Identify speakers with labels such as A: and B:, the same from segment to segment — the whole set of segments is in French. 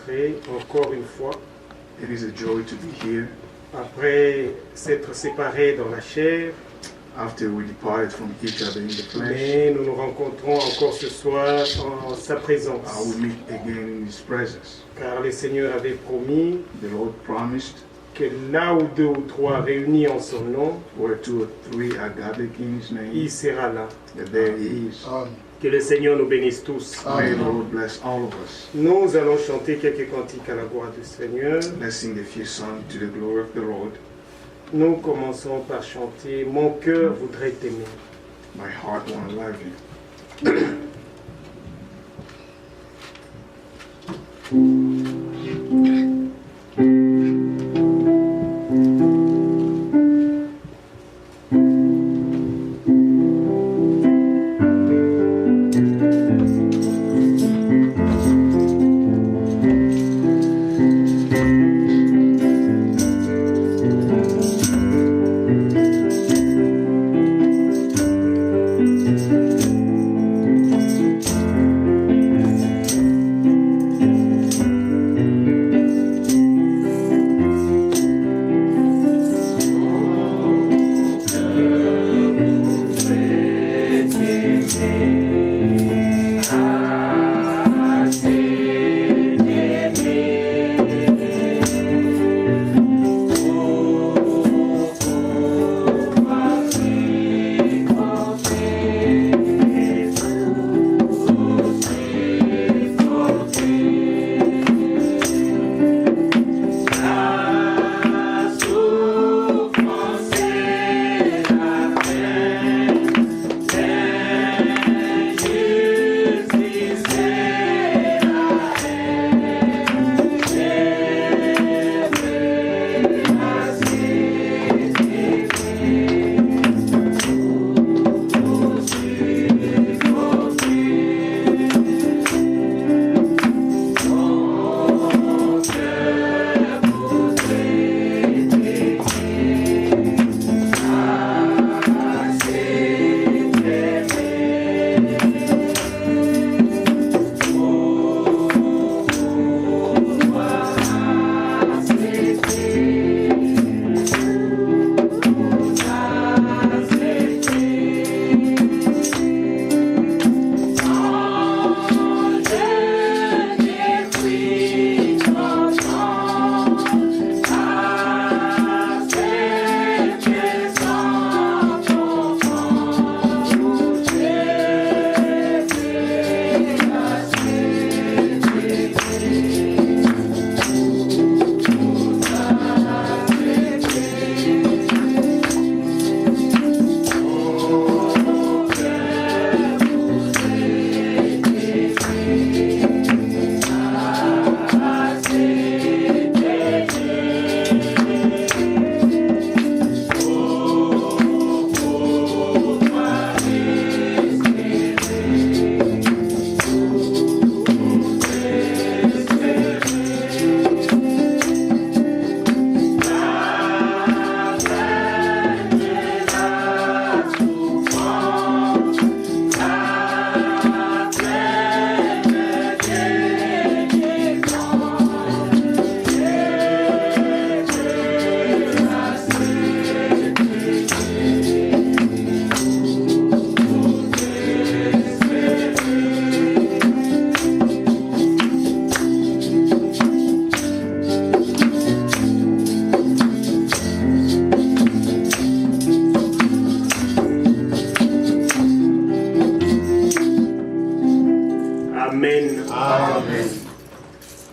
A: rencontrer encore une fois.
B: It is a joy to be here.
A: Après s'être séparés dans la chair,
B: After we departed from each other in the flesh,
A: mais nous nous rencontrons encore ce soir en sa présence.
B: we meet again in His presence.
A: Car le Seigneur avait promis
B: The Lord promised,
A: que là où 2 ou 3 réunis en son nom,
B: where 2 or 3 are gathered in His name,
A: il sera là.
B: that there He is.
A: Que le Seigneur nous bénisse tous.
B: May the Lord bless all of us.
A: Nous allons chanter quelques cantiques à la gloire du Seigneur.
B: Let's sing a few songs to the glory of the Lord.
A: Nous commençons par chanter « Mon cœur voudrait t'aimer ».
B: My heart won't love you.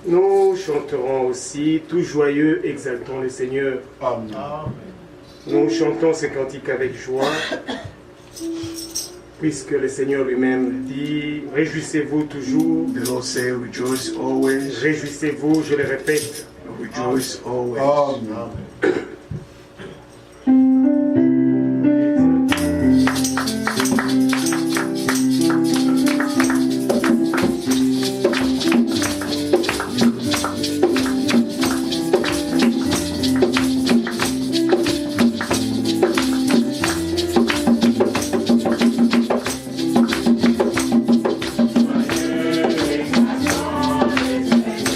A: Nous chanterons aussi, tout joyeux, exaltons le Seigneur.
C: Amen.
A: Nous chantons ce cantique avec joie, puisque le Seigneur lui-même dit, réjouissez-vous toujours.
B: The Lord say, rejoice always.
A: Réjouissez-vous, je le répète.
B: Rejoice always.
C: Amen.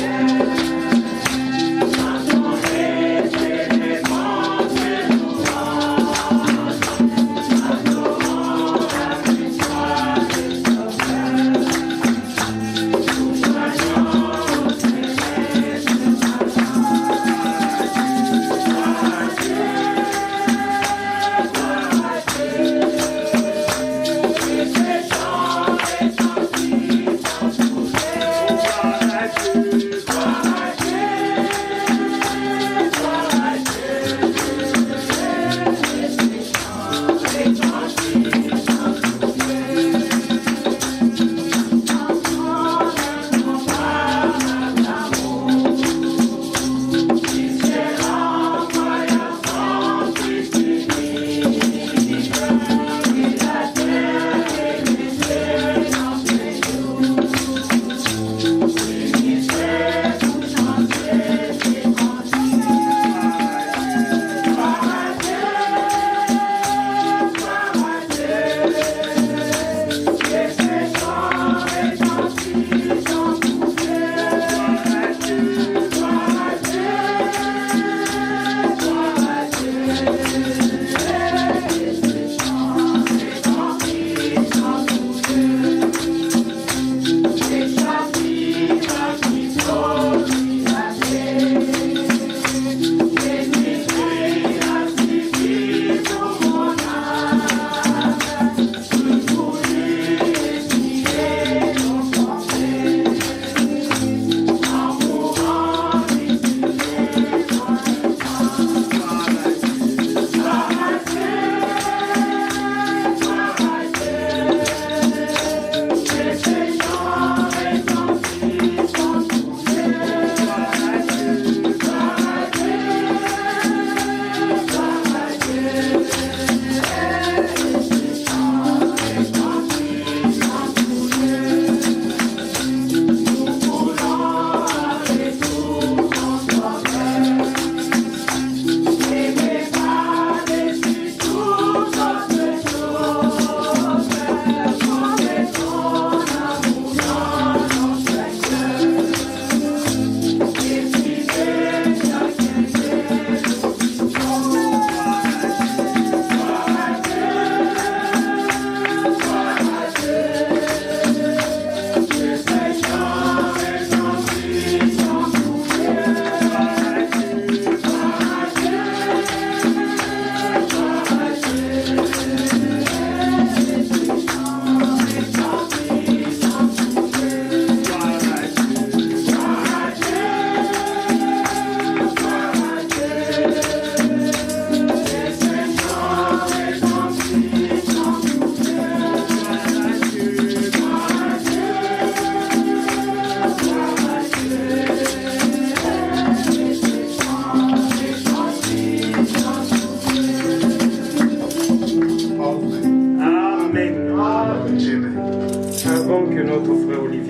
D: Yeah.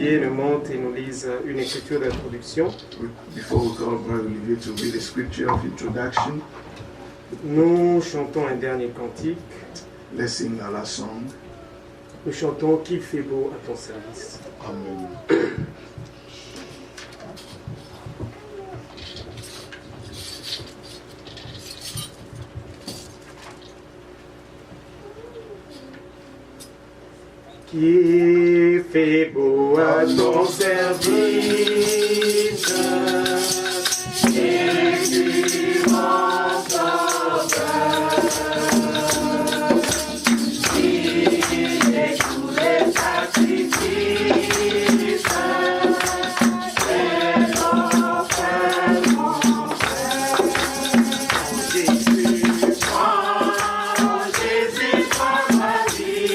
A: Olivier nous monte et nous lise une écriture d'introduction,
B: Before we call Brother Olivier to read the scripture of introduction,
A: nous chantons un dernier cantique.
B: let's sing our last song.
A: Nous chantons qu'il fait beau à ton service.
B: Amen.
A: Qui fait beau à ton service, et tu m'en sauveur, qui est tous les sacrifices, et ton frère, mon frère, Jésus, prends ma vie.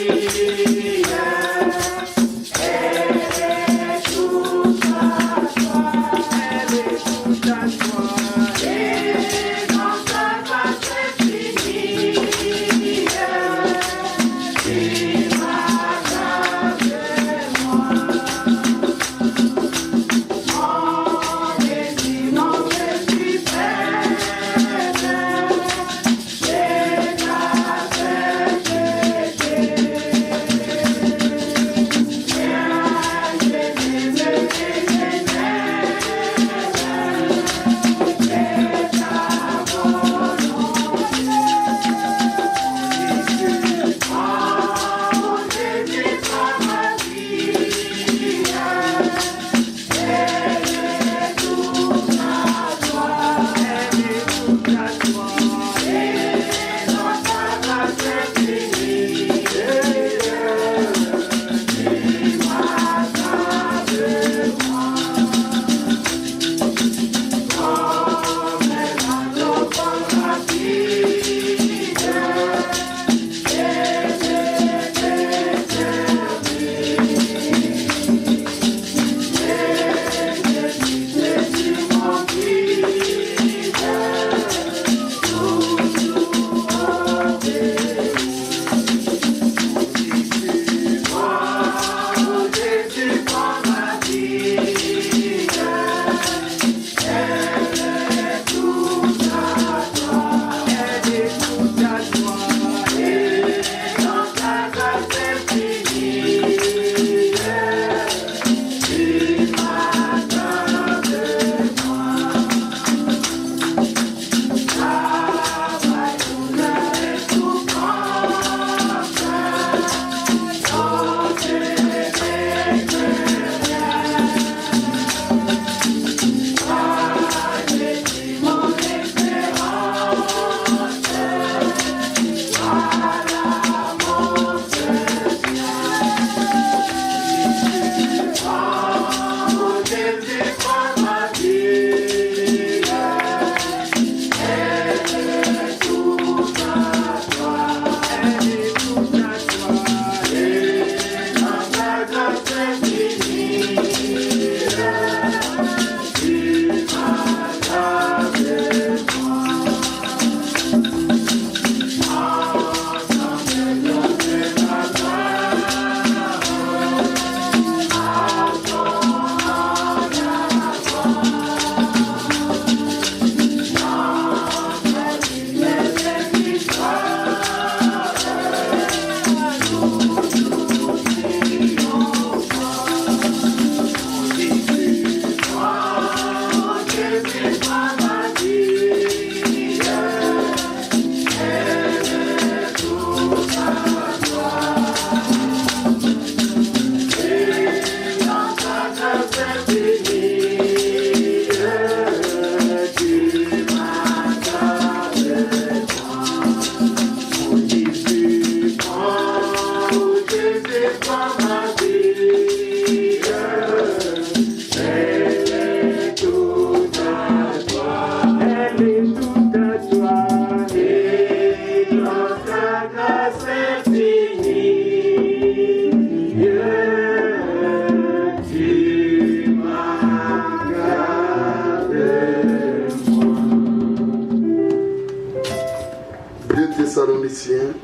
B: Thessaloniciens,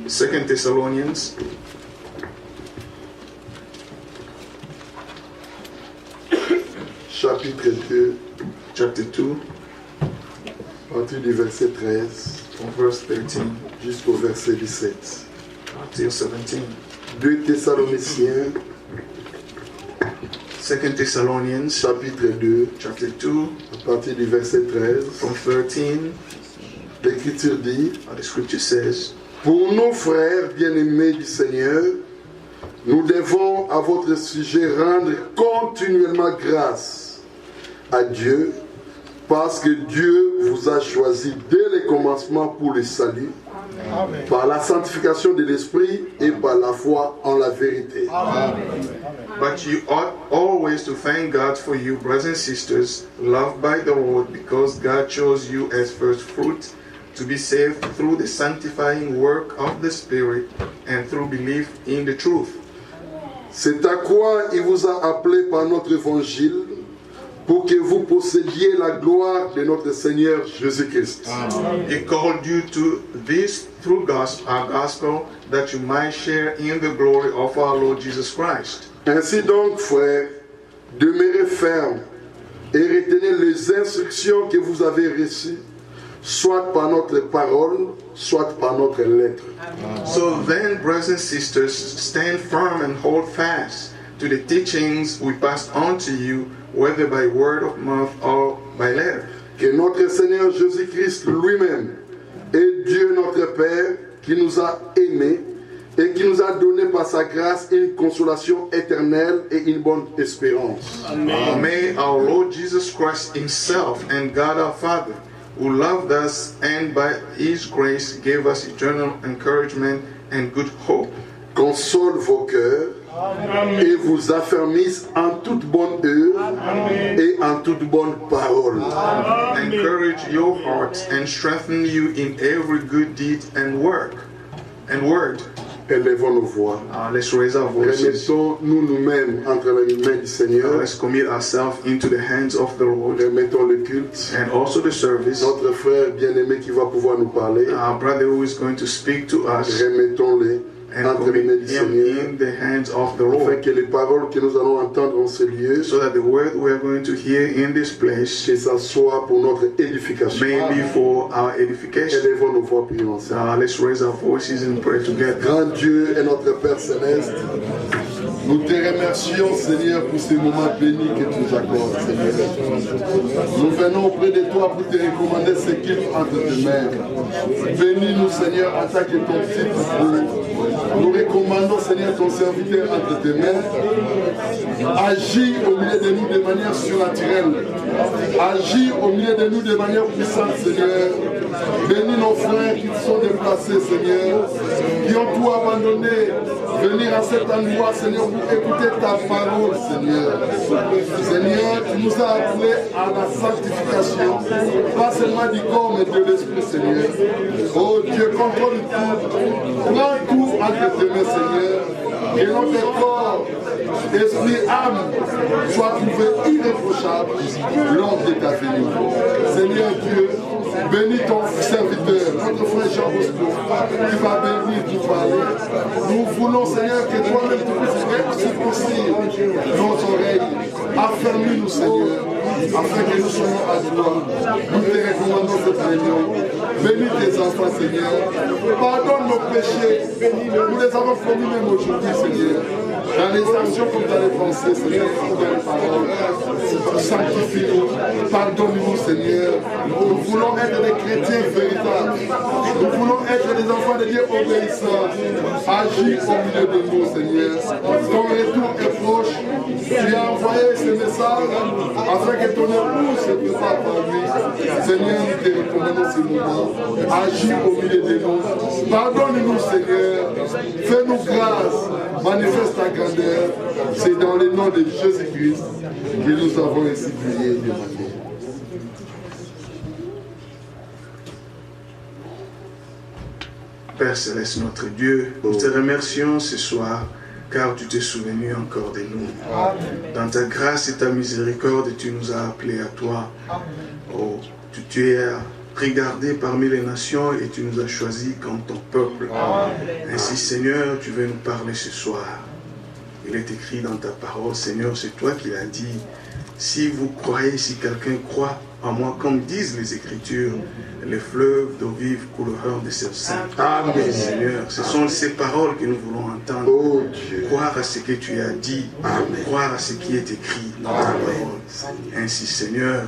B: 2 Thessalonians,
C: chapitre 2,
B: chapter 2,
C: à partir du verset 13
B: from verse 13
C: jusqu'au verset 17.
B: until 17.
C: 2 Thessaloniciens,
B: 2 Thessalonians,
C: chapitre 2,
B: chapter 2,
C: à partir du verset 13.
B: from 13,
C: L'Écriture dit:
B: the scripture says,
C: Pour nos frères bien-aimés du Seigneur, nous devons à votre sujet rendre continuellement grâce à Dieu, parce que Dieu vous a choisi dès le commencement pour le salut, par la sanctification de l'Esprit et par la foi en la vérité.
B: But you ought always to thank God for you, brothers and sisters, loved by the Lord, because God chose you as first fruit to be saved through the sanctifying work of the Spirit and through belief in the truth.
C: C'est à quoi il vous a appelé par notre évangile, pour que vous possédiez la gloire de notre Seigneur Jésus-Christ.
B: He called you to this through our gospel, that you might share in the glory of our Lord Jesus Christ.
C: Ainsi donc, frères, demeurez fermes et retenez les instructions que vous avez reçues, soit par notre parole, soit par notre lettre.
B: So then, brothers and sisters, stand firm and hold fast to the teachings we passed on to you, whether by word of mouth or by letter.
C: Que notre Seigneur Jésus-Christ lui-même et Dieu notre Père, qui nous a aimés et qui nous a donné par sa grâce une consolation éternelle et une bonne espérance.
B: Amen. May our Lord Jesus Christ himself and God our Father, who loved us and by his grace gave us eternal encouragement and good hope,
C: console vos cœurs et vous affermisse en toute bonne œuvre et en toute bonne parole.
B: Encourage your hearts and strengthen you in every good deed and work and word.
C: Élevons nos voix.
B: Let's raise our voices.
C: Remettons-nous nous-mêmes entre les mains du Seigneur.
B: Let's commit ourselves into the hands of the Lord.
C: Remettons le culte.
B: And also the service.
C: Notre frère bien-aimé qui va pouvoir nous parler.
B: Our brother who is going to speak to us.
C: Remettons-les entre les mains du Seigneur.
B: In the hands of the Lord.
C: Afin que les paroles que nous allons entendre en ce lieu,
B: so that the word we are going to hear in this place,
C: que ça soit pour notre édification.
B: May be for our edification.
C: Élevons nos voix, prions ensemble.
B: Let's raise our voices and pray together.
C: Grand Dieu et notre Père Céleste, nous te remercions, Seigneur, pour ces moments bénis que tu nous accordes, Seigneur. Nous venons auprès de toi pour te recommander ce qu'il entre tes mains. Bénis-nous, Seigneur, en tant que ton disciple. Nous recommandons, Seigneur, ton serviteur entre tes mains. Agis au milieu de nous de manière surnaturelle. Agis au milieu de nous de manière puissante, Seigneur. Bénis nos frères qui sont déplacés, Seigneur, qui ont tout abandonné, venir à cet endroit, Seigneur, pour écouter ta parole, Seigneur. Seigneur, tu nous as appelés à la sanctification, pas seulement du corps, mais de l'esprit, Seigneur. Oh Dieu, contrôle tout, prends tout entre tes mains, Seigneur, et notre corps, esprit, âme, soit trouvé irréprochable lors de ta venue. Seigneur Dieu, bénis ton serviteur, notre frère Jean Bosco, qui va bénir, qui va parler. Nous voulons, Seigneur, que toi-même tu puisses circoncire nos oreilles. Affermis-nous, Seigneur, afin que nous soyons à toi. Nous te recommandons cette réunion. Bénis tes enfants, Seigneur. Pardonne nos péchés. Nous les avons commis même aujourd'hui, Seigneur. Dans les actions comme dans les pensées, Seigneur, comme dans les paroles. Sanctifie-nous. Pardonne-nous, Seigneur. Nous voulons être des chrétiens véritables. Nous voulons être des enfants de Dieu obéissants. Agis au milieu de nous, Seigneur. Ton retour est proche. Tu as envoyé ce message afin que ton épouse se prépare par lui. Seigneur, nous te recommandons ce moment. Agis au milieu de nous. Pardonne-nous, Seigneur. Fais-nous grâce. Manifeste ta grandeur. C'est dans le nom de Jésus-Christ que nous avons ainsi prié et demandé.
B: Père Céleste, notre Dieu, nous te remercions ce soir car tu t'es souvenu encore de nous. Dans ta grâce et ta miséricorde, tu nous as appelés à toi. Oh, tu as regardé parmi les nations et tu nous as choisis comme ton peuple. Ainsi, Seigneur, tu veux nous parler ce soir. Il est écrit dans ta parole, Seigneur, c'est toi qui l'as dit, si vous croyez, si quelqu'un croit en moi, comme disent les Écritures, les fleuves d'eau vive couleront de ses seins.
C: Amen.
B: Seigneur, ce sont ces paroles que nous voulons entendre.
C: Oh Dieu.
B: Croire à ce que tu as dit.
C: Amen.
B: Croire à ce qui est écrit dans ta parole. Ainsi, Seigneur,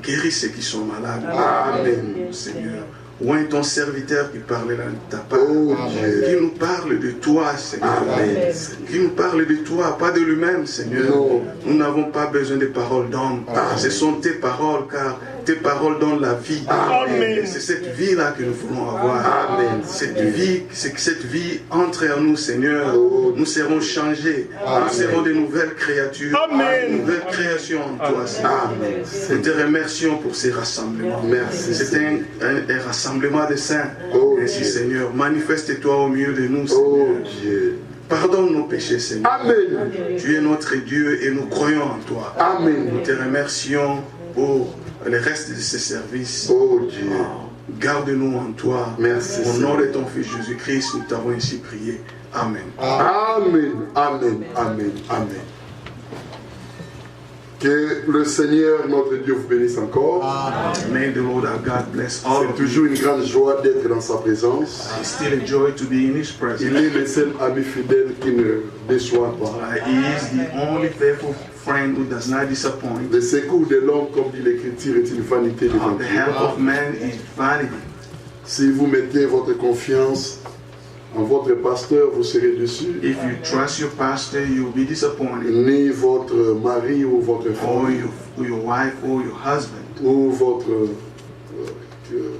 B: guéris ceux qui sont malades.
C: Amen.
B: Seigneur. Oint ton serviteur qui parle là de ta part.
C: Oh Dieu.
B: Qui nous parle de toi, Seigneur.
C: Amen.
B: Qui nous parle de toi, pas de lui-même, Seigneur.
C: Non.
B: Nous n'avons pas besoin de paroles d'homme. Ce sont tes paroles, car tes paroles donnent la vie.
A: Amen.
B: Et c'est cette vie-là que nous voulons avoir.
C: Amen.
B: Cette vie, c'est que cette vie entre en nous, Seigneur.
C: Oh.
B: Nous serons changés.
C: Amen.
B: Nous serons de nouvelles créatures.
A: Amen.
B: De nouvelles créations en toi, Seigneur.
C: Amen.
B: Nous te remercions pour ces rassemblements.
C: Merci.
B: C'est un rassemblement de saints.
C: Oh,
B: Ainsi,
C: Dieu.
B: Seigneur, manifeste-toi au milieu de nous,
C: Oh
B: Seigneur.
C: Dieu.
B: Pardonne nos péchés, Seigneur.
C: Amen.
B: Tu es notre Dieu et nous croyons en toi.
C: Amen.
B: Nous te remercions pour le reste de ce service.
C: Oh Dieu.
B: Garde-nous en toi.
C: Merci,
B: Au nom
C: Seigneur.
B: de ton Fils Jésus-Christ, nous t'avons ainsi prié. Amen.
C: Amen. Amen. Amen. Amen. Que le Seigneur, notre Dieu, vous bénisse encore.
B: May the Lord our God bless all
C: C'est
B: of you.
C: toujours une grande joie d'être dans sa présence.
B: It's still a joy to be in His
C: Il
B: presence.
C: est le seul ami fidèle qui ne déçoit pas.
B: He is the only faithful friend who does not disappoint.
C: Le secours de l'homme, comme dit l'Écriture, est une vanité devant
B: The help
C: Dieu.
B: of man is vanity.
C: Si vous mettez votre confiance en votre pasteur, vous serez déçus.
B: If you trust your pastor, you'll be disappointed.
C: Ni votre mari ou votre
B: Or
C: femme
B: your wife or your husband.
C: ou votre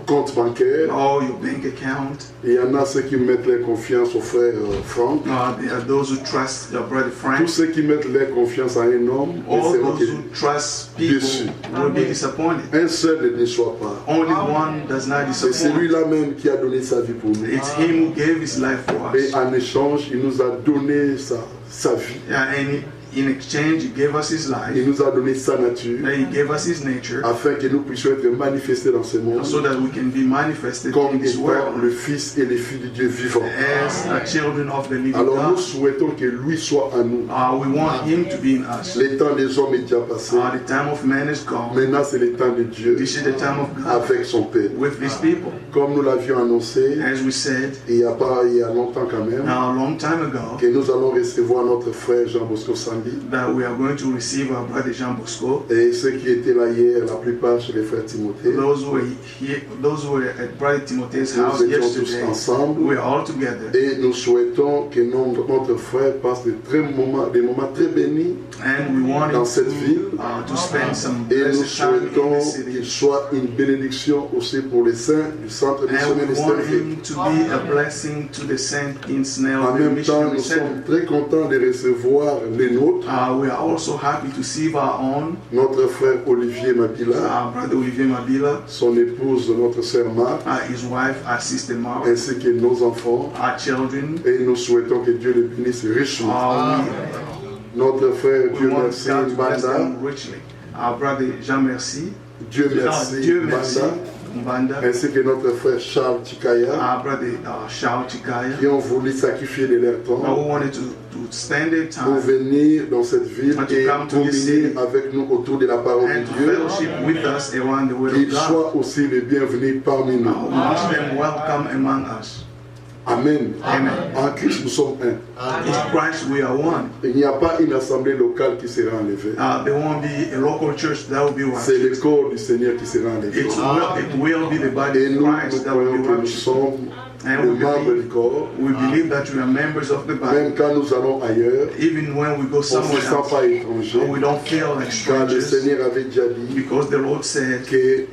C: compte bancaire.
B: Or your bank account.
C: Il y en a ceux qui mettent leur confiance au frère Franck.
B: There are those who trust their brother
C: Tous
B: Frank.
C: ceux qui mettent leur confiance en un homme, ne
B: All
C: seront
B: those
C: que
B: who trust people
C: déçus.
B: will be disappointed.
C: Un seul ne déçoit pas.
B: Only one does not
C: C'est
B: disappoint.
C: celui-là même qui a donné sa vie pour nous.
B: It's him who gave his life for
C: Et
B: us.
C: en échange, il nous a donné sa vie.
B: And in exchange, he gave us his life.
C: Il nous a donné sa nature
B: And he gave us his nature
C: afin que nous puissions être manifestés dans ce monde
B: so that we can be manifested
C: comme
B: in this
C: étant
B: world
C: le Fils et les filles du Dieu vivant.
B: as the children of the living
C: Alors nous
B: God.
C: souhaitons que lui soit en nous.
B: We want him to be in us.
C: Le temps des hommes est déjà passé.
B: The time of man is gone.
C: Maintenant c'est le temps de Dieu
B: This is the time of God
C: avec son Père.
B: with his people.
C: Comme nous l'avions annoncé
B: As we said
C: il y a longtemps quand même,
B: a long time ago,
C: que nous allons recevoir notre frère Jean Bosco Sambi.
B: that we are going to receive our brother Jean Bosco.
C: Et ceux qui étaient là hier, la plupart chez les frères Timothée,
B: Those who were here, those who were at Brother Timothy's
C: nous
B: house
C: étions tous
B: yesterday,
C: ensemble.
B: we are all together.
C: Et nous souhaitons que notre frère passe des moments très bénis
B: And we want
C: dans
B: him
C: cette ville.
B: to spend some
C: Et nous
B: blessed time in the
C: souhaitons
B: city.
C: qu'il soit une bénédiction aussi pour les saints du centre
B: And
C: missionnaire
B: we
C: de
B: want
C: Stanfield.
B: him to be a blessing to the saint in
C: En
B: Snellville
C: même temps,
B: Missionary
C: nous
B: Center.
C: sommes très contents de recevoir les nôtres,
B: We are also happy to see our own,
C: notre frère Olivier Mabila,
B: our brother Olivier Mabila,
C: son épouse, notre sœur Marc,
B: his wife, our sister Mark,
C: ainsi que nos enfants.
B: our children.
C: Et nous souhaitons que Dieu les bénisse richement. Notre frère,
B: We
C: Dieu
B: want
C: merci,
B: God to bless
C: Banda.
B: them richly. Our brother Jean Merci,
C: Dieu merci,
B: Dieu merci,
C: Banda.
B: Mbanda,
C: Ainsi que notre frère Charles Chikaya,
B: our brother Charles Chikaya,
C: qui ont voulu sacrifier de leur temps
B: who wanted to spend their
C: pour
B: time
C: venir dans cette ville
B: And to
C: et
B: come to this
C: communier
B: city
C: avec nous autour de la parole
B: and
C: de
B: to
C: Dieu.
B: fellowship with us around the Word of
C: Qu'ils
B: God.
C: soient aussi les bienvenus parmi nous.
B: We wish them welcome among us.
C: Amen.
B: Amen.
C: En Christ, nous sommes un.
B: In Christ we are one.
C: Il n'y a pas une assemblée locale qui sera enlevée.
B: There won't be a local church that will be
C: C'est le
B: raptured.
C: corps du Seigneur qui sera enlevé.
B: It will be the body
C: Et
B: of
C: nous, nous
B: Christ that will
C: croyons
B: be
C: que nous
B: raptured.
C: sommes
B: And
C: les
B: we
C: membres du
B: believe,
C: corps.
B: we believe that we are members of the body.
C: Même quand nous allons ailleurs,
B: Even when we go
C: on ne
B: somewhere
C: se sent
B: else,
C: pas étranger.
B: we don't feel like
C: Car le
B: strangers
C: Seigneur avait déjà dit
B: because the Lord said
C: que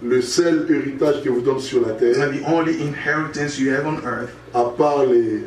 C: le seul héritage qu'il vous donne sur la terre,
B: that the only inheritance you have on earth,
C: à part les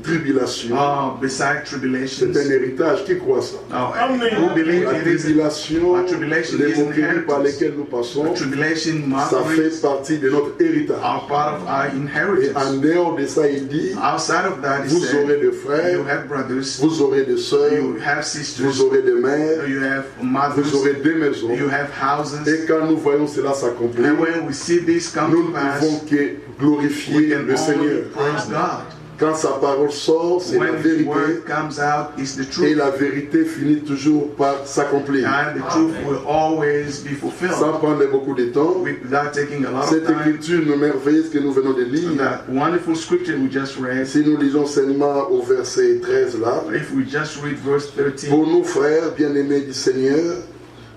C: tribulations,
B: beside tribulations,
C: c'est un héritage. Qui croit ça?
B: who believe
C: La
B: it is
C: tribulation,
B: a tribulation
C: les
B: is an
C: moqueries par
B: inheritance.
C: lesquelles nous passons,
B: Tribulation,
C: ça fait
B: mockeries
C: partie de notre héritage.
B: are part of our
C: Et
B: inheritance.
C: en dehors de ça, il dit,
B: Outside of that, he
C: vous aurez
B: said,
C: des frères,
B: you have brothers,
C: vous aurez des sœurs,
B: you have
C: vous
B: sisters,
C: aurez des mères,
B: you have
C: vous
B: mothers,
C: aurez des maisons.
B: you have houses.
C: Et quand nous voyons cela s'accomplir,
B: And when we see this come
C: nous
B: to
C: ne
B: pass,
C: pouvons que
B: we
C: glorifier
B: can
C: le
B: only
C: Seigneur.
B: praise God.
C: Quand sa parole sort, c'est la
B: When His
C: vérité.
B: word comes out, it's the
C: Et
B: truth.
C: la vérité finit toujours par s'accomplir.
B: And the truth will always be fulfilled.
C: Sans prendre beaucoup de temps,
B: Without taking a lot of
C: cette
B: time.
C: écriture merveilleuse que nous venons de lire,
B: That wonderful scripture we just read.
C: si nous lisons seulement au verset 13 là,
B: If we just read verse 13.
C: pour nous frères bien-aimés du Seigneur,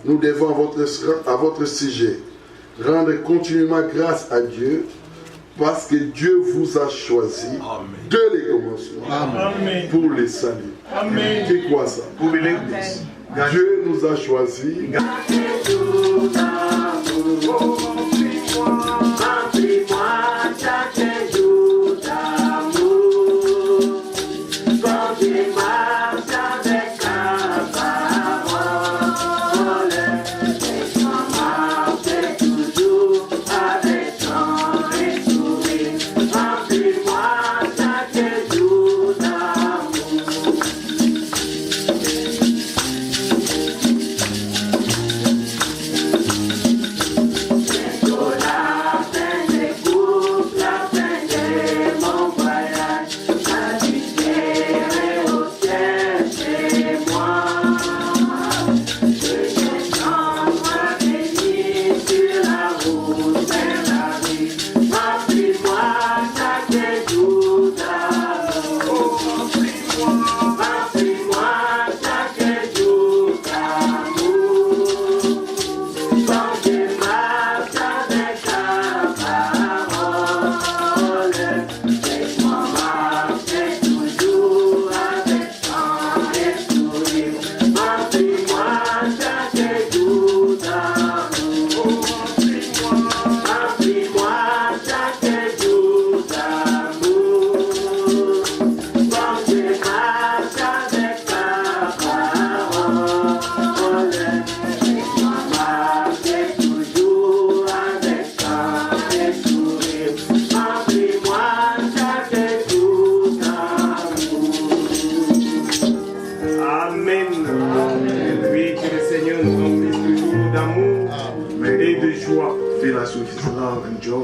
C: nous devons à votre sujet rendre continuellement grâce à Dieu parce que Dieu vous a choisi dès les commencements pour les saluts. C'est quoi ça?
B: Who believe this? God
C: Dieu nous a choisis.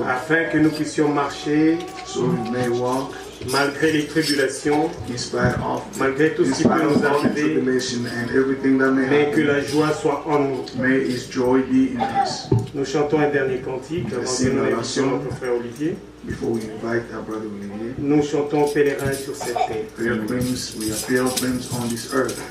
A: afin que nous puissions marcher
B: so we may walk
A: malgré les tribulations,
B: in spite of
A: malgré tout ce qui peut nous
B: all the
A: arriver,
B: tribulation and everything that may
A: mais que
B: happen.
A: la joie soit en nous.
B: May His joy be in us.
A: Nous chantons un dernier cantique avant que nous invitions notre frère Olivier.
B: Before we invite our brother Olivier,
A: Nous chantons Pèlerin sur cette terre.
B: pilgrims, we are pilgrims on this earth.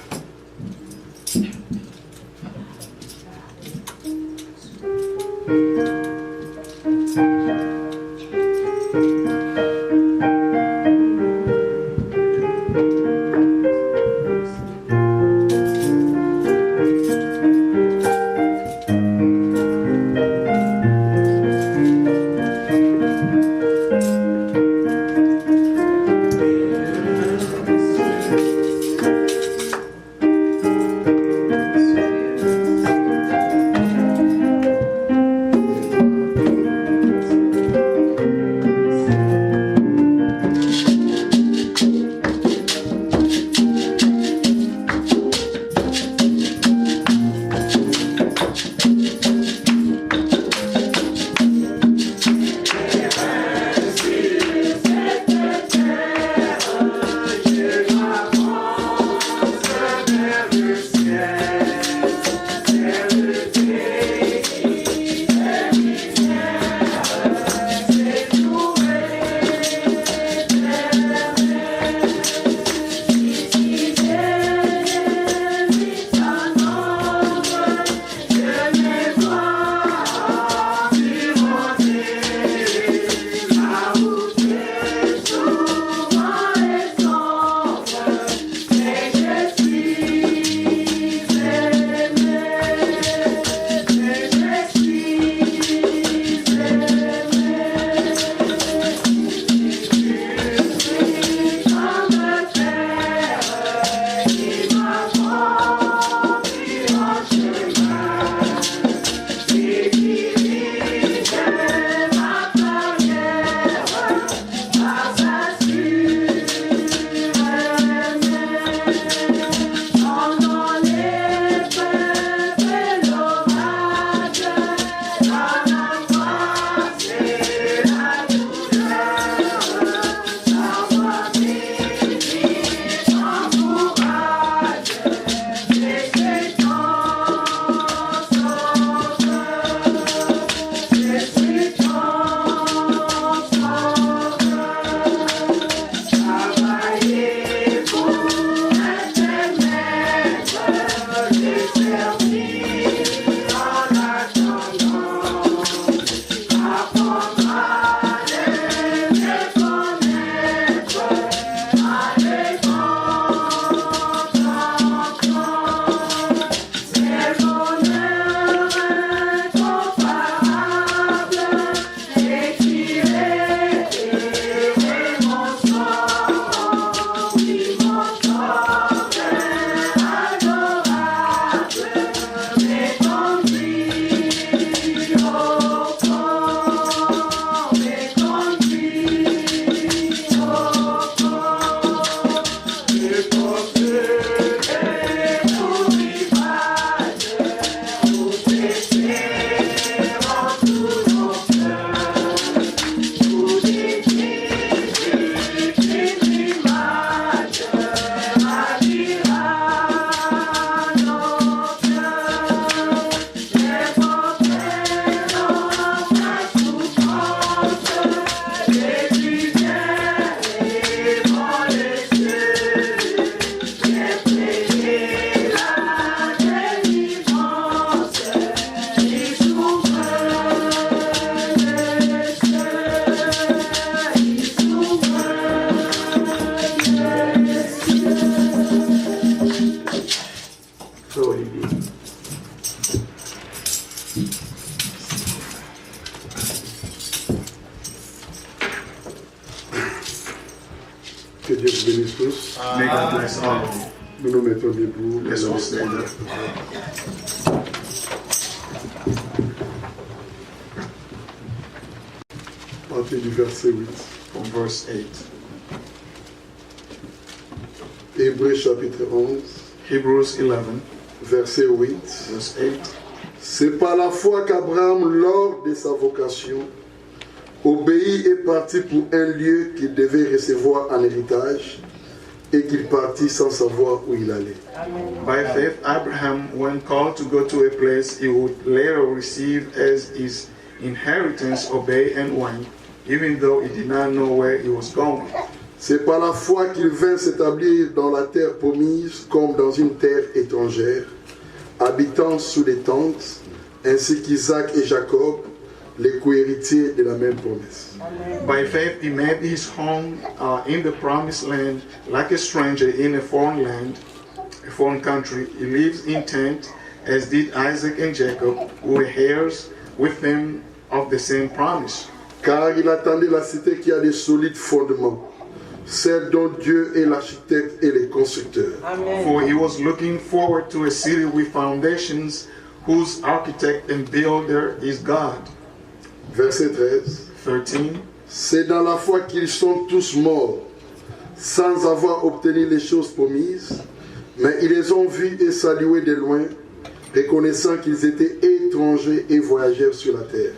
C: Que Dieu vous bénisse tous.
B: May God bless all of you.
C: Nous nous mettons debout.
B: Let's all stand up.
C: À partir du verset 8.
B: From verse 8.
C: Hébreux chapitre 11,
B: Hebrews 11,
C: verset 8.
B: verse 8.
C: C'est par la foi qu'Abraham, lors de sa vocation, obéit et partit pour un lieu qu'il devait recevoir en héritage, et qu'il partit sans savoir où il allait.
B: By faith, Abraham, when called to go to a place he would later receive as his inheritance, obeyed and went, even though he did not know where he was going.
C: C'est par la foi qu'il vint s'établir dans la terre promise comme dans une terre étrangère, habitant sous des tentes, ainsi qu'Isaac et Jacob, les co-héritiers de la même promesse.
B: By faith, he made his home in the promised land, like a stranger in a foreign land, a foreign country. He lives in tent, as did Isaac and Jacob, who were heirs with him of the same promise.
C: Car il attendait la cité qui a des solides fondements, celle dont Dieu est l'architecte et le constructeur.
B: For he was looking forward to a city with foundations, whose architect and builder is God.
C: Verset 13.
B: 13.
C: C'est dans la foi qu'ils sont tous morts, sans avoir obtenu les choses promises, mais ils les ont vus et salués de loin, reconnaissant qu'ils étaient étrangers et voyageurs sur la terre.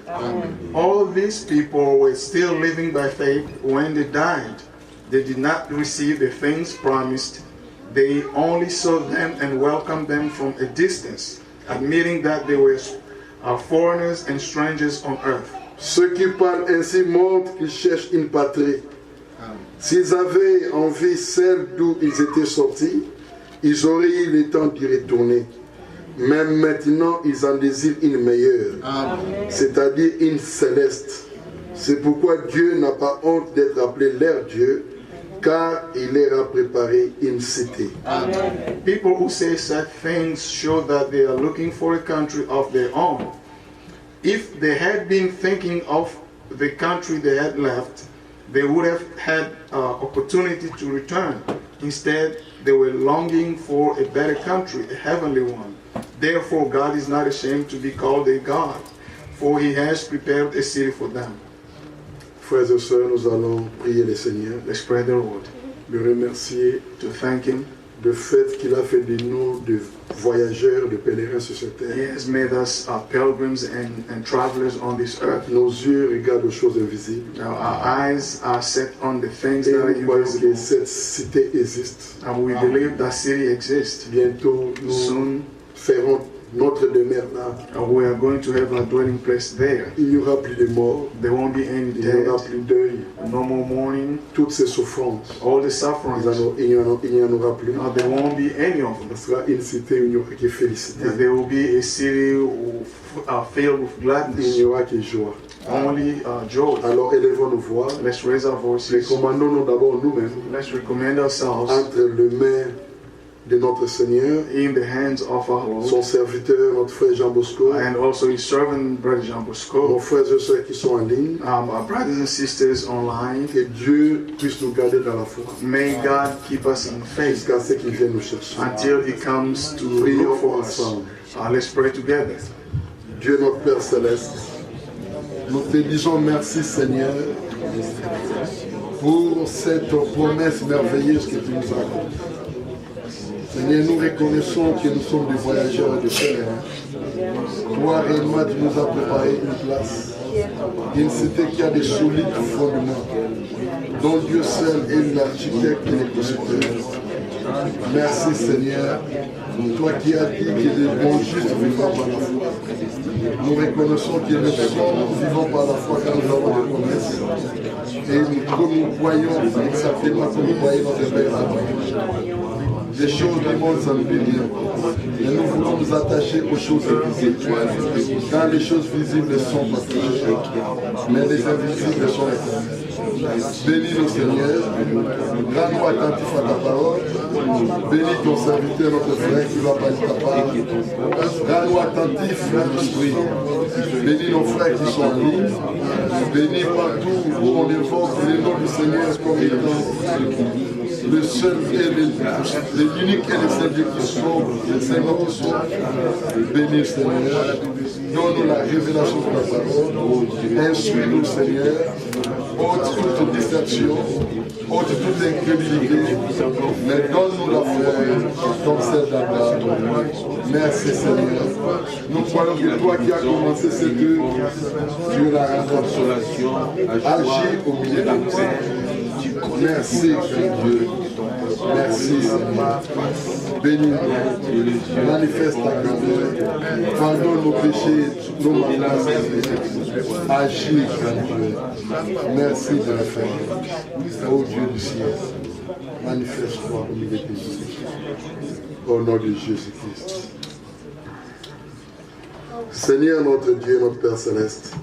B: All these people were still living by faith when they died. They did not receive the things promised. They only saw them and welcomed them from a distance, admitting that they were foreigners and strangers on earth.
C: Ceux qui parlent ainsi montrent qu'ils cherchent une patrie. S'ils avaient envie celle d'où ils étaient sortis, ils auraient eu le temps d'y retourner. Même maintenant, ils en désirent une meilleure, c'est-à-dire une céleste. C'est pourquoi Dieu n'a pas honte d'être appelé leur Dieu, car il leur a préparé une cité.
B: People who say such things show that they are looking for a country of their own. If they had been thinking of the country they had left, they would have had opportunity to return. Instead, they were longing for a better country, a heavenly one. Therefore, God is not ashamed to be called a God, for he has prepared a city for them.
C: Frères et sœurs, nous allons prier le Seigneur,
B: Let's pray the Lord,
C: le remercier
B: to thank him.
C: du fait qu'il a fait de nous des voyageurs, des pèlerins sur cette
B: He
C: terre.
B: has made us pilgrims and travelers on this earth.
C: Nos yeux regardent aux choses invisibles.
B: Now, our eyes are set on the things
C: Et
B: that are
C: nous croyons que
B: invisible.
C: cette cité existe.
B: And we believe that city exists.
C: Bientôt, nous
B: Soon,
C: ferons notre demeure là.
B: we are going to have a dwelling place there.
C: Il n'y aura plus de morts,
B: There won't be any
C: il n'y aura
B: death,
C: plus de deuil.
B: no more mourning,
C: Toutes ces souffrances,
B: all the sufferings.
C: il n'y en aura plus.
B: There won't be any of them.
C: Ce sera une cité où il n'y aura que félicité.
B: There will be a city filled with
C: Il
B: gladness,
C: n'y aura que joie.
B: only joy.
C: Alors élevons nos voix.
B: Let's raise our voices.
C: Recommandons-nous d'abord nous-mêmes
B: Let's recommend ourselves
C: entre les mains de notre Seigneur,
B: in the hands of our Lord,
C: son serviteur, notre frère Jean Bosco,
B: and also his servant, Brother Jean
C: nos
B: Bosco,
C: frères et sœurs qui sont en ligne.
B: our brothers and sisters online.
C: Que Dieu puisse nous garder dans la foi
B: May God keep us in faith
C: jusqu'à ce qu'il vienne nous chercher.
B: until He comes to
C: Prions
B: look for us.
C: ensemble.
B: Let's pray together.
C: Dieu notre Père Céleste, nous te disons merci Seigneur pour cette promesse merveilleuse que tu nous as accordée. Seigneur, nous reconnaissons que nous sommes des voyageurs et des pèlerins. Toi, réellement, tu nous as préparé une place, une cité qui a des solides fondements, dont Dieu seul est l'architecte et le constructeur. Merci Seigneur, toi qui as dit que les bons justes vivront par la foi. Nous reconnaissons que nous sommes vivants par la foi car nous avons des promesses. Et comme nous croyons exactement comme nous croyons notre Père Abraham. Les choses du monde, ça ne veut rien. Mais nous voulons nous attacher aux choses invisibles. Car les choses visibles ne sont pas touchées, mais les invisibles sont éternelles. Bénis-nous Seigneur, rends-nous attentifs à ta parole. Bénis ton serviteur, notre frère qui va parler ta parole. Rends-nous attentifs, Saint-Esprit. Bénis nos frères qui sont en ligne. Bénis partout où on évoque le nom du Seigneur comme il est. le seul et l'unique et le seul Dieu qui sauve, le Seigneur qui sauve. Bénis Seigneur, donne-nous la révélation de la parole, instruis-nous Seigneur, ôte toute déception, ôte toute incrédulité, mais donne-nous la foi comme celle d'Abraham. Merci Seigneur. Nous croyons que toi qui as commencé cette œuvre, tu la rendras. Agis au milieu de nous. Merci Dieu. Merci Seigneur. Bénis-nous. Manifeste ta grandeur. Pardonne nos péchés, nos malades. Agis, Dieu. Merci de le faire. Ô Dieu du ciel, manifeste-toi au milieu de nous. Au nom de Jésus-Christ. Seigneur notre Dieu, notre Père Céleste,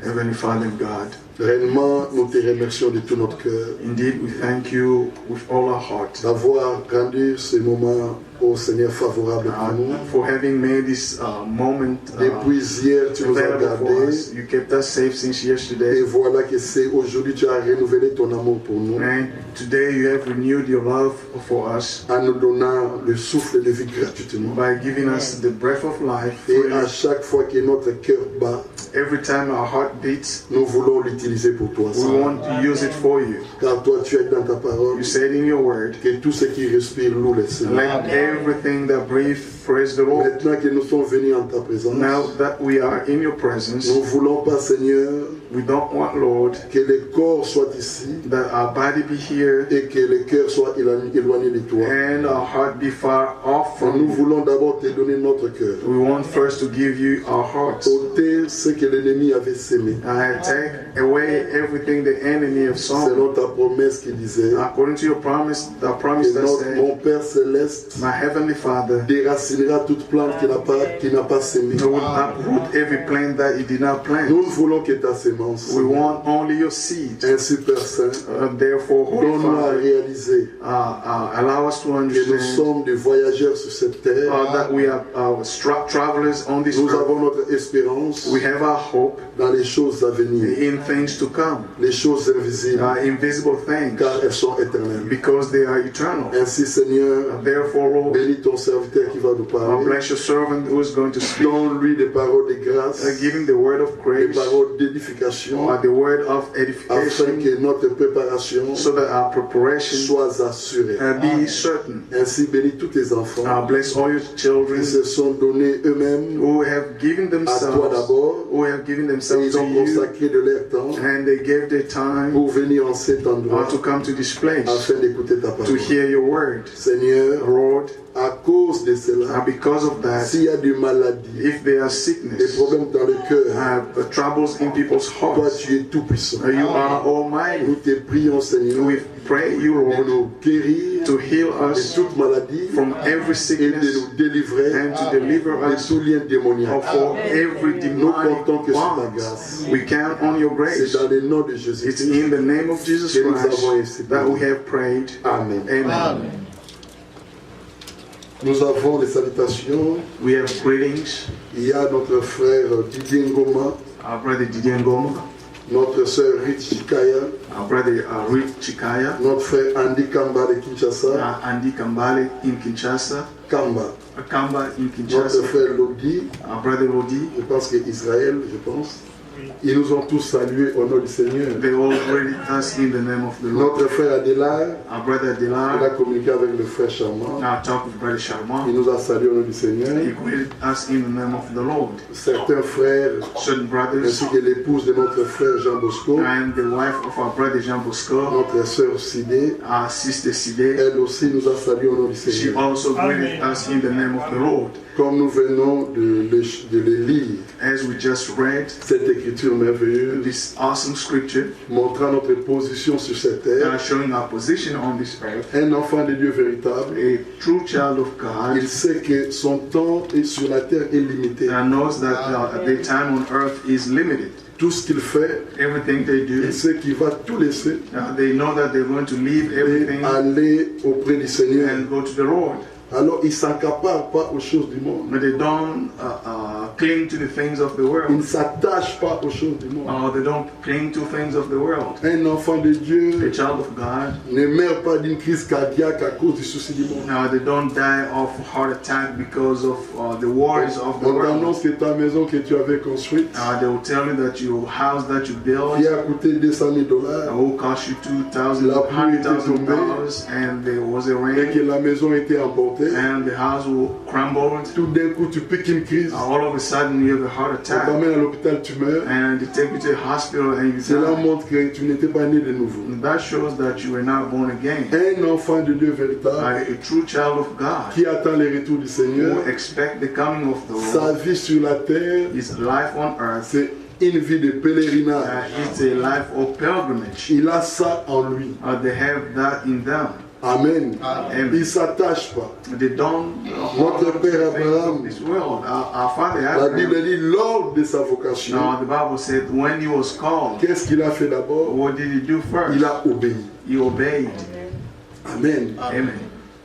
B: Heavenly Father God,
C: réellement, nous te remercions de tout notre cœur
B: indeed we thank you with all our heart
C: d'avoir rendu ce moment au Seigneur favorable pour nous.
B: for having made this moment
C: Depuis hier, tu nous as
B: available for
C: gardés
B: us. You kept us safe since
C: et
B: yesterday.
C: voilà que c'est aujourd'hui tu as renouvelé ton amour pour nous
B: And today you have renewed your love for us
C: en nous donnant le souffle de vie gratuitement.
B: by giving us the breath of life.
C: Et à chaque fois que notre cœur bat,
B: Every time our heart beats,
C: nous voulons l'utiliser pour toi.
B: we want to use it for you.
C: Car toi, tu es dans ta parole
B: You said in your word,
C: que tout ce qui respire loue le Seigneur.
B: let everything that breathes praise the Lord.
C: Maintenant que nous sommes venus en ta présence,
B: Now that we are in your presence,
C: nous ne voulons pas, Seigneur,
B: we don't want, Lord,
C: que le corps soit ici
B: that our body be here
C: et que le cœur soit éloigné de toi.
B: and our heart be far off from
C: Nous
B: you.
C: voulons d'abord te donner notre cœur.
B: We want first to give you our hearts.
C: Ôter ce que l'ennemi avait sémé.
B: Take away everything the enemy have sown.
C: Selon ta promesse qui disait
B: According to your promise, the promise
C: que
B: that said,
C: mon Père Céleste
B: my heavenly Father
C: déracinera toute plante qui n'a pas sémé.
B: will uproot every plant that you did not plant.
C: Nous ne voulons que ta sémence.
B: We want only your seed.
C: Ainsi, Père Saint,
B: Therefore, Holy
C: donne-nous à
B: Father,
C: réaliser
B: allow us to
C: que nous
B: understand
C: sommes des voyageurs sur cette terre.
B: that we are travelers on this
C: Nous
B: earth.
C: avons notre espérance
B: We have our hope
C: dans les choses à venir,
B: in things to come,
C: les choses invisibles,
B: invisible things,
C: car elles sont éternelles.
B: because they are eternal.
C: Ainsi, Seigneur,
B: Therefore, Lord,
C: bénis ton serviteur qui va nous parler.
B: bless your servant who is going to speak,
C: Donne-lui des paroles de grâce,
B: giving the word of
C: des
B: grace,
C: paroles d'édification,
B: the word of
C: afin
B: edification,
C: que notre préparation
B: so that our preparation
C: soit assurée.
B: be certain.
C: Ainsi, bénis tous tes enfants
B: Bless all your children
C: qui se sont donnés eux-mêmes
B: who have given
C: à toi
B: themselves,
C: d'abord,
B: who have given
C: et
B: themselves
C: ils
B: to
C: ont
B: you,
C: consacré de leur temps
B: and they gave their time
C: pour venir en cet endroit
B: to come to this place
C: afin d'écouter ta
B: to
C: parole.
B: hear your word.
C: Seigneur,
B: Lord,
C: à cause de cela,
B: because of that,
C: s'il y a des maladies,
B: if there are
C: des
B: sickness,
C: problèmes dans le cœur,
B: troubles in people's
C: toi
B: hearts,
C: tu es tout puissant.
B: you are almighty.
C: Nous te prions, Seigneur,
B: We pray you,
C: de
B: Lord,
C: nous guérir
B: to heal
C: de
B: us
C: toute maladie
B: from every
C: et de
B: sickness
C: nous délivrer
B: and to deliver
C: de
B: us
C: tout lien démoniaque.
B: for every
C: Nous
B: demonic
C: comptons que c'est ta
B: bond.
C: grâce.
B: We count on your
C: C'est
B: grace.
C: dans le nom de
B: It's
C: Jésus-Christ.
B: in the name of Jesus
C: que nous avons
B: Christ
C: ainsi
B: that we
C: prié.
B: have prayed.
C: Amen.
B: Amen.
C: Nous avons les salutations.
B: We have greetings.
C: Il y a notre frère Didier Ngoma,
B: Our brother Didier Ngoma,
C: notre sœur Rich Chikaya,
B: our brother Rick Chikaya,
C: notre frère Andy Kamba de Kinshasa,
B: Andy Kambale in Kinshasa,
C: Kamba,
B: Kamba in
C: notre
B: Kinshasa,
C: frère Lodi,
B: our brother Lodi.
C: je pense que Israël, je pense. Ils nous ont tous salués au nom du Seigneur.
B: They all greeted us in the name of the Lord.
C: Notre frère Adélar,
B: Our brother
C: il a
B: Dilar,
C: communiqué avec le frère Charmant.
B: talked with brother
C: Il
B: Sharma.
C: nous a salués au nom du Seigneur.
B: He greeted us in the name of the Lord.
C: Certains frères,
B: Certain brothers
C: ainsi que l'épouse de notre frère Jean Bosco,
B: and the wife of our brother Jean Bosco,
C: notre sœur Sidé,
B: our sister Side,
C: elle aussi nous a salués au nom du
B: she
C: Seigneur.
B: also greeted us in the name of the Lord.
C: Comme nous venons de les lire,
B: As we just read
C: cette écriture merveilleuse,
B: this awesome scripture,
C: montrant notre position sur cette terre,
B: showing our position on this earth,
C: un enfant de Dieu véritable,
B: a true child of God,
C: il sait que son temps sur la terre est limité.
B: knows that their time on earth is limited.
C: Tout ce qu'il fait,
B: Everything they do,
C: il sait qu'il va tout laisser
B: they know that they're going to leave
C: et
B: everything
C: aller auprès du Seigneur.
B: and go to the Lord.
C: alors ils ne s'accaparent pas aux choses du monde.
B: But they don't cling to the things of the
C: Ils ne
B: world.
C: s'attachent pas aux choses du monde.
B: Or they don't cling to things of the world.
C: Un enfant de Dieu
B: A child of God,
C: ne meurt pas d'une crise cardiaque à cause du souci du monde.
B: they don't die of heart attack because of the worries of the
C: On
B: world.
C: t'annonce que ta maison que tu avais construite,
B: They will tell you that your house that you built
C: qui a coûté $200 000,
B: will cost you $2,000 and there was a
C: et que
B: rain
C: la maison était emportée,
B: and the house will crumble.
C: tout d'un coup tu piques une crise,
B: All of a sudden you have a heart
C: on
B: attack
C: t'emmène à l'hôpital, tu meurs.
B: and they take you to the hospital and you
C: Cela
B: die.
C: montre que tu n'étais pas né de nouveau.
B: That shows that you were not born again.
C: Un enfant de Dieu véritable
B: A true child of God
C: qui attend le retour du Seigneur,
B: who expect the coming of the
C: sa
B: Lord.
C: vie sur la terre,
B: His life on earth
C: c'est une vie de pèlerinage.
B: it's a life of pilgrimage.
C: Il a ça en lui.
B: They have that in them.
C: Amen.
B: Amen.
C: Il ne s'attache pas.
B: They don't hold
C: Notre
B: on to
C: Père
B: the things
C: Abraham,
B: of this world. Our father
C: La Bible
B: Abraham,
C: dit, lors de sa vocation,
B: the Bible said when he was called,
C: qu'est-ce qu'il a fait d'abord?
B: what did he do first?
C: Il a obéi.
B: He obeyed.
C: Amen.
B: Amen.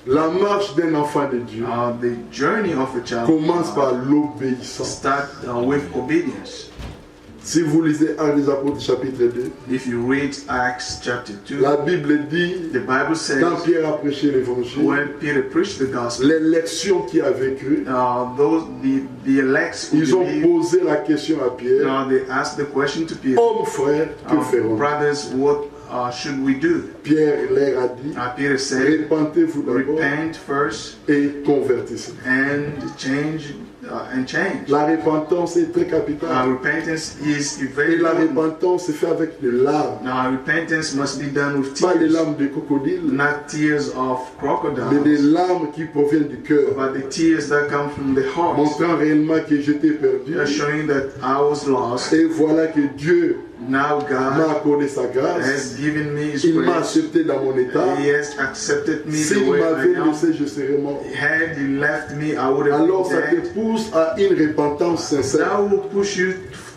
C: La marche d'un enfant de Dieu
B: The journey of a child
C: commence par l'obéissance.
B: start with obedience.
C: Si vous lisez Actes des Apôtres chapitre 2,
B: If you read Acts chapter 2,
C: la Bible dit,
B: the Bible says
C: quand Pierre a prêché l'évangile,
B: when Peter preached the gospel,
C: l'élection qui avait cru,
B: the elects who
C: ils ont
B: believed,
C: posé la question à Pierre,
B: they asked the question to Peter,
C: homme frère, que ferons-nous?
B: brothers, what should we do?
C: Pierre leur a dit,
B: Peter said,
C: répentez-vous d'abord
B: repent first
C: et convertissez.
B: and change.
C: La repentance est très capitale.
B: Repentance is
C: Et
B: very
C: la
B: important.
C: repentance se fait avec des larmes.
B: Repentance must be done with
C: Pas les
B: tears,
C: larmes de crocodile,
B: not tears of
C: mais des
B: crocodiles,
C: larmes qui proviennent du cœur,
B: but the tears that come from the heart,
C: montrant réellement que j'étais perdu.
B: showing that I was lost.
C: Et voilà que Dieu
B: Now
C: m'a
B: God
C: accordé sa grâce.
B: has given me His
C: Il m'a
B: grace.
C: accepté dans mon état.
B: He has accepted me the
C: S'il
B: way I
C: m'avait
B: am.
C: laissé, je serais mort.
B: Had He left me, I would have
C: Alors ça
B: been
C: te
B: dead.
C: pousse à une repentance sincère.
B: That will push you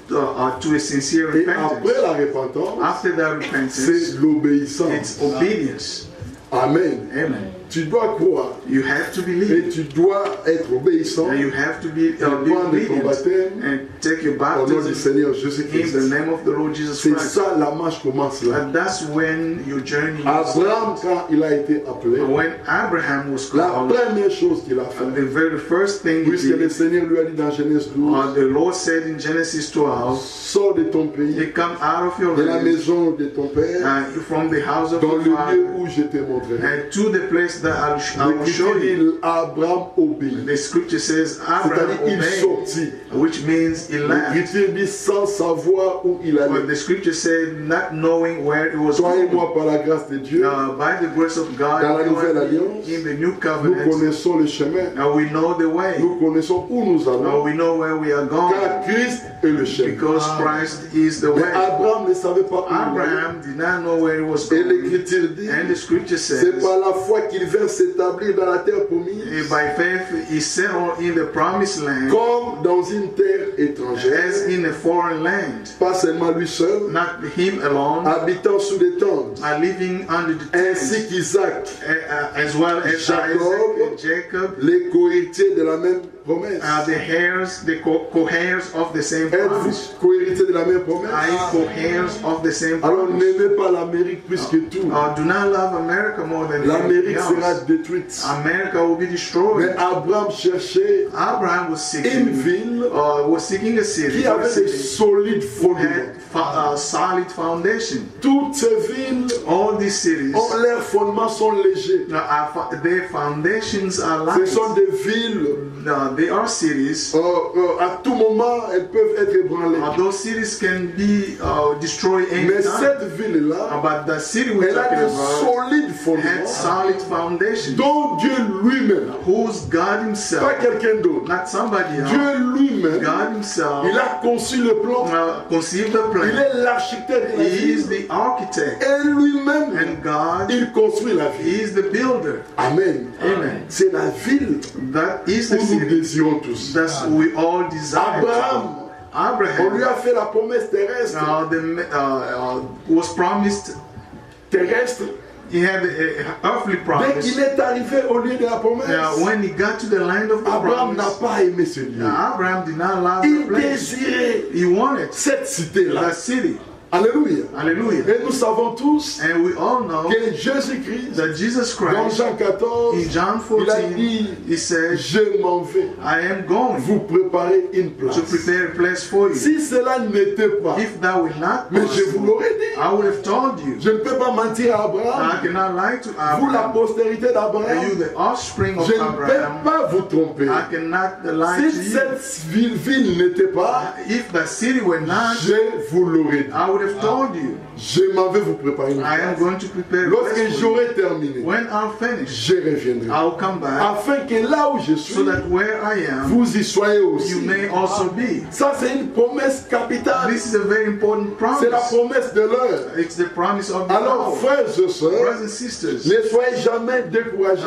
B: to a sincere
C: Et
B: repentance.
C: après la repentance,
B: After that repentance,
C: c'est l'obéissance.
B: it's obedience.
C: Amen.
B: Amen.
C: Tu dois croire
B: You have to believe.
C: et tu dois être obéissant
B: And you have to be
C: prendre ton
B: obedient
C: baptême
B: and take your
C: au nom du
B: baptism
C: Seigneur
B: in
C: Jésus-Christ.
B: the name of the Lord Jesus
C: C'est
B: Christ.
C: ça, la marche commence là.
B: And that's when your journey
C: Abraham, quand il a été appelé,
B: when Abraham was
C: la
B: called,
C: première chose qu'il a fait,
B: the very first thing he
C: puisque le
B: did,
C: Seigneur lui a dit dans Genèse 12,
B: the Lord said in Genesis 12,
C: sors de ton pays,
B: you come out of your
C: de la
B: land,
C: maison de ton père,
B: from the house of
C: dans
B: your
C: le lieu
B: father,
C: où je te montrerai.
B: and to the place that I will show
C: L'Écriture
B: you.
C: dit, Abraham obéit.
B: The scripture says Abraham
C: C'est-à-dire, il
B: obeyed,
C: sortit.
B: which means he left.
C: L'Écriture dit, sans savoir où il
B: But
C: allait.
B: the scripture said not knowing where it was
C: Toi et
B: going.
C: moi, par la grâce de Dieu,
B: By the grace of God,
C: Dans la
B: you
C: nouvelle
B: and me,
C: alliance,
B: in the new
C: nous
B: covenant,
C: connaissons le chemin.
B: we know the way.
C: Nous connaissons où nous allons.
B: We know where we are
C: Car
B: going
C: Christ est le chemin.
B: because Christ is the
C: Mais
B: way.
C: Abraham ne savait pas où il allait.
B: Abraham did not know where he was
C: Et
B: going.
C: l'Écriture dit,
B: And the scripture
C: c'est
B: says,
C: par la foi qu'il vint s'établir dans la terre promise,
B: by faith he settled in the promised land
C: comme dans une terre
B: as
C: étrangère,
B: in a foreign land,
C: pas seulement lui seul,
B: not him alone,
C: habitant sous des tentes,
B: living under the
C: ainsi
B: tent,
C: qu'Isaac,
B: as well as
C: Jacob,
B: Isaac and Jacob,
C: les cohéritiers de la même promesse.
B: the heirs, the co-heirs of the same
C: Êtes-vous
B: promise.
C: cohéritiers de la même promesse?
B: Are you co-heirs of the same
C: Alors
B: promise?
C: n'aimez pas l'Amérique plus que tout.
B: Do not love America more than
C: L'Amérique
B: anything
C: sera
B: else.
C: détruite.
B: America will be destroyed.
C: Mais Abraham cherchait
B: Abraham was
C: une
B: seeking,
C: ville
B: a city
C: qui avait des solides
B: who
C: fondements.
B: had solid foundation.
C: Toutes ces villes,
B: All these cities,
C: leurs fondements sont légers.
B: their foundations are
C: Ce
B: light.
C: sont des villes,
B: They are cities.
C: à tout moment, elles peuvent être ébranlées.
B: Those cities can be destroyed
C: Mais
B: anytime.
C: cette ville-là,
B: But the city we're
C: elle a
B: talking
C: des
B: about
C: solides
B: had
C: fondements
B: solid foundations.
C: dont Dieu lui-même,
B: Who's God
C: pas
B: himself,
C: quelqu'un d'autre,
B: not somebody else.
C: Dieu lui-même,
B: God himself
C: il a conçu le plan.
B: conceived the
C: Il
B: plan.
C: est l'architecte de la
B: He is
C: ville.
B: the architect,
C: Et lui-même,
B: and God
C: il construit la ville.
B: is the builder.
C: Amen.
B: Amen.
C: C'est la ville
B: That is
C: où
B: the
C: nous
B: city
C: désirons tous.
B: that we all desire.
C: Abraham, on lui
B: Abraham
C: a fait la promesse terrestre.
B: was promised
C: Terrestre.
B: He had an earthly
C: Dès
B: promise.
C: qu'il est arrivé au lieu de la promesse,
B: When he got to the land of the
C: Abraham n'a
B: promise,
C: pas aimé ce lieu.
B: Abraham did not love the
C: Il
B: place.
C: désirait
B: He wanted
C: cette cité-là.
B: that city.
C: Alléluia.
B: Hallelujah.
C: Et nous savons tous
B: And we all know
C: que Jésus-Christ,
B: that Jesus
C: dans
B: Christ,
C: Jean 14,
B: in John
C: il a
B: 14,
C: dit,
B: he said,
C: je m'en vais
B: I am going
C: vous préparer une place.
B: to prepare a place for you.
C: Si cela n'était pas,
B: If that will not
C: mais je vous
B: possible,
C: l'aurais dit,
B: I would have told you.
C: je ne peux pas mentir à
B: I
C: Abraham.
B: cannot lie to
C: Vous, la
B: Abraham.
C: postérité
B: And
C: d'Abraham,
B: you, the offspring of
C: je ne
B: Abraham,
C: peux pas vous tromper.
B: I cannot lie
C: Si
B: to you.
C: cette ville n'était pas,
B: If the city were not,
C: je vous l'aurais dit.
B: I would have told you.
C: Je m'en vais vous préparer une
B: I am
C: place.
B: going to prepare a
C: Lorsque
B: place for you.
C: j'aurai terminé,
B: When I'm finished,
C: je reviendrai.
B: I'll come back
C: Afin que là où je suis,
B: so that where I am,
C: vous y soyez aussi.
B: you may also be.
C: Ça, c'est une promesse capitale.
B: This is a very important
C: C'est la
B: promise.
C: promesse de l'heure.
B: It's the promise of the
C: Alors,
B: Lord.
C: frères et sœurs,
B: Brothers and sisters,
C: ne soyez jamais découragés.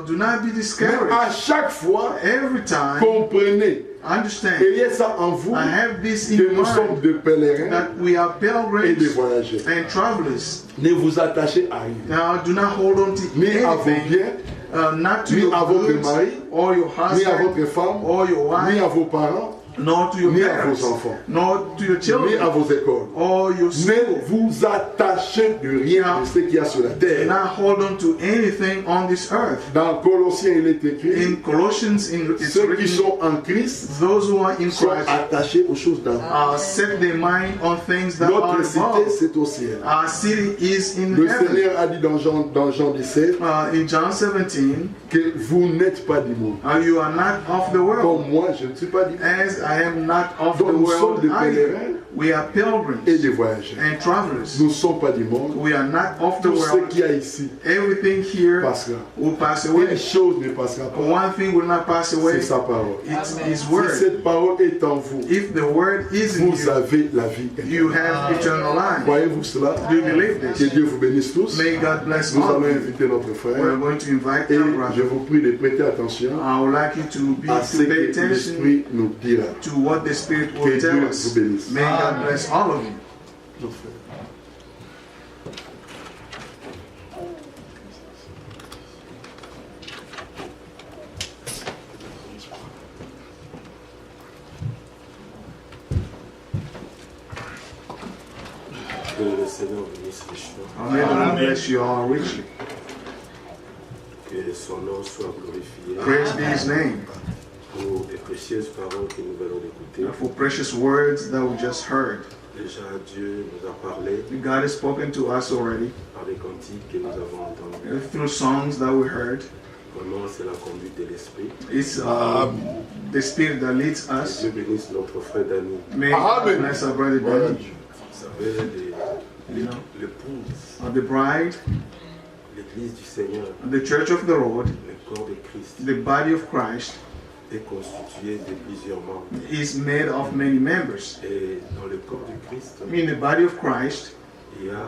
B: do not be
C: Mais
B: discouraged.
C: à chaque fois,
B: Every time,
C: comprenez,
B: understand,
C: ayez ça en vous,
B: I have this
C: que
B: in
C: nous sommes
B: mind,
C: de pèlerins
B: that we are
C: et de
B: pilgrims
C: voyageurs.
B: and travelers.
C: Ne vous attachez à rien.
B: Now, do not hold on to
C: Ni à vos
B: anything,
C: biens,
B: not to
C: ni
B: your
C: à votre
B: goods,
C: mari,
B: or your
C: ni à
B: husband,
C: votre femme,
B: or your
C: ni à
B: wife,
C: vos parents,
B: nor to your
C: ni à
B: parents,
C: vos enfants,
B: nor to your
C: ni à
B: children,
C: vos écoles.
B: or your
C: Ne
B: school.
C: vous attachez de rien de ce qu'il y a sur la
B: Do
C: terre.
B: not hold on to anything on this earth.
C: Dans Colossiens, il est écrit,
B: In Colossians, it's
C: ceux qui
B: written,
C: sont en Christ
B: those who are in
C: sont
B: Christ
C: attachés aux choses d'en haut.
B: set their mind on things that are
C: Notre cité,
B: above.
C: c'est au ciel.
B: Our city is in
C: Le
B: heaven.
C: Seigneur a dit dans Jean 17
B: In John 17,
C: que vous n'êtes pas du monde.
B: you are not of the world,
C: Comme moi, je ne suis pas du monde.
B: as I am not of the
C: Donc nous sommes
B: world
C: des
B: either.
C: pèlerins
B: We are
C: et
B: pilgrims
C: des voyageurs.
B: and travelers.
C: Nous ne sommes pas du monde.
B: We are not of the
C: Tout ce
B: world.
C: qu'il y a ici
B: Everything here
C: passera.
B: will pass
C: Une
B: away.
C: chose ne passera pas.
B: One thing will not pass away.
C: C'est sa parole.
B: It's His
C: Si
B: word.
C: cette parole est en vous,
B: If the word is in
C: vous
B: you,
C: avez la vie
B: you
C: éternelle.
B: have eternal life.
C: Voyez-vous cela?
B: Do you believe
C: Que
B: this?
C: Dieu vous bénisse tous.
B: May God bless
C: Nous
B: all
C: allons
B: of you.
C: inviter notre
B: We're
C: frère.
B: going to invite
C: Et
B: our
C: je
B: brother.
C: vous prie de prêter attention
B: I would like you to
C: à ce
B: pay
C: que
B: attention
C: l'Esprit nous dira.
B: to what the Spirit
C: Que
B: will
C: Dieu
B: tell
C: vous
B: us.
C: bénisse.
B: May God bless all of you.
C: Notre frère.
D: Que le Seigneur bénisse richement,
B: May the Lord bless you all richly.
D: que son nom soit glorifié
B: Praise be His name
D: pour les précieuses paroles que nous venons d'écouter.
B: for precious words that we just heard.
D: Déjà, Dieu nous a parlé
B: God has spoken to us already
D: par les cantiques que nous avons entendus.
B: through songs that we heard.
D: Vraiment, c'est la conduite de l'Esprit.
B: It's the Spirit that leads
D: Que
B: us.
D: Dieu bénisse notre frère Dani.
B: May God
C: Amen.
B: bless our brother Danny.
D: Vous savez,
B: You know,
D: l'épouse,
B: the bride,
D: l'Église du Seigneur,
B: the church of the Lord,
D: le corps de Christ,
B: the body of Christ,
D: est constitué de plusieurs membres.
B: is made of many members.
D: Et dans le corps de Christ,
B: In the body of Christ,
D: il n'y a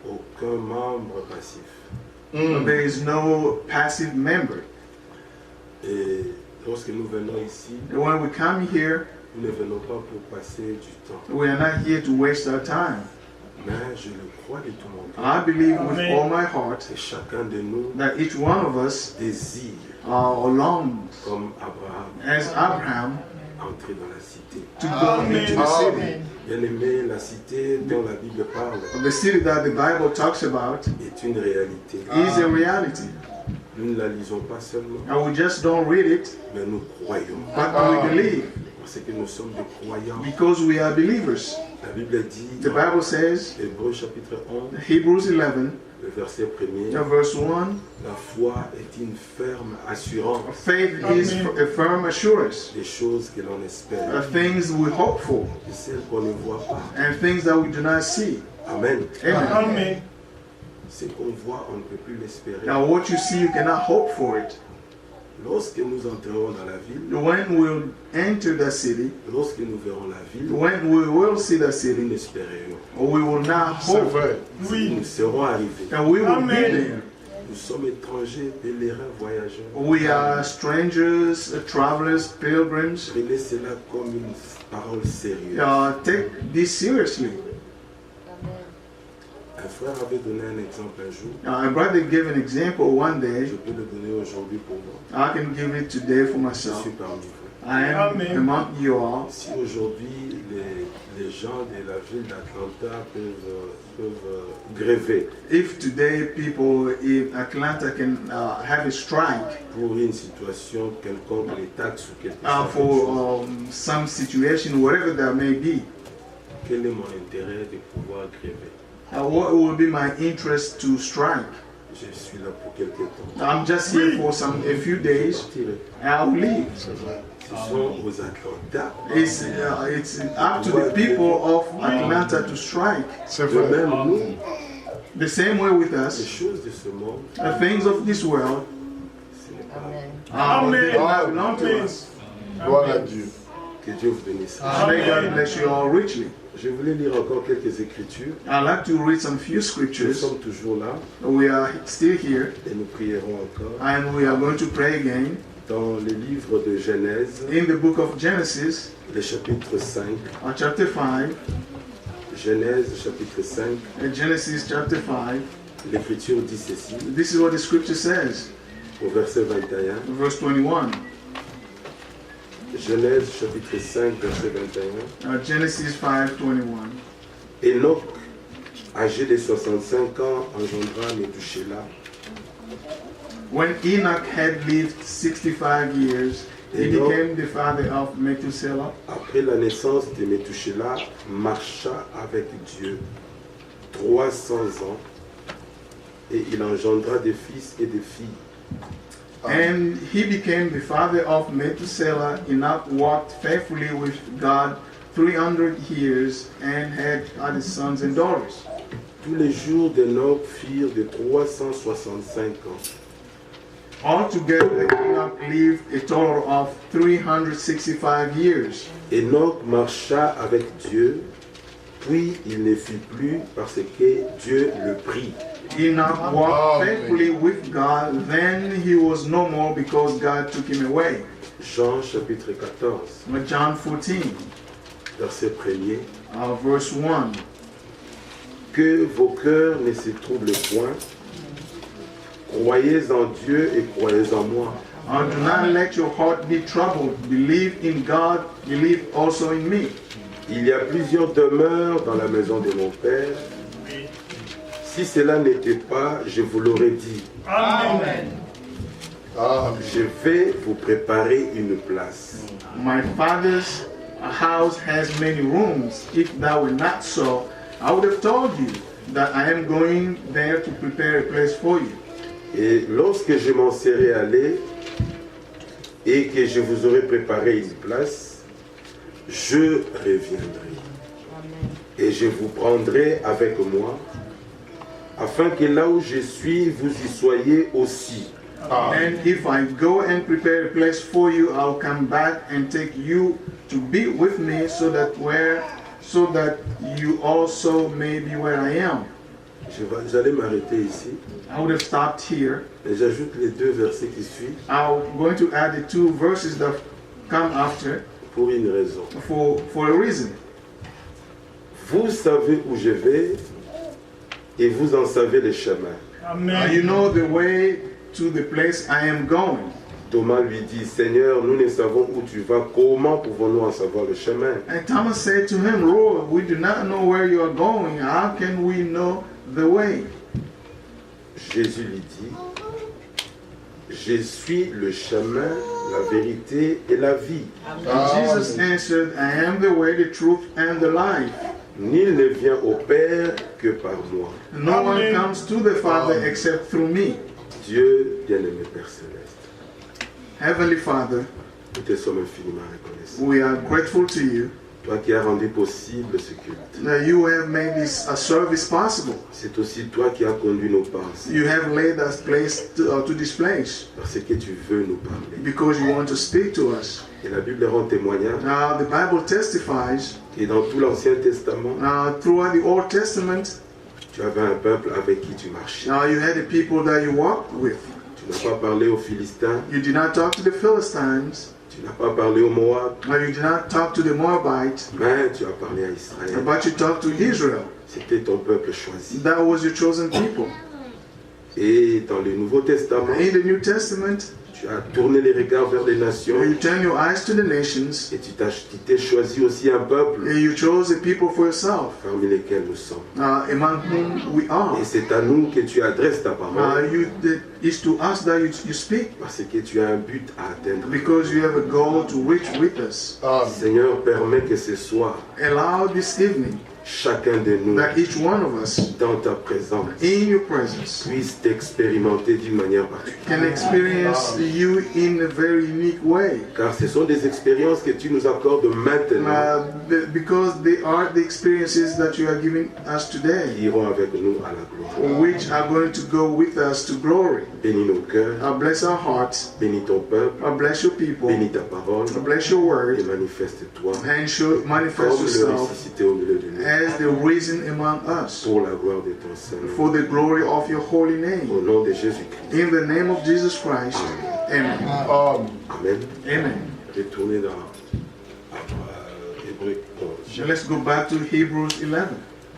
D: aucun membre passif.
B: there is no passive member.
D: Et lorsque nous venons ici,
B: When we come here,
D: nous ne venons pas pour passer du temps.
B: we are not here to waste our time.
D: Mais je le crois de tout mon cœur.
B: I believe with all my heart
D: Et chacun de nous
B: that each one of us
D: désire,
B: longs,
D: comme Abraham,
B: as Abraham,
D: entrer dans la cité.
B: to go into the city.
D: Bien aimé, la cité dont la Bible parle
B: The city that the Bible talks about
D: est une réalité.
B: is a reality.
D: Nous ne la lisons pas seulement,
B: And we just don't read it,
D: mais nous croyons.
B: but we believe
D: Parce que nous sommes des croyants.
B: because we are believers.
D: La Bible dit,
B: The Bible says,
D: Hébreux chapitre 11,
B: Hebrews 11,
D: le verset 1er,
B: verse 1,
D: la foi est une ferme assurance
B: faith is a firm assurance
D: des choses que l'on espère,
B: of things we hope for
D: et celles qu'on ne voit pas.
B: and things that we do not see.
D: Amen.
B: Amen.
D: Ce qu'on voit, on ne peut plus l'espérer.
B: Now, what you see, you cannot hope for it.
D: Lorsque nous entrerons dans la ville,
B: When we'll enter the city,
D: lorsque nous verrons la ville,
B: when we will see the
D: nous
B: city,
D: n'espérons.
B: we will not
C: C'est
B: hope,
C: vrai.
D: Nous serons arrivés.
B: and we will be there.
D: Nous sommes étrangers, pèlerins, voyageurs.
B: We are strangers, travelers, pilgrims.
D: Prenez cela comme une parole sérieuse.
B: Take this seriously.
D: Un frère avait donné un exemple un jour.
B: A brother gave an example one day.
D: Je peux le donner aujourd'hui pour moi.
B: I can give it today for
D: Je
B: myself.
D: suis parmi vous.
B: I am among you all.
D: Si aujourd'hui les gens de la ville d'Atlanta peuvent gréver
B: If today people in Atlanta can have a strike
D: pour une situation quelconque, les taxes ou quelque chose,
B: for some situation, whatever that may be,
D: quel est mon intérêt de pouvoir gréver?
B: what will be my interest to strike?
D: Je suis là pour quelque temps.
B: I'm just here for a few days. I'll leave.
D: Ce sont aux Atlanta.
B: It's up to the people of Atlanta to strike.
D: De même, nous,
B: The same way with
D: les
B: us,
D: choses de ce monde,
B: the things of this world
D: ce n'est pas
B: they don't belong to us.
C: Gloire à Dieu.
D: que Dieu vous bénisse.
B: May God bless you all richly.
D: Je voulais lire encore quelques écritures.
B: I'd like to read some few
D: Nous
B: scriptures.
D: sommes toujours là
B: We are still here,
D: et nous prierons encore
B: and we are going to pray again
D: dans le livre de Genèse,
B: in the book of Genesis,
D: le chapitre 5.
B: chapter 5.
D: Genèse, chapitre 5.
B: Genesis chapter 5.
D: L'écriture dit ceci,
B: This is what the scripture says,
D: au verset 21.
B: verse 21.
D: Genèse, chapitre 5, verset 21.
B: Genesis 5:21.
D: Enoch, âgé de 65 ans, engendra Méthusélah.
B: When Enoch had lived 65 years, he
D: Enoch,
B: became the father of Methuselah.
D: après la naissance de Méthusélah, marcha avec Dieu 300 ans et il engendra des fils et des filles.
B: And he became the father of Methuselah. Enoch walked faithfully with God 300 years and had other sons and daughters.
D: Tous les jours d'Enoch firent de 365 ans.
B: Altogether, Enoch lived a total of 365 years.
D: Enoch marcha avec Dieu, puis il ne fit plus parce que Dieu le prit.
B: Enoch walked faithfully with God, then he was no more because God took him away.
D: Jean chapitre 14,
B: But John 14,
D: verset 1er.
B: verse 1.
D: Que vos cœurs ne se troublent point. Croyez en Dieu et croyez en moi.
B: Do not let your heart be troubled. Believe in God, believe also in me.
D: Il y a plusieurs demeures dans la maison de mon Père. Si cela n'était pas, je vous l'aurais dit.
B: Amen.
D: Je vais vous préparer une place.
B: My Father's house has many rooms. If that were not so, I would have told you that I am going there to prepare a place for you.
D: Et lorsque je m'en serai allé et que je vous aurai préparé une place, je reviendrai. Et je vous prendrai avec moi, afin que là où je suis, vous y soyez aussi.
B: And if I go and prepare a place for you, I'll come back and take you to be with me, so that you also may be where I am.
D: J'allais m'arrêter ici.
B: I would have stopped here.
D: Et j'ajoute les deux versets qui suivent
B: I'm going to add the two verses that come after
D: pour une raison.
B: for a reason.
D: Vous savez où je vais et vous en savez le chemin.
B: You know the way to the place I am going.
D: Thomas lui dit, Seigneur, nous ne savons où tu vas, comment pouvons-nous en savoir le chemin?
B: And Thomas said to him, Lord, we do not know where you are going. How can we know the way?
D: Jésus lui dit, je suis le chemin, la vérité et la vie.
B: Jesus answered, I am the way, the truth, and the life.
D: Nul ne vient au Père que par moi.
B: No one comes to the Father except through me.
D: Dieu, bien-aimé Père Céleste,
B: Heavenly Father,
D: nous te sommes infiniment reconnaissants.
B: we are grateful to you
D: Toi qui as rendu possible ce culte.
B: that you have made this service possible.
D: C'est aussi toi qui as conduit nos pensées.
B: You have led us to this place
D: Parce que tu veux nous parler.
B: because you want to speak to us.
D: Et la Bible rend témoignage.
B: The Bible testifies
D: Et dans tout l'Ancien Testament,
B: throughout the Old Testament,
D: tu avais un peuple avec qui tu marchais.
B: you had the people that you walked with.
D: Tu n'as pas parlé aux Philistins.
B: You did not talk to the Philistines.
D: Tu n'as pas parlé aux Moab.
B: You did not talk to the Moabites.
D: Mais tu as parlé à Israël.
B: But you talked to Israel.
D: C'était ton peuple choisi.
B: That was your chosen people.
D: Et dans le Nouveau Testament,
B: In the New Testament,
D: tu as tourné les regards vers les nations.
B: you turn your eyes to the nations,
D: Et tu t'es choisi aussi un peuple
B: and you chose a people for yourself,
D: parmi lesquels nous sommes.
B: among whom we are.
D: Et c'est à nous que tu adresses ta parole.
B: It's to us that you speak,
D: Parce que tu as un but à atteindre.
B: because you have a goal to reach with us.
D: Seigneur, permets que ce soir,
B: Allow this evening
D: chacun de nous,
B: that each one of us,
D: dans ta présence,
B: in your presence,
D: puisse t'expérimenter d'une manière particulière.
B: can experience you in a very unique way.
D: Car ce sont des expériences que tu nous accordes maintenant
B: Because they are the experiences that you are giving us
D: qui
B: today,
D: iront avec nous à la gloire.
B: which are going to go with us to glory.
D: Bénis nos cœurs,
B: Bless our hearts,
D: bénis ton peuple,
B: bless your people,
D: bénis ta parole
B: bless your
D: et
B: word,
D: manifeste-toi
B: and manifest
D: comme le
B: yourself
D: ressuscité au milieu de nous
B: as the reason among us,
D: pour la gloire de ton Saint-Nom.
B: for the glory of your holy
D: Au
B: name.
D: nom de Jésus-Christ.
B: In the name of Jesus Christ, amen.
D: Amen.
B: Amen.
D: Retournez dans Hébreux 11.
B: So let's go back to Hebrews 11.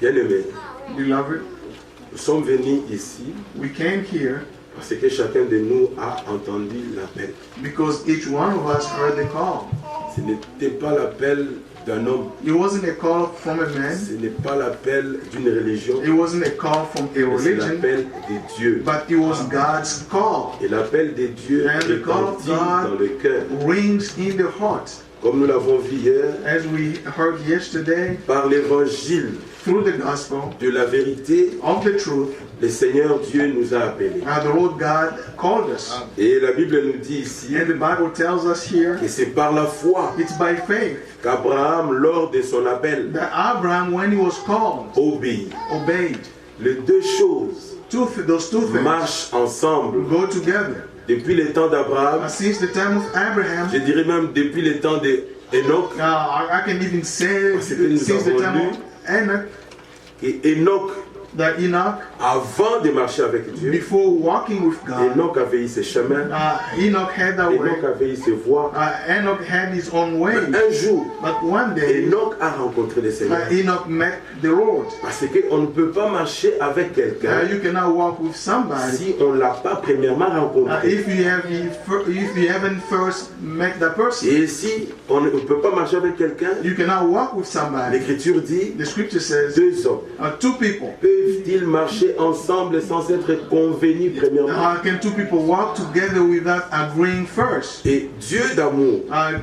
D: Bien-aimés,
B: Beloved,
D: nous sommes venus ici
B: we came here
D: parce que chacun de nous a entendu l'appel.
B: because each one of us heard the call.
D: Ce n'était pas l'appel d'un homme,
B: It wasn't a call from a man,
D: ce n'est pas l'appel d'une religion,
B: it wasn't a call from a
D: mais c'est
B: religion,
D: l'appel de Dieu.
B: but it was God's call.
D: Et l'appel de Dieu
B: And the call of
D: retentit dans
B: God
D: le cœur.
B: rings in the heart.
D: Comme nous l'avons vu hier,
B: As we heard yesterday,
D: par l'évangile
B: through the gospel
D: de la vérité,
B: of the truth,
D: le Seigneur Dieu nous a appelés.
B: the Lord God called us.
D: Et la Bible nous dit ici
B: And the Bible tells us here,
D: que c'est par la foi
B: it's by faith
D: qu'Abraham, lors de son appel,
B: that Abraham, when he was called,
D: obéit.
B: obeyed.
D: Les deux choses
B: Those two things
D: marchent ensemble
B: go together.
D: depuis le temps d'Abraham,
B: Since the time of Abraham,
D: je dirais même depuis le temps d'Enoch,
B: I can even say
D: Parce que nous
B: since the
D: avons
B: time
D: lu
B: of Enoch,
D: et Enoch,
B: that Enoch,
D: avant de marcher avec Dieu,
B: before walking with God,
D: Enoch avait eu ses chemins,
B: Enoch had that way.
D: Enoch avait eu ses voies.
B: Enoch had his own way.
D: Un jour,
B: But one day,
D: Enoch a rencontré le Seigneur.
B: Enoch met the Lord.
D: Parce qu'on ne peut pas marcher avec quelqu'un
B: You cannot walk with somebody
D: si on ne l'a pas premièrement rencontré.
B: if you haven't first met that person.
D: Et si on ne peut pas marcher avec quelqu'un,
B: You cannot walk with somebody.
D: l'Écriture dit,
B: The scripture says,
D: deux hommes
B: two people.
D: peuvent-ils marcher ensemble sans être convenus premièrement?
B: Can two people walk together without agreeing first?
D: Et Dieu d'amour,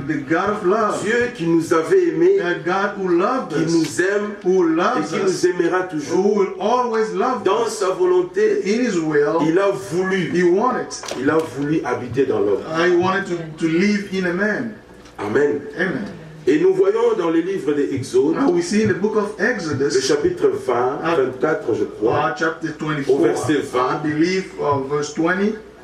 B: The God of love,
D: Dieu qui nous avait aimés,
B: the God who loved
D: qui
B: us,
D: nous aime
B: who
D: et
B: loves
D: qui
B: us,
D: nous aimera
B: who
D: toujours,
B: will always love
D: dans
B: us.
D: sa volonté,
B: In His will,
D: il a voulu habiter dans l'homme.
B: He wanted to live in a man.
D: Amen.
B: Amen.
D: Et nous voyons dans le livre des Exodes,
B: Now we see in the book of
D: le
B: Exodus,
D: chapitre 20, 24 je crois,
B: chapter
D: au
B: 24,
D: verset 20,
B: I believe, verse 20,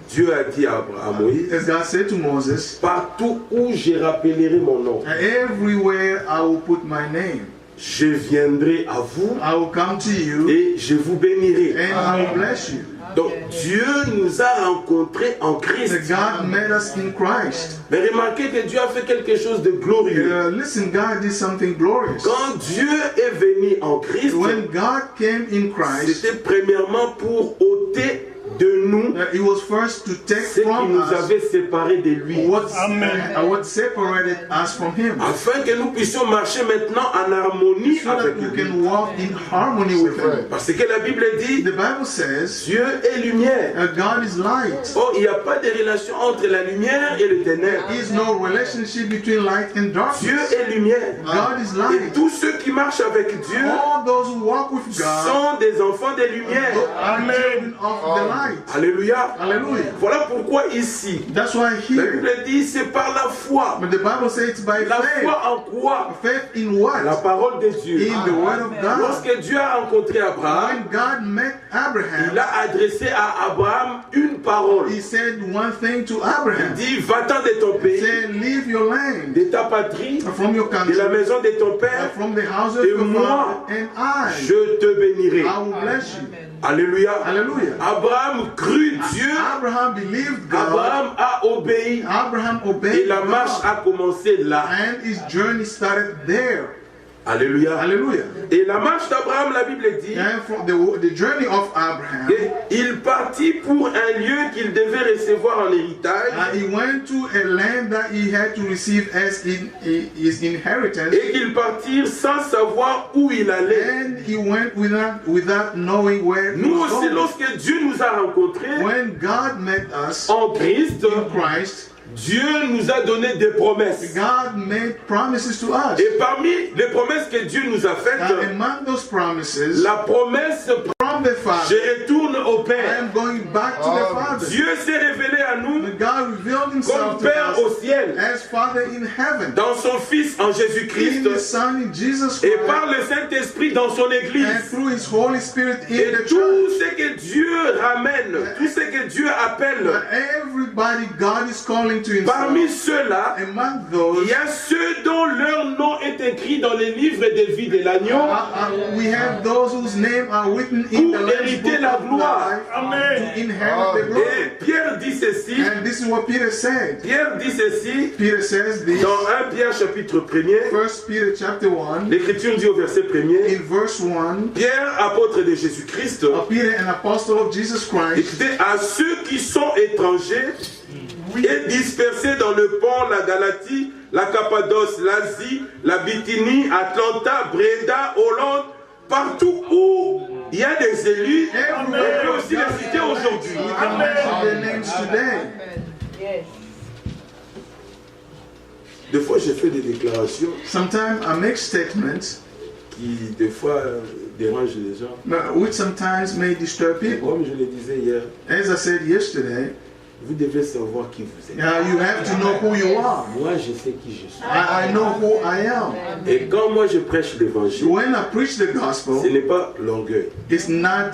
D: Dieu a dit à Moïse,
B: as God said to Moses,
D: partout où je rappellerai mon nom,
B: everywhere I will put my name.
D: je viendrai à vous
B: I will come to you
D: et je vous bénirai.
B: and I will bless you.
D: Donc Dieu nous a rencontrés en Christ.
B: God made us in Christ.
D: Mais remarquez que Dieu a fait quelque chose de glorieux.
B: Listen, God did something glorious.
D: Quand Dieu est venu en Christ,
B: When God came in Christ,
D: c'était premièrement pour ôter de nous
B: it was first to take
D: ce qui
B: from
D: nous
B: us
D: avait séparés de lui.
B: what separated us from Him,
D: Afin que nous puissions marcher maintenant en harmonie
B: so that
D: avec
B: we
D: lui.
B: can walk in harmony with Him.
D: Parce que la Bible dit,
B: The Bible says,
D: Dieu est lumière.
B: God is light.
D: Or, il n'y a pas de relation entre la lumière et le ténèbre.
B: There is no relationship between light and
D: Dieu
B: darkness.
D: est lumière.
B: God is
D: Et
B: light.
D: tous ceux qui marchent avec Dieu
B: All those who walk with God
D: sont des enfants de lumière.
B: are children of the light.
D: Alléluia.
B: Hallelujah.
D: Voilà pourquoi ici,
B: That's why
D: la
B: here,
D: Bible dit c'est par la foi.
B: but the Bible says it's by
D: La
B: faith.
D: foi en quoi?
B: Faith in what?
D: La parole de Dieu.
B: In the word of God.
D: Lorsque Dieu a rencontré Abraham,
B: When God met Abraham,
D: il a adressé à Abraham une parole.
B: He said one thing to
D: Il
B: Abraham.
D: dit, va-t'en de ton
B: He
D: pays,
B: said, leave your land,
D: de ta patrie,
B: from your
D: de
B: country,
D: la maison de ton père,
B: from the house of
D: Et
B: your
D: moi,
B: father, and
D: je te bénirai.
B: I will bless you.
D: Alléluia.
B: Hallelujah.
D: Abraham crut Dieu.
B: Abraham believed God.
D: Abraham a obéi.
B: Abraham
D: Et
B: obeyed
D: la marche
B: God.
D: a commencé là.
B: And his journey started there.
D: Alléluia.
B: Hallelujah.
D: Et la marche d'Abraham, la Bible dit,
B: And from the journey of Abraham,
D: il partit pour un lieu qu'il devait recevoir en héritage
B: he went to a land that he had to receive as his inheritance.
D: et qu'il partit sans savoir où il allait.
B: And he went without knowing where he
D: Nous
B: was
D: aussi,
B: going.
D: lorsque Dieu nous a rencontrés
B: When God met us
D: en Christ,
B: in Christ,
D: Dieu nous a donné des promesses.
B: God made promises to us.
D: Et parmi les promesses que Dieu nous a faites,
B: And among those promises,
D: la promesse
B: from the Father,
D: je retourne au
B: I
D: Père.
B: am going back to the Father.
D: Dieu s'est révélé à nous
B: God revealed himself
D: comme
B: to
D: Père au
B: us
D: ciel,
B: as Father in heaven,
D: dans son Fils en
B: in
D: Jésus-Christ,
B: His Son in Jesus
D: et
B: Christ,
D: par le Saint-Esprit dans son
B: and
D: Église.
B: through His Holy Spirit in
D: Et
B: the
D: tout
B: church.
D: ce que Dieu ramène, tout ce que Dieu appelle,
B: Everybody God is calling to
D: parmi
B: Himself.
D: ceux-là,
B: Among
D: il
B: those,
D: y a ceux dont leur nom est écrit dans les livres de vie de l'agneau
B: we have those whose names are written in the
D: pour
B: Lamb's
D: hériter
B: Book
D: la
B: of
D: gloire.
B: Life to inherit the glory.
D: Et Pierre dit ceci,
B: And this is what Peter said.
D: Pierre dit ceci
B: Peter says this,
D: dans 1 Pierre chapitre 1er,
B: 1 Peter chapter 1,
D: l'Écriture dit au verset 1er,
B: in verse 1,
D: Pierre, apôtre de Jésus-Christ,
B: Peter, an apostle of Jesus Christ,
D: écoutez, à ceux qui sont étrangers et dispersés dans le pont, la Galatie, la Cappadoce, l'Asie, la Bithynie, Atlanta, Breda, Hollande, partout où il y a des élus, on peut aussi les citer aujourd'hui.
B: we can mention their names today.
E: Yes.
D: Des fois, j'ai fait des déclarations
B: Sometimes I make statements
D: qui, des fois, dérangent les gens.
B: which sometimes may disturb people.
D: Comme je le disais hier,
B: As I said yesterday,
D: vous devez savoir qui vous êtes.
B: you have to know who you are.
D: Moi, je sais qui je suis.
B: I know who I am.
D: Et quand moi, je prêche l'évangile,
B: When I preach the
D: ce
B: gospel,
D: n'est pas l'orgueil.
B: it's not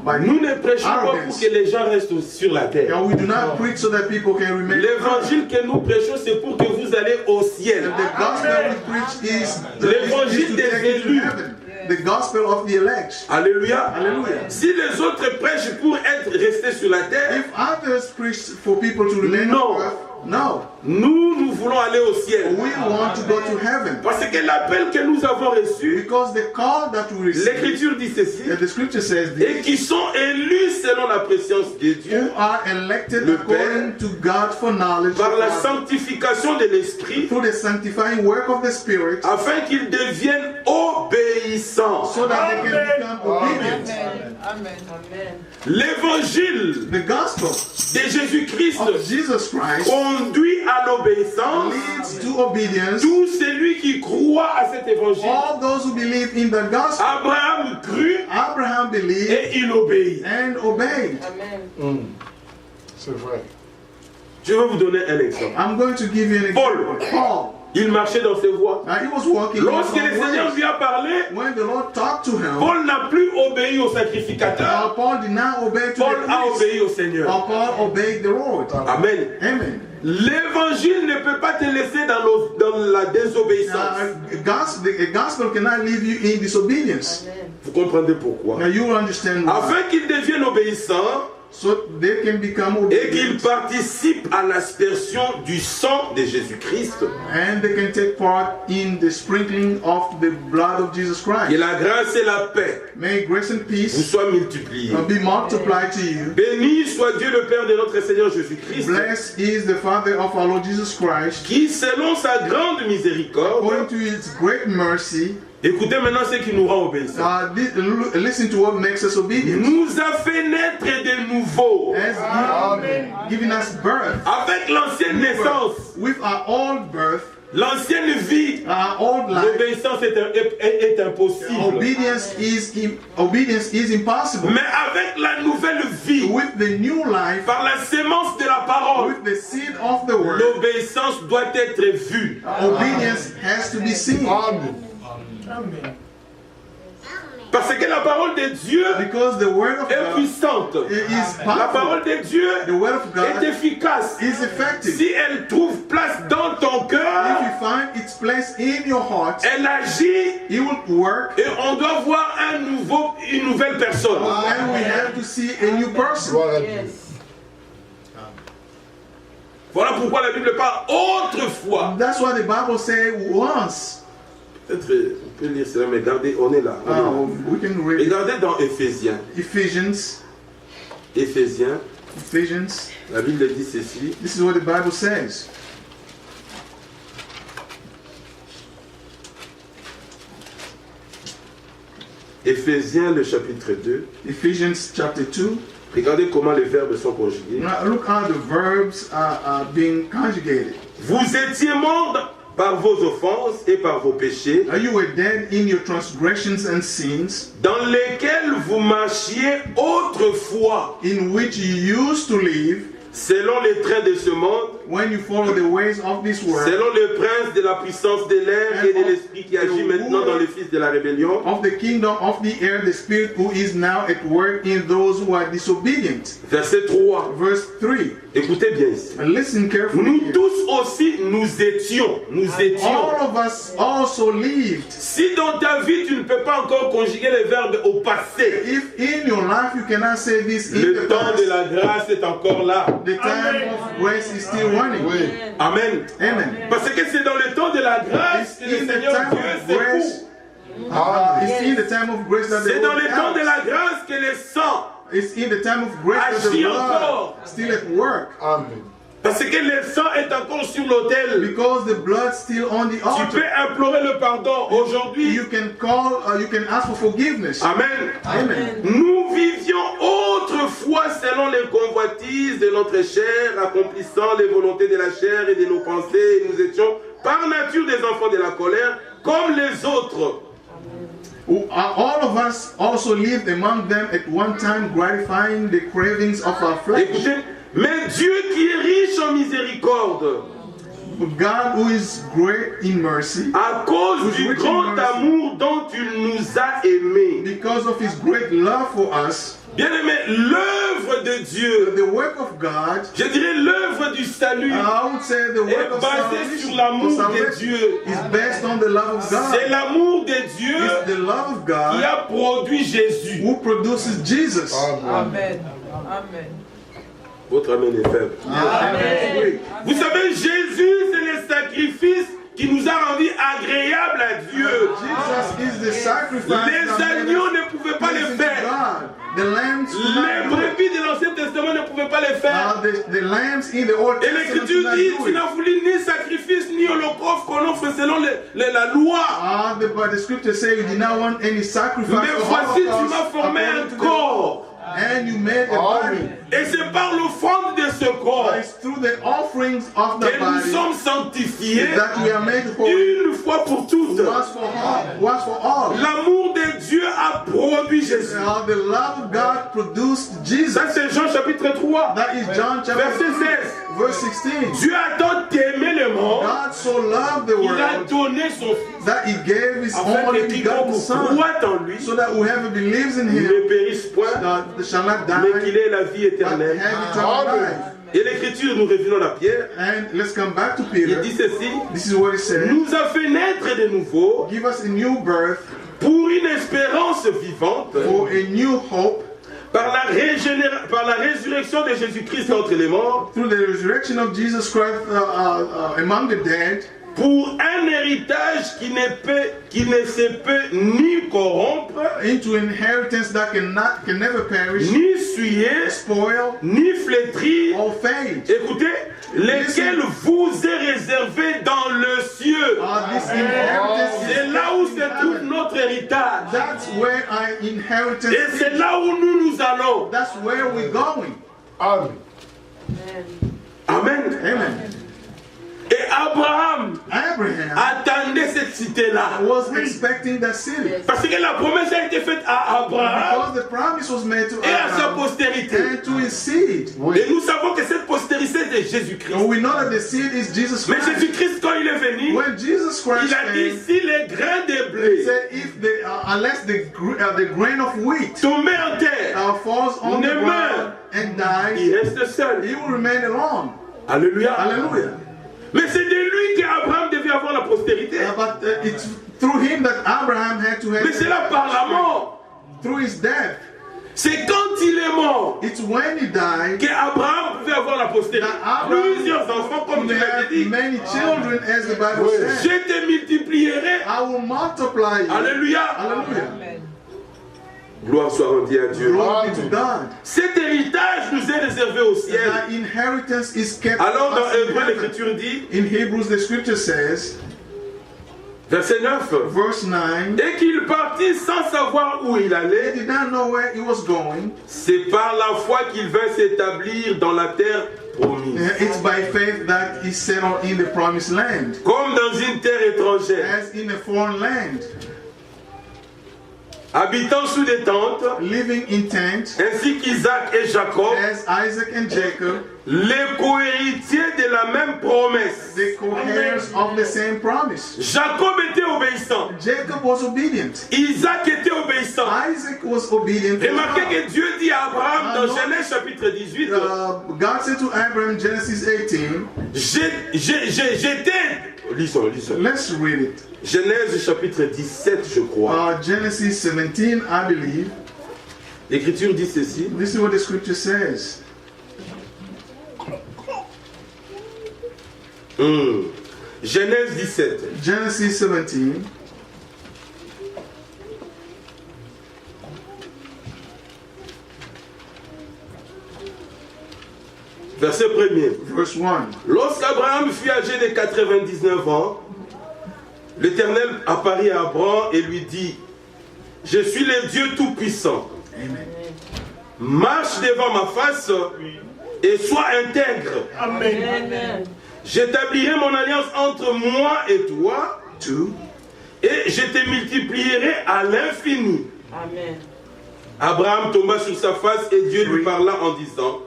B: by
D: Nous ne prêchons pas pour
B: arrogance.
D: que les gens restent sur la terre.
B: We do not preach so that people can remain.
D: L'évangile que nous prêchons, c'est pour que vous allez au ciel.
B: The gospel we preach is
D: L'évangile
B: to
D: des
B: take you to
D: élus.
B: heaven. The gospel of the elect.
D: Alléluia.
B: Hallelujah.
D: Si les autres prêchent pour être restés sur la terre,
B: If others preach for people to remain
D: No.
B: on earth, no.
D: nous voulons aller au ciel.
B: We want to go to heaven.
D: Parce que l'appel que nous avons reçu,
B: Because the call that we receive,
D: l'Écriture dit ceci,
B: the scripture says this,
D: et qui sont élus selon la préscience de Dieu,
B: who are elected
D: Le
B: according to God for knowledge
D: par la
B: of God,
D: sanctification de l'Esprit,
B: through the sanctifying work of the Spirit,
D: afin qu'ils deviennent obéissants.
B: so that they can become obedient.
E: Amen. Amen.
D: L'évangile
B: The gospel
D: de Jésus-Christ
B: of Jesus Christ
D: conduit à l'obéissance
B: leads to obedience.
D: tout celui qui croit à cet évangile.
B: All those who believe in the gospel,
D: Abraham crut
B: Abraham believed
D: et il obéit.
B: and obeyed.
E: Amen.
C: C'est vrai.
D: Je vais vous donner un exemple.
B: I'm going to give you an
D: Paul.
B: example. Paul,
D: Il marchait dans ses voies.
B: he was walking in
D: Lorsque le
B: his own
D: Seigneur
B: ways.
D: lui a parlé,
B: When the Lord talked to him,
D: Paul n'a plus obéi au sacrificateur.
B: Paul did not obey to
D: Paul
B: the
D: a
B: priest.
D: obéi au Seigneur.
B: Paul obeyed the Lord.
D: Amen.
B: Amen.
D: L'évangile ne peut pas te laisser dans la désobéissance.
B: The gospel cannot leave you in disobedience.
E: Amen.
D: Vous comprendez pourquoi?
B: Now you will understand why.
D: Afin qu'ils deviennent obéissants
B: So they can become
D: et qu'ils
B: obedient
D: participent à l'aspersion du sang de Jésus-Christ.
B: and they can take part in the sprinkling of the blood of Jesus
D: Que
B: Christ.
D: la grâce et la paix
B: May grace and
D: vous
B: peace
D: soient multipliées.
B: be multiplied to you.
D: Béni soit Dieu le Père de notre Seigneur Jésus-Christ,
B: Blessed is the Father of our Lord Jesus Christ.
D: qui selon sa grande miséricorde,
B: According to his great mercy,
D: écoutez maintenant ce qui nous rend obéissants,
B: listen to what makes us obedient.
D: nous a fait naître de nouveau
B: Has given us birth
D: avec l'ancienne naissance,
B: with our old birth,
D: l'ancienne vie.
B: our old life.
D: L'obéissance est impossible.
B: Obedience is impossible.
D: Mais avec la nouvelle vie,
B: With the new life,
D: par la sémence de la parole,
B: with the seed of the word,
D: l'obéissance doit être vue.
B: obedience has to be seen.
D: Parce que la parole de Dieu
B: Because the word of
D: est
B: God
D: puissante.
B: is
D: La parole
B: powerful.
D: de Dieu
B: The word of
D: est
B: God
D: efficace.
B: is effective.
D: Si elle trouve place dans ton
B: If
D: cœur,
B: you find its place in your heart,
D: elle agit
B: it will work,
D: et on doit voir une nouvelle personne.
B: and we have to see a new person.
C: Gloire à Dieu.
E: Yes.
D: Voilà pourquoi la Bible parle autrefois.
B: That's why the Bible says once.
D: Peut-être on peut lire cela, mais regardez, on est là.
B: We can read
D: Regardez dans Éphésiens.
B: Ephesians.
D: La Bible dit ceci.
B: This is what the Bible says.
D: Éphésiens, le chapitre 2.
B: Ephesians chapter 2.
D: Regardez comment les verbes sont conjugués.
B: Now look how the verbs are being conjugated.
D: Vous étiez morts par vos offenses et par vos péchés,
B: You were dead in your transgressions and sins,
D: dans lesquels vous marchiez autrefois,
B: in which you used to live
D: selon les trains de ce monde,
B: when you follow the ways of this world,
D: selon le prince de la puissance de l'air et de l'esprit qui agit maintenant dans les fils de la rébellion,
B: of the kingdom of the air, the spirit who is now at work in those who are disobedient.
D: Verset 3.
B: Verse 3.
D: Écoutez bien ici.
B: And listen carefully.
D: Nous
B: Here.
D: tous aussi, nous étions.
B: All of us also lived.
D: Si dans ta vie, tu ne peux pas encore conjuguer les verbes au passé,
B: If in your life you cannot say this in
D: le
B: the
D: temps
B: past,
D: de la grâce est encore là.
B: the time of grace is still running.
D: Amen.
B: Amen.
D: Parce que c'est dans le temps de la grâce
B: It's
D: que le
B: in the
D: Seigneur
B: time
D: Dieu
B: of grace.
D: secoue.
B: It's in the time of grace that the
D: C'est dans
B: Lord
D: le temps de
B: acts.
D: la grâce que le sang
B: It's in the time of grace that the
D: agit
B: blood
D: encore.
B: still at work.
C: Amen.
D: Parce que le sang est encore sur l'autel.
B: Because the blood still on the
D: Tu
B: altar.
D: peux implorer le pardon aujourd'hui.
B: You can call, you can ask for forgiveness.
D: Amen.
B: Amen.
D: Nous vivions autrefois selon les convoitises de notre chair, accomplissant les volontés de la chair et de nos pensées. Et nous étions par nature des enfants de la colère, comme les autres.
B: All of us also lived among them at one time, gratifying the cravings of our flesh.
D: Écoutez, mais Dieu qui est riche en miséricorde,
B: But God, who is great in mercy,
D: à cause du grand amour dont il nous a aimés.
B: because of His great love for us,
D: Bien-aimé, l'œuvre de Dieu,
B: the work of God,
D: je dirais l'œuvre du salut,
B: I would say the work
D: est
B: of
D: basée sur
B: salvation,
D: l'amour de
B: salvation
D: Dieu.
B: is based on the love of God.
D: C'est l'amour de Dieu
B: It's the love of
D: qui
B: God
D: a produit Jésus.
B: who produces Jesus.
E: Amen. Amen.
D: Votre amen est faible.
B: Amen.
D: Vous savez, Jésus, c'est le sacrifice qui nous a rendus agréables à Dieu.
B: Jesus is the sacrifice.
D: Les
B: that made
D: agneaux
B: us
D: ne pouvaient pas
B: pleasing
D: le
B: to
D: faire.
B: God. The lambs could
D: Les
B: not do it.
D: brebis de l'Ancien Testament ne pouvaient pas le faire.
B: The lambs in the Old
D: Et
B: Testament
D: l'Écriture
B: could not
D: dit,
B: do
D: tu
B: it.
D: n'as voulu ni sacrifice ni holocauste qu'on offre selon la loi.
B: But the scripture says you did not want any sacrifice.
D: Mais
B: or
D: voici, tu
B: holocaust
D: m'as formé
B: according
D: un
B: to the
D: corps.
B: law. And you made a body.
D: Et c'est par l'offrande de ce corps
B: But it's through the offerings of the
D: que nous
B: body
D: sommes sanctifiés
B: that we are made holy.
D: une fois pour toutes.
B: Once for all. Once for all.
D: L'amour de Dieu a produit Jésus.
B: The love of God produced Jesus.
D: Ça c'est Jean chapitre 3.
B: That is John chapter
D: Verset
B: 3,
D: 16.
B: verse 16.
D: Dieu a tant aimé le monde,
B: God so loved the
D: il a
B: world
D: donné son Fils,
B: that He gave His
D: afin
B: only
D: que
B: begotten
D: quiconque
B: Son,
D: croit en lui
B: so that whoever believes in
D: ne
B: Him
D: périsse point,
B: shall not
D: mais qu'il
B: die,
D: ait la vie
B: but
D: éternelle.
B: have eternal life.
D: Et l'Écriture, nous revenons à Pierre,
B: And let's come back to
D: il
B: Peter.
D: dit ceci,
B: This is what he said.
D: nous a fait naître de nouveau
B: Give us a new birth
D: pour une espérance vivante,
B: for a new hope
D: par la résurrection de Jésus-Christ entre les morts,
B: through the resurrection of Jesus Christ among the dead,
D: pour un héritage qui ne se peut ni corrompre,
B: into inheritance that can never perish,
D: ni souiller,
B: spoil,
D: ni flétrir.
B: or fade.
D: Écoutez, lesquels vous est réservé dans le cieux.
B: This inheritance
D: C'est
B: is
D: là où
B: in
D: se trouve
B: heaven.
D: notre héritage.
B: That's where our inheritance
D: Et c'est
B: is.
D: là où nous allons.
B: That's where we're going.
C: Amen.
D: Amen.
B: Amen.
D: Et Abraham
B: Abraham
D: attendait cette cité-là.
B: was expecting that city.
D: Parce que la promesse a été faite à Abraham
B: Because the promise was made to
D: et à sa
B: Abraham
D: postérité.
B: and to his seed.
D: Et nous savons que cette postérité c'est Jésus-Christ.
B: And we know that the seed is Jesus
D: Mais
B: Christ.
D: Jésus-Christ, quand il est venu,
B: When Jesus Christ
D: il a dit
B: came,
D: si les grains de
B: he
D: blé
B: said, if unless the grain of wheat
D: tombaient en terre,
B: falls on the
D: Ne
B: ground
D: meurt.
B: and dies,
D: il reste seul.
B: he will remain alone.
D: Alléluia.
B: Hallelujah.
D: Mais c'est de lui qu'Abraham devait avoir la postérité.
B: But it's through him that Abraham had to have.
D: Mais c'est là par la mort.
B: Through his death.
D: C'est quand il est mort
B: It's when he died
D: qu'Abraham pouvait avoir la postérité.
B: that Abraham
D: Plusieurs enfants, comme
B: could
D: tu l'avais
B: have
D: dit.
B: many children, as the Bible says.
D: Je te multiplierai.
B: I will multiply you.
D: Alléluia.
B: Hallelujah.
E: Amen.
D: Gloire soit rendue à Dieu.
B: Glory be to God.
D: Cet héritage nous est réservé au ciel.
B: That inheritance is kept
D: Alors dans
B: us in
D: Hébreu,
B: heaven.
D: l'Écriture dit,
B: In Hebrews, the scripture says,
D: verset 9,
B: verse 9,
D: et qu'il partit sans savoir où il
B: he
D: allait,
B: did not know where he was going.
D: c'est par la foi qu'il vint s'établir dans la terre promise.
B: It's by faith that he settled in the promised land,
D: Comme dans une terre étrangère,
B: as in a foreign land,
D: habitant sous des tentes,
B: living in tents,
D: ainsi qu'Isaac et Jacob,
B: as Isaac and Jacob,
D: les co-héritiers de la même promesse.
B: the co-heirs of the same promise.
D: Jacob était obéissant.
B: Jacob was obedient.
D: Isaac était obéissant.
B: Isaac was obedient. as
D: Remarquez
B: well.
D: que Dieu dit à Abraham dans Genèse chapitre 18,
B: God said to Abraham, Genesis 18,
D: j'étais... Lisons.
B: let's read it.
D: Genèse chapitre 17, je crois.
B: Genesis 17, I believe.
D: L'Écriture dit ceci.
B: This is what the scripture says.
D: Genèse 17.
B: Genesis 17,
D: Verset 1er.
B: verse 1.
D: Lorsqu'Abraham fut âgé de 99 ans, l'Éternel apparut à Abraham et lui dit, je suis le Dieu Tout-Puissant.
B: Amen.
D: Marche devant ma face et sois intègre.
E: Amen.
D: J'établirai mon alliance entre moi et toi
B: 2.
D: et je te multiplierai à l'infini.
E: Amen.
D: Abraham tomba sur sa face et Dieu lui parla en disant,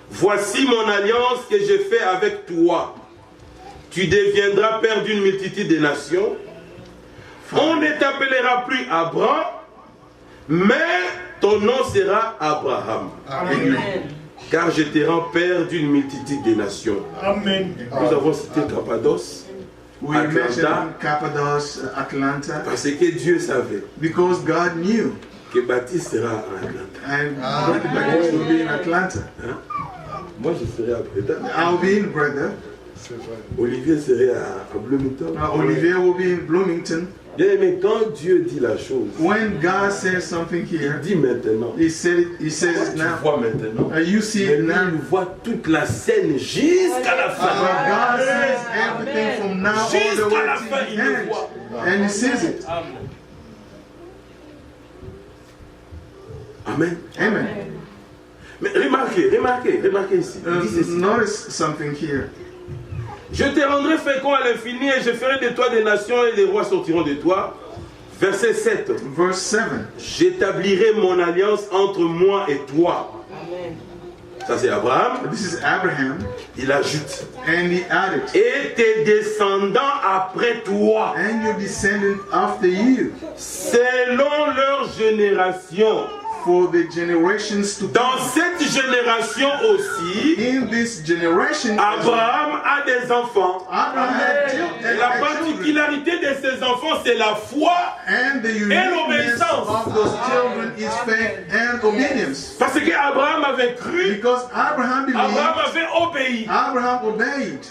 D: voici mon alliance que j'ai faite avec toi. Tu deviendras père d'une multitude de nations. On ne t'appellera plus Abraham, mais ton nom sera Abraham.
B: Amen.
D: Car je te rends père d'une multitude de nations.
A: Amen.
D: Nous avons cité Cappadoce,
B: We
D: Atlanta.
B: mentioned Cappadoce, Atlanta,
D: parce que Dieu savait
B: because God knew,
D: que Baptiste sera à Atlanta.
B: and Brother Baptist will be in Atlanta.
D: Moi, je serai à Breda.
B: I'll be in Brother.
D: Olivier serait à Bloomington.
B: Olivier will be in Bloomington.
D: Bien aimé, quand Dieu dit la chose,
B: When God says something
D: il
B: here,
D: dit maintenant.
B: He said it. He says it
D: Tu
B: now.
D: vois maintenant.
B: You see
D: Mais
B: it
D: lui,
B: now.
D: il voit toute la scène jusqu'à la
B: But
D: fin.
B: God sees everything from now all the
D: Jusqu'à la
B: way
D: fin,
B: to
D: il
B: the
D: le
B: end,
D: voit.
B: and He sees it.
D: Amen.
B: Amen.
D: Mais remarquez ici. Il dit ceci.
B: Notice something here.
D: Je te rendrai fécond à l'infini et je ferai de toi des nations et des rois sortiront de toi. Verset 7.
B: Verse 7.
D: J'établirai mon alliance entre moi et toi.
E: Amen.
D: Ça c'est Abraham.
B: This is Abraham,
D: Il ajoute.
B: and he added,
D: Et tes descendants après toi,
B: and your descendant after you,
D: selon leur génération.
B: for the generations to
D: Dans
B: come.
D: cette génération aussi,
B: In this generation,
D: Abraham a des enfants.
B: Abraham had
D: Et
B: children,
D: la particularité de ses enfants, c'est la foi.
B: and the uniqueness
D: l'obéissance.
B: of those children is faith and obedience.
D: Parce qu'Abraham avait cru,
B: Because Abraham
D: Abraham
B: believed,
D: avait obéi.
B: Abraham obeyed.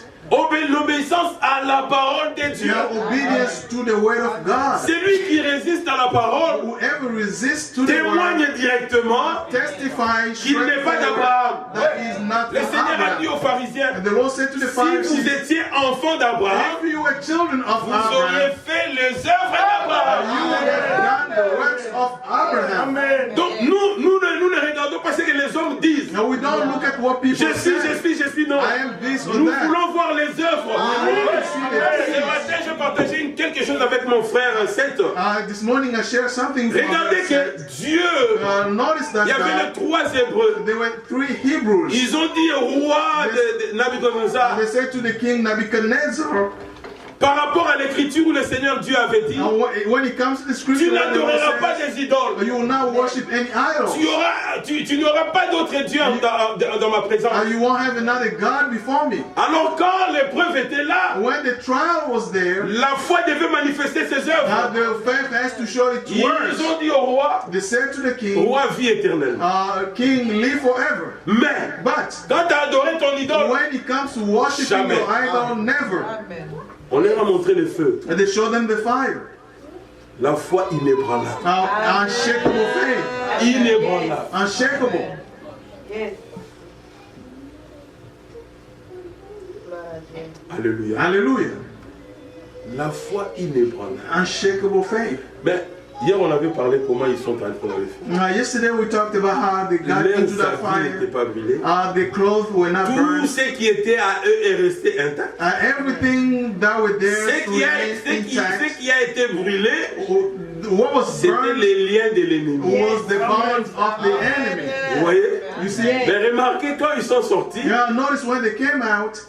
D: L'obéissance à la parole de
B: You
D: Dieu.
B: have obedience to the word of God.
D: Celui qui résiste à la parole
B: Whoever resists to the
D: témoigne
B: word
D: directement
B: testifies
D: qu'il n'est pas d'Abraham.
B: that he is not
D: Le Seigneur a dit
B: Abraham.
D: aux pharisiens,
B: And the Lord said to the
D: si vous
B: Pharisees,
D: étiez enfants d'Abraham,
B: if you were children of
D: vous auriez
B: Abraham,
D: fait les œuvres d'Abraham.
B: you would have done the works of Abraham.
D: Donc nous ne regardons pas ce que les hommes disent.
B: Now we don't look at what people
D: Je suis,
B: say.
D: non.
B: I am this or
D: Nous
B: that.
D: voulons voir les œuvres. Ce matin, j'ai partagé quelque chose avec mon frère Seth.
B: This morning I shared something from
D: Regardez que Dieu,
B: notice that
D: il y avait les
B: God,
D: trois Hébreux.
B: there were 3 Hebrews.
D: Ils ont dit au roi de Nabucodonosor,
B: They said to the king Nebuchadnezzar,
D: par rapport à l'écriture où le Seigneur Dieu avait dit,
B: when it comes to the
D: tu
B: scripture,
D: n'adoreras pas des idoles.
B: you will not worship any idols.
D: Tu n'auras pas d'autre Dieu dans ma présence.
B: You won't have another God before me.
D: Alors quand l'épreuve était là,
B: When the trial was there,
D: la foi devait manifester ses œuvres.
B: the faith has to show its
D: Ils
B: works.
D: ont dit au roi,
B: They said to the king,
D: roi vie éternelle.
B: King, live forever.
D: Mais
B: But
D: quand tu as adoré ton idole,
B: when it comes to worshiping
D: Jamais.
B: your idol, never.
E: Amen.
D: on leur a montré le feu.
B: And they show them the fire.
D: La foi inébranlable.
B: Unshakable faith.
D: Inébranlable.
B: Unshakable.
D: Alléluia.
B: Hallelujah.
D: La foi inébranlable.
B: Unshakable faith.
D: Mais hier on avait parlé comment ils sont entrés dans le feu.
B: Yesterday we talked about how they got
D: Leurs
B: into that
D: habits n'étaient
B: fire.
D: pas brûlés.
B: The clothes were not
D: Tout
B: burned.
D: ce qui était à eux est resté intact.
B: Everything that were there
D: Ce qui a été brûlé,
B: What was
D: c'était
B: burned
D: les liens de l'ennemi.
B: was the bonds of the enemy.
D: Vous voyez?
B: You see?
D: Mais remarquez, quand ils sont sortis,
B: Yeah, notice when they came out,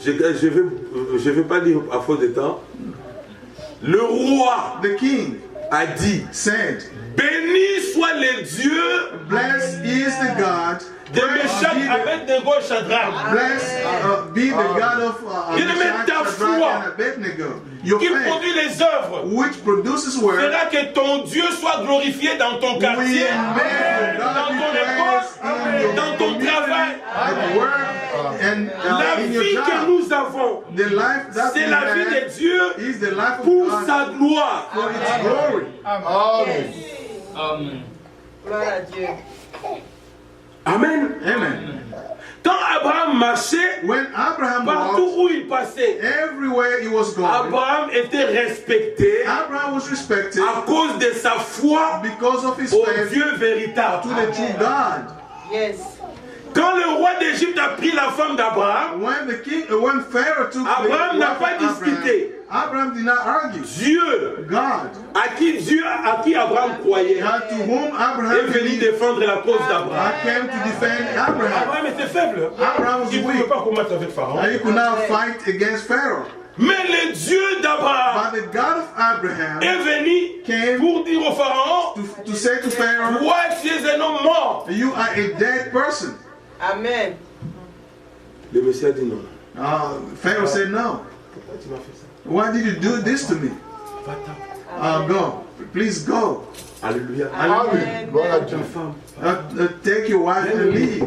D: je vais pas dire à faute de temps, le roi
B: the king
D: a dit,
B: said,
D: béni soit le Dieu
B: blessed is the God,
D: de Meshach, Abednego, Shadrach,
B: blessed be the God of Meshach, Shadrach, and Abednego. Your
D: qui
B: faith,
D: produit les œuvres,
B: which produces work,
D: fera que ton Dieu soit glorifié dans ton quartier, dans ton école, dans ton travail. La vie que nous avons, c'est la vie de Dieu pour sa gloire.
C: Amen.
E: Amen. Gloire à Dieu.
D: Amen.
B: Amen.
D: Quand Abraham marchait,
B: When Abraham
D: partout
B: walked,
D: où il passait,
B: everywhere he was going,
D: Abraham était respecté
B: Abraham was respected
D: à cause de sa foi
B: because of his
D: au
B: faith
D: Dieu
B: to
D: véritable.
B: the true God.
E: Yes.
D: Quand le roi d'Égypte a pris la femme d'Abraham,
B: When Pharaoh took
D: Abraham
B: the
D: n'a
B: wife
D: pas
B: of
D: discuté.
B: Abraham did not argue.
D: Dieu,
B: God,
D: à qui Abraham croyait,
B: to whom
D: est
B: Abraham
D: venu
B: believed,
D: défendre la cause d'Abraham.
B: came to defend Abraham.
D: Abraham était faible.
B: Abraham was
D: Il ne
B: weak.
D: pouvait pas combattre avec Pharaon.
B: And he could not fight against Pharaoh.
D: Mais le Dieu d'Abraham
B: But the God of Abraham
D: est venu
B: came
D: pour dire au Pharaon,
B: to say to Pharaoh,
D: toi tu es un homme mort.
B: you are a dead person.
E: Amen.
D: Le Messie a dit non.
B: Pharaoh said, no.
D: Pourquoi tu m'as fait ça?
B: Why did you do this to me?
D: Va-t'en.
B: Go. Please go.
D: Alléluia.
C: Amen. Gloire à Dieu.
B: Take your wife and leave.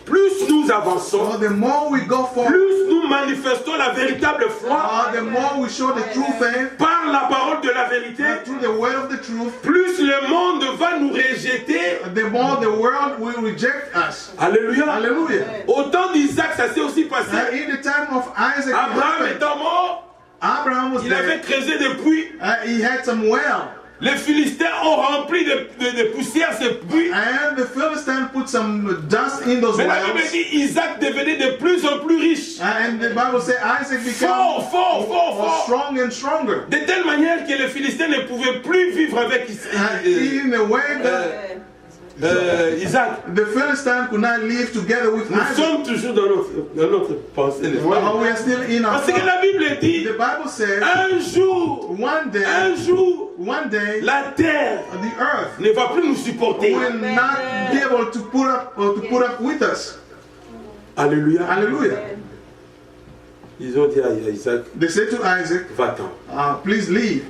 D: Plus nous avançons,
B: So the more we go forward,
D: plus nous manifestons la véritable foi
B: the more we show the true faith
D: par la parole de la vérité,
B: through the word of the truth,
D: plus le monde va nous rejeter.
B: the more the world will reject us.
D: Alléluia.
B: Hallelujah.
D: Au temps d'Isaac, ça s'est aussi passé.
B: In the time of Isaac, it
D: Abraham
B: happened.
D: étant mort,
B: Abraham was
D: il avait
B: there.
D: creusé des puits.
B: He had some well.
D: Les Philistins ont rempli de poussière ces puits.
B: And the Philistines put some dust in those
D: Mais la Bible
B: wells.
D: dit Isaac devenait de plus en plus riche.
B: And the Bible says Isaac became
D: Fort.
B: strong and stronger.
D: De telle manière que les Philistins ne pouvaient plus vivre avec
B: In a way that
D: Isaac.
B: the Philistines could not live together with
D: Nous
B: Isaac.
D: sommes toujours dans notre pensée. n'est-ce pas?
B: We are still in our
D: Parce que la Bible dit,
B: The Bible says
D: un jour,
B: one day,
D: la terre
B: the earth
D: ne va plus nous supporter.
B: will not be able to put up with us.
D: Alléluia.
B: Hallelujah.
D: Ils ont dit à Isaac,
B: They said to Isaac,
D: va-t'en.
B: please leave.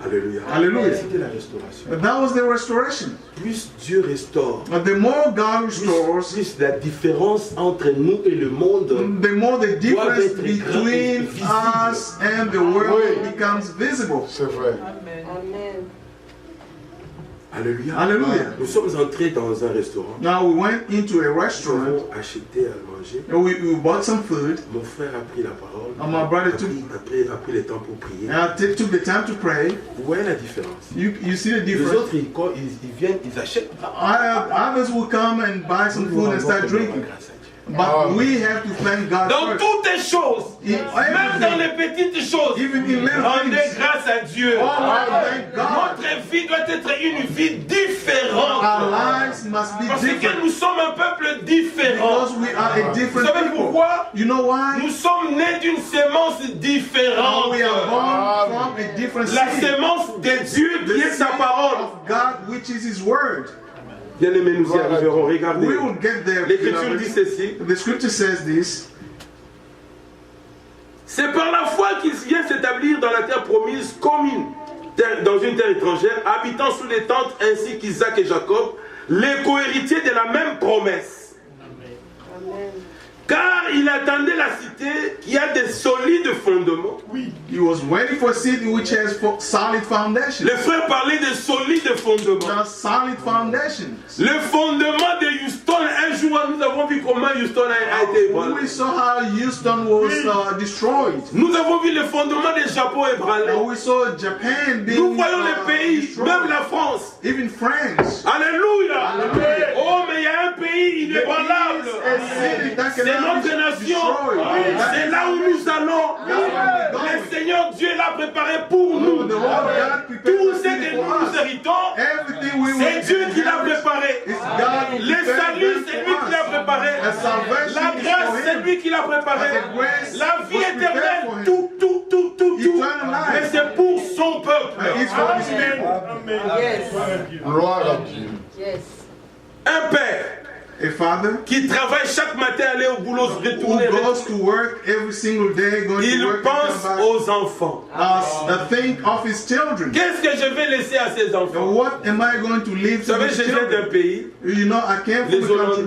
D: Alléluia.
B: Hallelujah.
D: C'était la restauration.
B: That was the restoration.
D: Plus Dieu restaure,
B: The more God restores,
D: plus la différence entre nous et le monde
B: the more the difference
D: être
B: between
D: visible.
B: us and the world becomes visible.
C: C'est vrai.
E: Amen.
F: Amen.
D: Alléluia.
B: Hallelujah.
D: Nous sommes entrés dans un restaurant.
B: Now we went into a
D: Nous
B: restaurant.
D: avons acheté à manger.
B: And we bought some food.
D: Mon frère a pris la parole.
B: My brother
D: a pris le temps pour prier.
B: And I took the time to pray.
D: Vous voyez la différence.
B: You see the
D: Les
B: difference?
D: autres, quand ils viennent, ils achètent.
B: Others will come and buy some food and start drinking. But we have to thank God
D: Dans
B: first.
D: toutes les choses,
B: In
D: même dans les
B: everything,
D: petites choses,
B: even in little
D: rendez
B: things,
D: grâce à Dieu.
B: thank God.
D: Notre vie doit être une vie
B: Our
D: différente.
B: lives must be
D: Parce que
B: different.
D: nous sommes un peuple différent.
B: Because we are a
D: Vous
B: different
D: savez
B: people.
D: pourquoi?
B: You know why?
D: Nous sommes nés d'une sémence différente.
B: We are born from a different
D: La
B: seed.
D: sémence de Dieu qui est sa parole.
B: Of God, which is His word.
D: Bien aimés, nous y arriverons. Regardez.
B: We will get there.
D: L'Écriture dit ceci.
B: The scripture says this.
D: C'est par la foi qu'il vient s'établir dans la terre promise comme dans une terre étrangère, habitant sous les tentes ainsi qu'Isaac et Jacob, les cohéritiers de la même promesse.
E: Amen.
D: Car il attendait la cité qui a des solides fondements.
B: Oui. He was waiting for a city which has solid foundations.
D: Les frères parlaient de solides fondements.
B: The solid foundations.
D: Le fondement de Houston, un jour nous avons vu comment Houston a été ébranlé.
B: We saw how Houston was destroyed.
D: Nous avons vu le fondement du Japon ébranlé.
B: We saw Japan being
D: Nous voyons les pays,
B: destroyed.
D: même la France.
B: Even France.
D: Alléluia.
B: Alléluia.
D: Oh, mais il y a un pays inébranlable. C'est notre nation. C'est là où nous allons. Le Seigneur Dieu l'a préparé pour nous. Tout ce que nous héritons, c'est Dieu qui l'a préparé. Le salut, c'est lui qui l'a préparé. La grâce, c'est lui qui l'a préparé. La vie éternelle, tout. Mais c'est pour son peuple.
E: Yes.
C: Gloire à Dieu.
E: Yes.
D: Un père
B: A father
D: qui travaille chaque matin, aller au boulot, se
B: who
D: retourner.
B: goes to work every single day, going to
D: Il
B: work,
D: pense
B: come back,
D: aux enfants.
B: think of his children.
D: Qu'est-ce que je vais laisser à ces enfants?
B: What am I going to leave
D: Vous
B: to
D: savez,
B: his
D: je viens d'un
B: children?
D: pays,
B: You know, I came from
D: les
B: a country,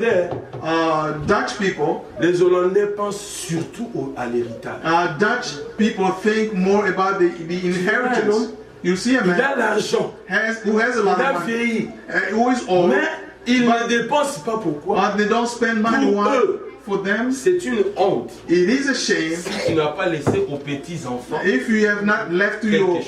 D: Hollandais.
B: Dutch people.
D: Les Hollandais pensent surtout à l'héritage.
B: Dutch people think more about the inheritance. You see a
D: Il a
B: man
D: l'argent,
B: who has a
D: il
B: lot
D: a
B: of money,
D: vieilli,
B: who is old,
D: mais il ne dépense pas. Pourquoi?
B: but they don't spend money.
D: Pour
B: Why?
D: eux.
B: For them,
D: C'est une honte
B: it is a shame
D: si tu n'as pas laissé aux petits-enfants.
B: if you have not left to your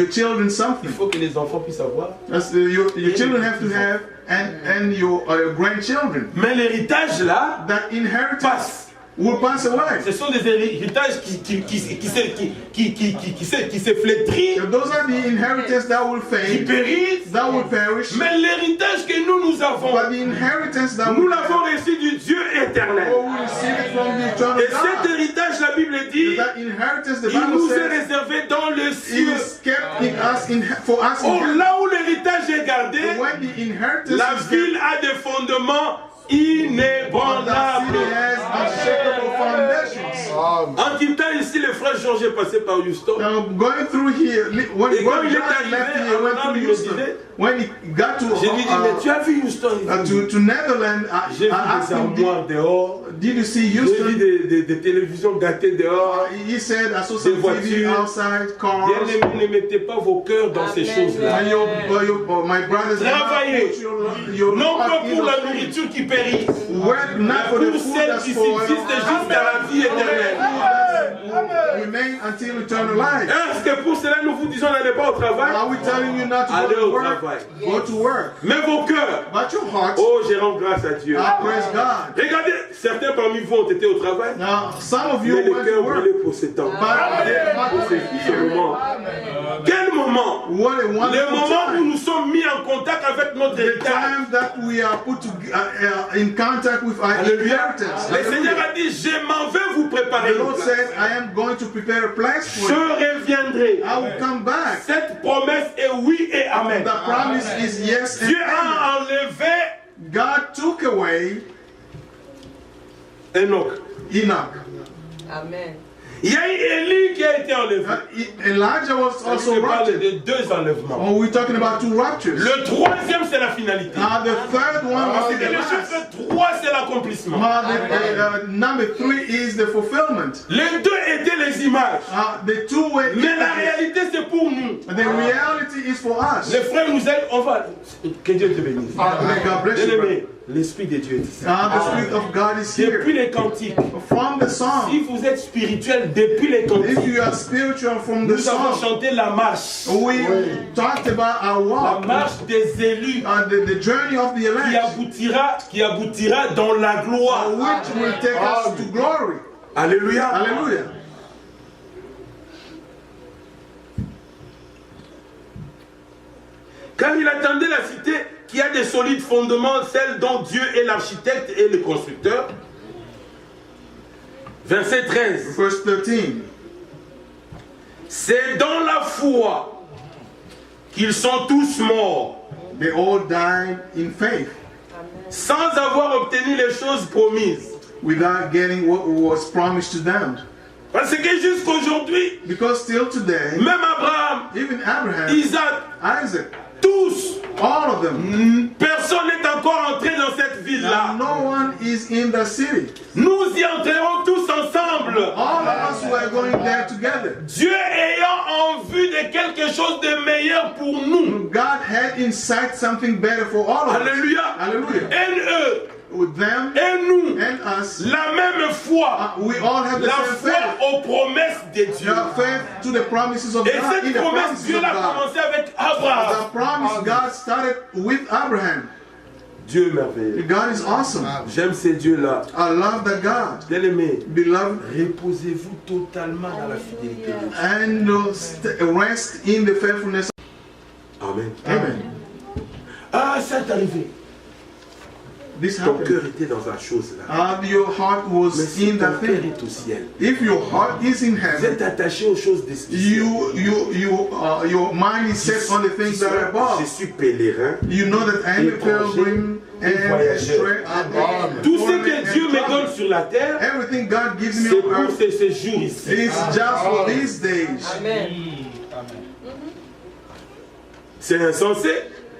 B: children
D: Il
B: something.
D: faut que les enfants puissent avoir.
B: Your children have to have, and your grandchildren.
D: Mais l'héritage là
B: That inheritance
D: passe.
B: will pass away.
D: Ce sont des héritages qui se flétrissent,
B: Those are the inheritance that will
D: qui
B: fade,
D: périssent.
B: that will perish.
D: Mais l'héritage que nous avons,
B: But the inheritance that
D: nous
B: we
D: l'avons reçu du Dieu éternel.
B: will receive it from the eternal
D: Et cet
B: God.
D: héritage, la Bible dit,
B: That inheritance, the
D: il
B: Bible
D: nous est
B: says,
D: réservé dans le ciel.
B: is kept in us, for us.
D: Oh, là où l'héritage est gardé,
B: When the inheritance
D: la
B: is
D: ville a des fondements inébranlables.
B: the city has unshakable foundations.
D: En quittant ici, le frère Georges est passé par Houston.
B: Going through here, when
D: Et quand il est
B: John
D: arrivé,
B: left here, went
D: Abraham
B: to
D: lui
B: Houston.
D: disait,
B: When he got to
D: Je lui dis, mais tu as vu Houston?
B: to Netherlands,
D: J'ai
B: I
D: vu
B: asked
D: des
B: him,
D: armoires dehors.
B: did you see
D: J'ai vu
B: Houston?
D: des télévisions gâtées dehors.
B: He said, I saw
D: Des
B: some TV
D: voitures.
B: outside, cars.
D: Bien-aimés, ne mettez pas vos cœurs dans ces choses-là.
B: And my brothers,
D: Travaillez. Non pas pour la nourriture qui périt,
B: work not
D: mais
B: for the
D: pour
B: food
D: celle
B: that's
D: qui
B: for
D: subsiste jusqu'à la vie éternelle.
B: remain until eternal life.
D: Est-ce que pour cela nous vous disons n'allez pas au travail?
B: Are we telling you not to
D: Allez
B: go to
D: au
B: work?
D: travail.
B: Go to work.
D: Mais vos cœurs,
B: But your heart,
D: oh, je rends grâce à Dieu.
B: praise God.
D: Regardez, certains parmi vous ont été au travail,
B: Now, some of you
D: mais les
B: went to
D: cœurs
B: work,
D: brûlés pour ce temps.
B: but they
D: Pour ce moment. Quel moment?
B: what a
D: Le
B: wonderful
D: moment où
B: time.
D: nous sommes mis en contact avec notre
B: The
D: héritage.
B: time that we are put in contact with our
D: Alléluia.
B: inheritance.
D: Le Seigneur a dit, je m'en vais vous préparer
B: The
D: une
B: Lord
D: place.
B: said, I am going to prepare a place
D: Je
B: for you.
D: reviendrai.
B: I will come back.
D: Cette promesse est oui et amen.
B: The promise is yes and
D: Dieu
B: amen.
D: a enlevé
B: God took away
D: Enoch.
B: Enoch.
E: Amen.
D: Il y a eu Élie qui a été enlevé.
B: Elijah was
D: La
B: also
D: Bible parle
B: raptured.
D: de deux enlèvements.
B: Oh, we're talking about two raptures.
D: Le troisième, c'est la finalité.
B: The third one
D: Parce
B: was
D: que
B: the
D: le
B: last.
D: chiffre 3, c'est l'accomplissement.
B: Number 3 is the fulfillment.
D: Les deux étaient les images.
B: The two were
D: Mais la
B: images.
D: réalité, c'est pour nous.
B: The reality is for us.
D: Les frères nous aident. On va. Que Dieu te bénisse.
B: May God bless you.
D: Bien-aimé, l'Esprit de Dieu est ici.
B: The Spirit of God is
D: Depuis
B: here.
D: les cantiques.
B: From the song.
D: Si vous êtes spirituel depuis les cantiques,
B: If you are spiritual from the
D: nous avons
B: song,
D: chanté la marche.
B: we talked about our
D: La
B: walk,
D: marche des élus
B: the journey of the elect,
D: qui aboutira dans la gloire.
B: which will take us to glory.
D: Alléluia.
B: Hallelujah.
D: Car il attendait la cité qui a des solides fondements, celle dont Dieu est l'architecte et le constructeur. Verset 13.
B: Verse 13.
D: C'est dans la foi qu'ils sont tous morts,
B: They all died in faith,
D: sans avoir obtenu les choses promises.
B: without getting what was promised to them.
D: Parce que jusqu'aujourd'hui,
B: Because still today,
D: même Abraham,
B: even Abraham,
D: Isaac,
B: Isaac,
D: tous,
B: all of them,
D: personne n'est encore entré dans cette ville-là.
B: no one is in the city.
D: Nous y entrerons tous ensemble.
B: All of us were going there together.
D: Dieu ayant en vue de quelque chose de meilleur pour nous.
B: God had in sight something better for all of us.
D: Alléluia.
B: Hallelujah.
D: Et eux,
B: With them
D: et nous,
B: and us,
D: la même foi.
B: we all have the
D: La
B: same
D: foi
B: faith.
D: aux promesses de Dieu.
B: The faith to the promises of
D: Et
B: God. In
D: cette
B: the
D: promesse,
B: promises
D: Dieu
B: of
D: l'a
B: God.
D: commencé avec Abraham.
B: The promise God started with Abraham.
D: Dieu est merveilleux.
B: God is awesome.
D: J'aime ces dieux-là.
B: I love that God.
D: Bien-aimés,
B: Beloved,
D: reposez-vous totalement dans la fidélité de Dieu.
B: and rest in the faithfulness.
D: Amen.
B: Amen.
D: Ah, c'est arrivé.
B: This
D: Ton cœur
B: happened.
D: était dans la chose là.
B: Your heart
D: Mais
B: was
D: si
B: in
D: ton
B: that
D: cœur
B: thing.
D: est au ciel,
B: If your heart is in
D: vous
B: heaven,
D: êtes attaché aux choses d'esprit.
B: your mind is set on the things that are
D: Je
B: above.
D: suis pèlerin.
B: You know that I am a pilgrim and a stray.
D: Tout ce que Dieu me donne sur la terre,
B: Everything God gives me
D: c'est
B: on
D: pour
B: earth
D: ces jours ici.
B: is just for these days.
E: Amen.
D: C'est insensé.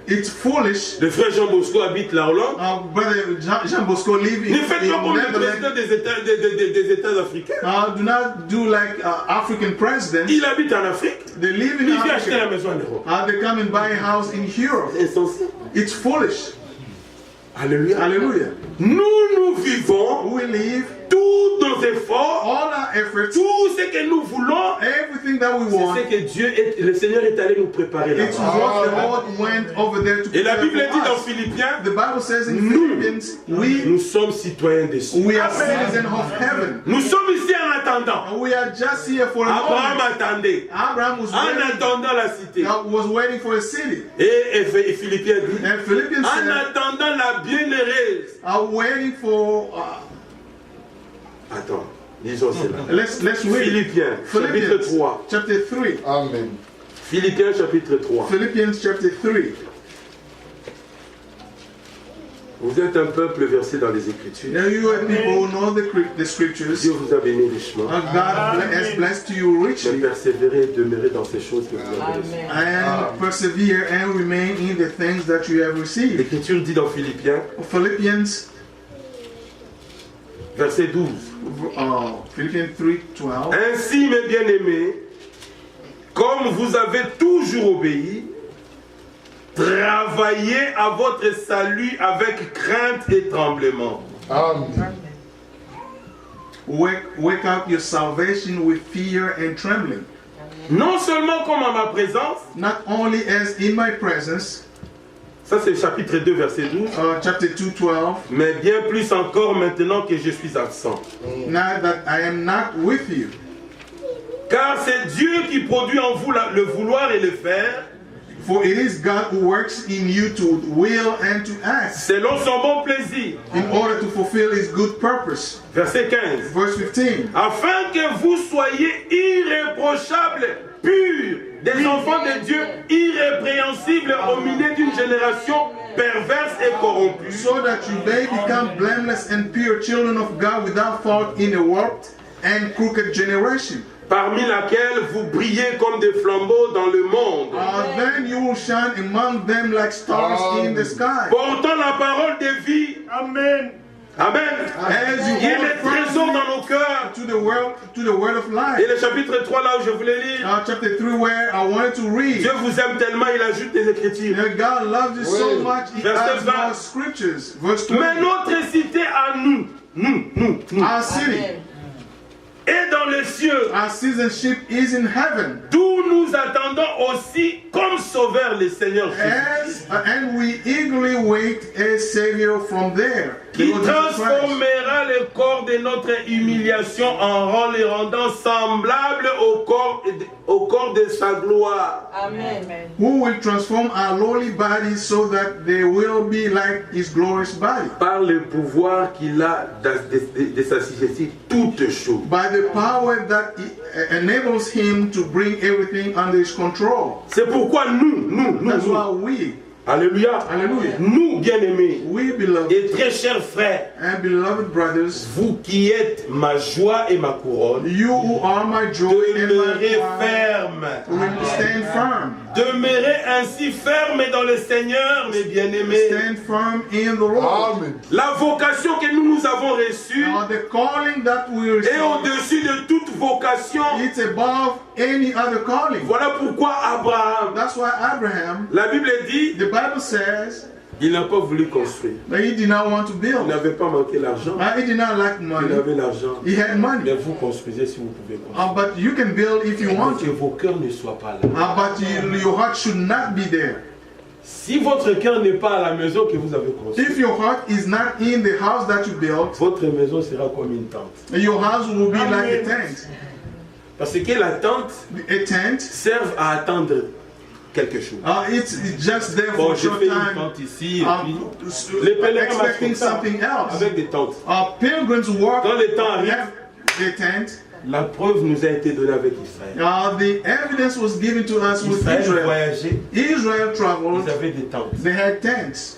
B: It's foolish.
D: Le frère Jean Bosco habite la Hollande.
B: Brother Jean Bosco live in
D: Ne faites pas comme le
B: Netherlands.
D: président des États africains.
B: Do not do like African presidents.
D: Il habite en Afrique.
B: They live in
D: Il vient acheter la
B: Africa.
D: maison en Europe.
B: They come and buy a house in Europe.
D: C'est insensé.
B: It's foolish.
D: Alléluia.
B: Hallelujah.
D: Nous vivons
B: We live
D: tous nos efforts,
B: all our efforts,
D: tout ce que nous voulons.
B: everything that we
D: C'est
B: want.
D: ce que le Seigneur est allé nous préparer là.
B: It's what the Lord went over there to
D: Et la
B: prepare
D: Bible
B: for
D: dit dans
B: us.
D: Philippiens,
B: The Bible says in
D: Nous.
B: Philippians,
D: nous sommes citoyens des cieux.
B: we are citizens of heaven.
D: Nous sommes ici en attendant.
B: And we are just here for a
D: Abraham
B: moment.
D: attendait.
B: Abraham was
D: En
B: waiting,
D: attendant la cité.
B: for a city.
D: Et Philippiens dit,
B: And Philippians
D: en
B: said,
D: attendant la bienheureuse.
B: waiting for.
D: Attends, lisons cela.
B: Let's read.
D: Philippiens, chapitre 3.
B: chapter 3.
C: Amen.
D: Philippiens, chapitre 3.
B: Philippians chapter 3.
D: Vous êtes un peuple versé dans les Écritures.
B: Now you are people who know the scriptures.
D: Dieu vous a béni richement.
B: God has blessed you
D: Mais
B: richly.
D: persévérez et demeurez dans ces choses que vous avez reçues.
B: And persevere and remain in the things that you have received.
D: L'Écriture dit dans Philippiens,
B: Philippians,
D: verset 12.
B: Philippians 3:12.
D: Ainsi, mes bien-aimés, comme vous avez toujours obéi, travaillez à votre salut avec crainte et tremblement.
C: Amen.
B: Wake up your salvation with fear and trembling.
D: Non seulement comme à ma présence,
B: Not only as in my presence,
D: ça c'est chapitre 2, verset 12,
B: chapter 2:12,
D: mais bien plus encore maintenant que je suis absent.
B: now that I am not with you.
D: Car c'est Dieu qui produit en vous le vouloir et le faire,
B: For it is God who works in you to will and to act
D: selon son bon plaisir.
B: in order to fulfill his good purpose.
D: Verset 15.
B: Verse 15.
D: Afin que vous soyez irréprochables, purs, des enfants de Dieu, irrépréhensibles au milieu d'une génération perverse et corrompue.
B: So that you may become blameless and pure children of God without fault in a warped and crooked generation.
D: Parmi laquelle vous brillez comme des flambeaux dans le monde,
B: Then you will shine among them like stars in the sky.
D: portant la parole de vie. Amen. Amen.
B: As you
D: Il y a
B: hold
D: des trésors
B: firmly
D: dans nos cœurs.
B: to the word of life.
D: Et le chapitre 3, là où je voulais lire,
B: Chapter 3 where I wanted to read.
D: Dieu vous aime tellement, il ajoute des écritures.
B: God loves you so
C: Oui.
B: much, he
D: Verset
B: adds
D: 20.
B: more scriptures. Verse
D: Mais
B: 20.
D: notre cité à nous,
B: Our city,
E: Amen.
D: est dans les cieux,
B: Our citizenship is in heaven.
D: d'où nous attendons aussi comme sauveur le Seigneur Jésus,
B: And we eagerly wait a Savior from there.
D: qui
B: the Lord Jesus Christ,
D: transformera le corps de notre humiliation en le rendant semblable au corps de sa gloire.
E: Amen.
B: who will transform our lowly bodies so that they will be like his glorious body.
D: Par le pouvoir qu'il a de s'assujettir toutes choses.
B: By the power that enables him to bring everything under his control.
D: C'est pourquoi nous,
B: That's why we,
D: alléluia,
B: hallelujah,
D: nous bien-aimés
B: we beloved
D: et très chers frères,
B: and beloved brothers,
D: vous qui êtes ma joie et ma couronne,
B: you who are my joy and
D: demeurez
B: my pride,
D: ferme.
B: will stand firm.
D: Demeurez ainsi ferme dans le Seigneur, mes bien-aimés.
B: Stand firm in the Lord.
C: Amen.
D: La vocation que nous avons reçue
B: Now the calling that we
D: est
B: receive,
D: au-dessus de toute vocation.
B: it's above any other calling.
D: Voilà pourquoi Abraham,
B: That's why Abraham,
D: la Bible dit,
B: the Bible says,
D: il n'a pas voulu construire.
B: that he did not want to
D: Il
B: build.
D: n'avait pas manqué l'argent.
B: He did not lack
D: Il
B: money.
D: avait l'argent.
B: He had money.
D: Mais vous construisez si vous pouvez construire.
B: But you can build if you want
D: Que
B: to.
D: vos cœurs ne soient pas là.
B: But your heart should not be there.
D: Si votre cœur n'est pas à la maison que vous avez construite,
B: If your heart is not in the house that you built,
D: votre maison sera comme une tente.
B: your house will be like a tent.
D: Parce que la tente
B: A tent,
D: sert à attendre quelque chose.
B: it's just there
D: Bon,
B: for a
D: j'ai
B: short
D: fait une
B: time,
D: tente ici, et puis les pèlerins marchent
B: expecting
D: comme ça,
B: something else.
D: avec des tentes.
B: Pilgrims walk,
D: Quand le temps arrive,
B: have a tent.
D: la preuve nous a été donnée avec Israël.
B: The evidence was given to us with
D: Israël
B: Israel.
D: voyageait,
B: Israel
D: ils
B: traveled,
D: avaient des tentes.
B: they had tents.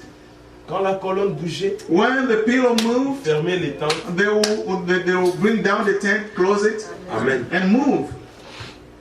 D: Quand la colonne bougeait,
B: When the pillar moved,
D: fermez les tentes.
B: they will bring down the tent, close it,
D: Amen.
B: and move.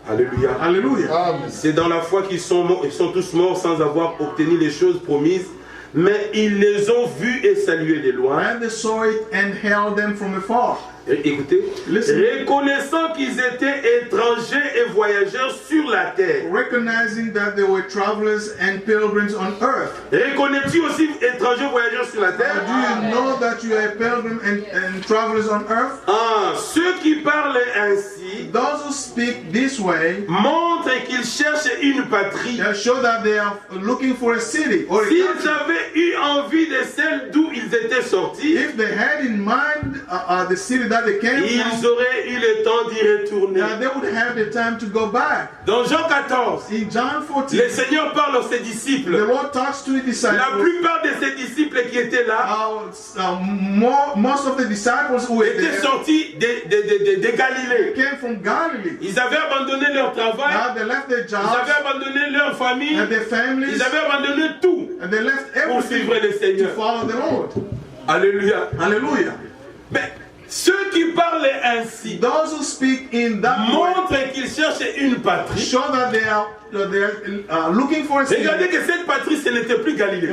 D: Alléluia.
B: Hallelujah.
C: Amen.
D: C'est dans la foi qu'ils sont morts, ils sont tous morts sans avoir obtenu les choses promises, mais ils les ont vus et salués de loin.
B: And they saw it and held them from afar.
D: Écoutez,
B: Listen.
D: reconnaissant qu'ils étaient étrangers et voyageurs sur la terre.
B: Recognizing that they were travelers and pilgrims on earth.
D: Reconnais-tu aussi étrangers voyageurs sur la
B: Do
D: terre?
B: you know that you are a pilgrim and travelers on earth?
D: Ah, ceux qui parlent ainsi
B: Those who speak this way
D: montrent qu'ils cherchent une patrie.
B: show that they are looking for a city or a
D: S'ils
B: country.
D: avaient eu envie de celle d'où ils étaient sortis,
B: If they had in mind the city that they came
D: ils
B: from,
D: auraient eu le temps d'y retourner.
B: they would have the time to go back.
D: Dans Jean 14,
B: In John 14,
D: le Seigneur parle à ses
B: the
D: disciples.
B: Lord talks to the
D: La
B: disciples.
D: plupart de ses disciples qui étaient là
B: Most of the disciples who were
D: étaient
B: there
D: sortis de Galilée.
B: came from Galilee.
D: Ils avaient abandonné leur travail,
B: They left their
D: ils
B: jobs
D: avaient abandonné leur famille,
B: and their families,
D: ils avaient abandonné tout
B: and they left
D: pour
B: everything
D: suivre le
B: to
D: Seigneur.
B: follow the Lord.
D: Alléluia.
B: Hallelujah.
D: Mais ceux qui parlent ainsi
B: Those who speak in that way
D: montrent qu'ils cherchent une patrie.
B: show that they are looking for a city.
D: Regardez que cette patrie, ce n'était plus Galilée.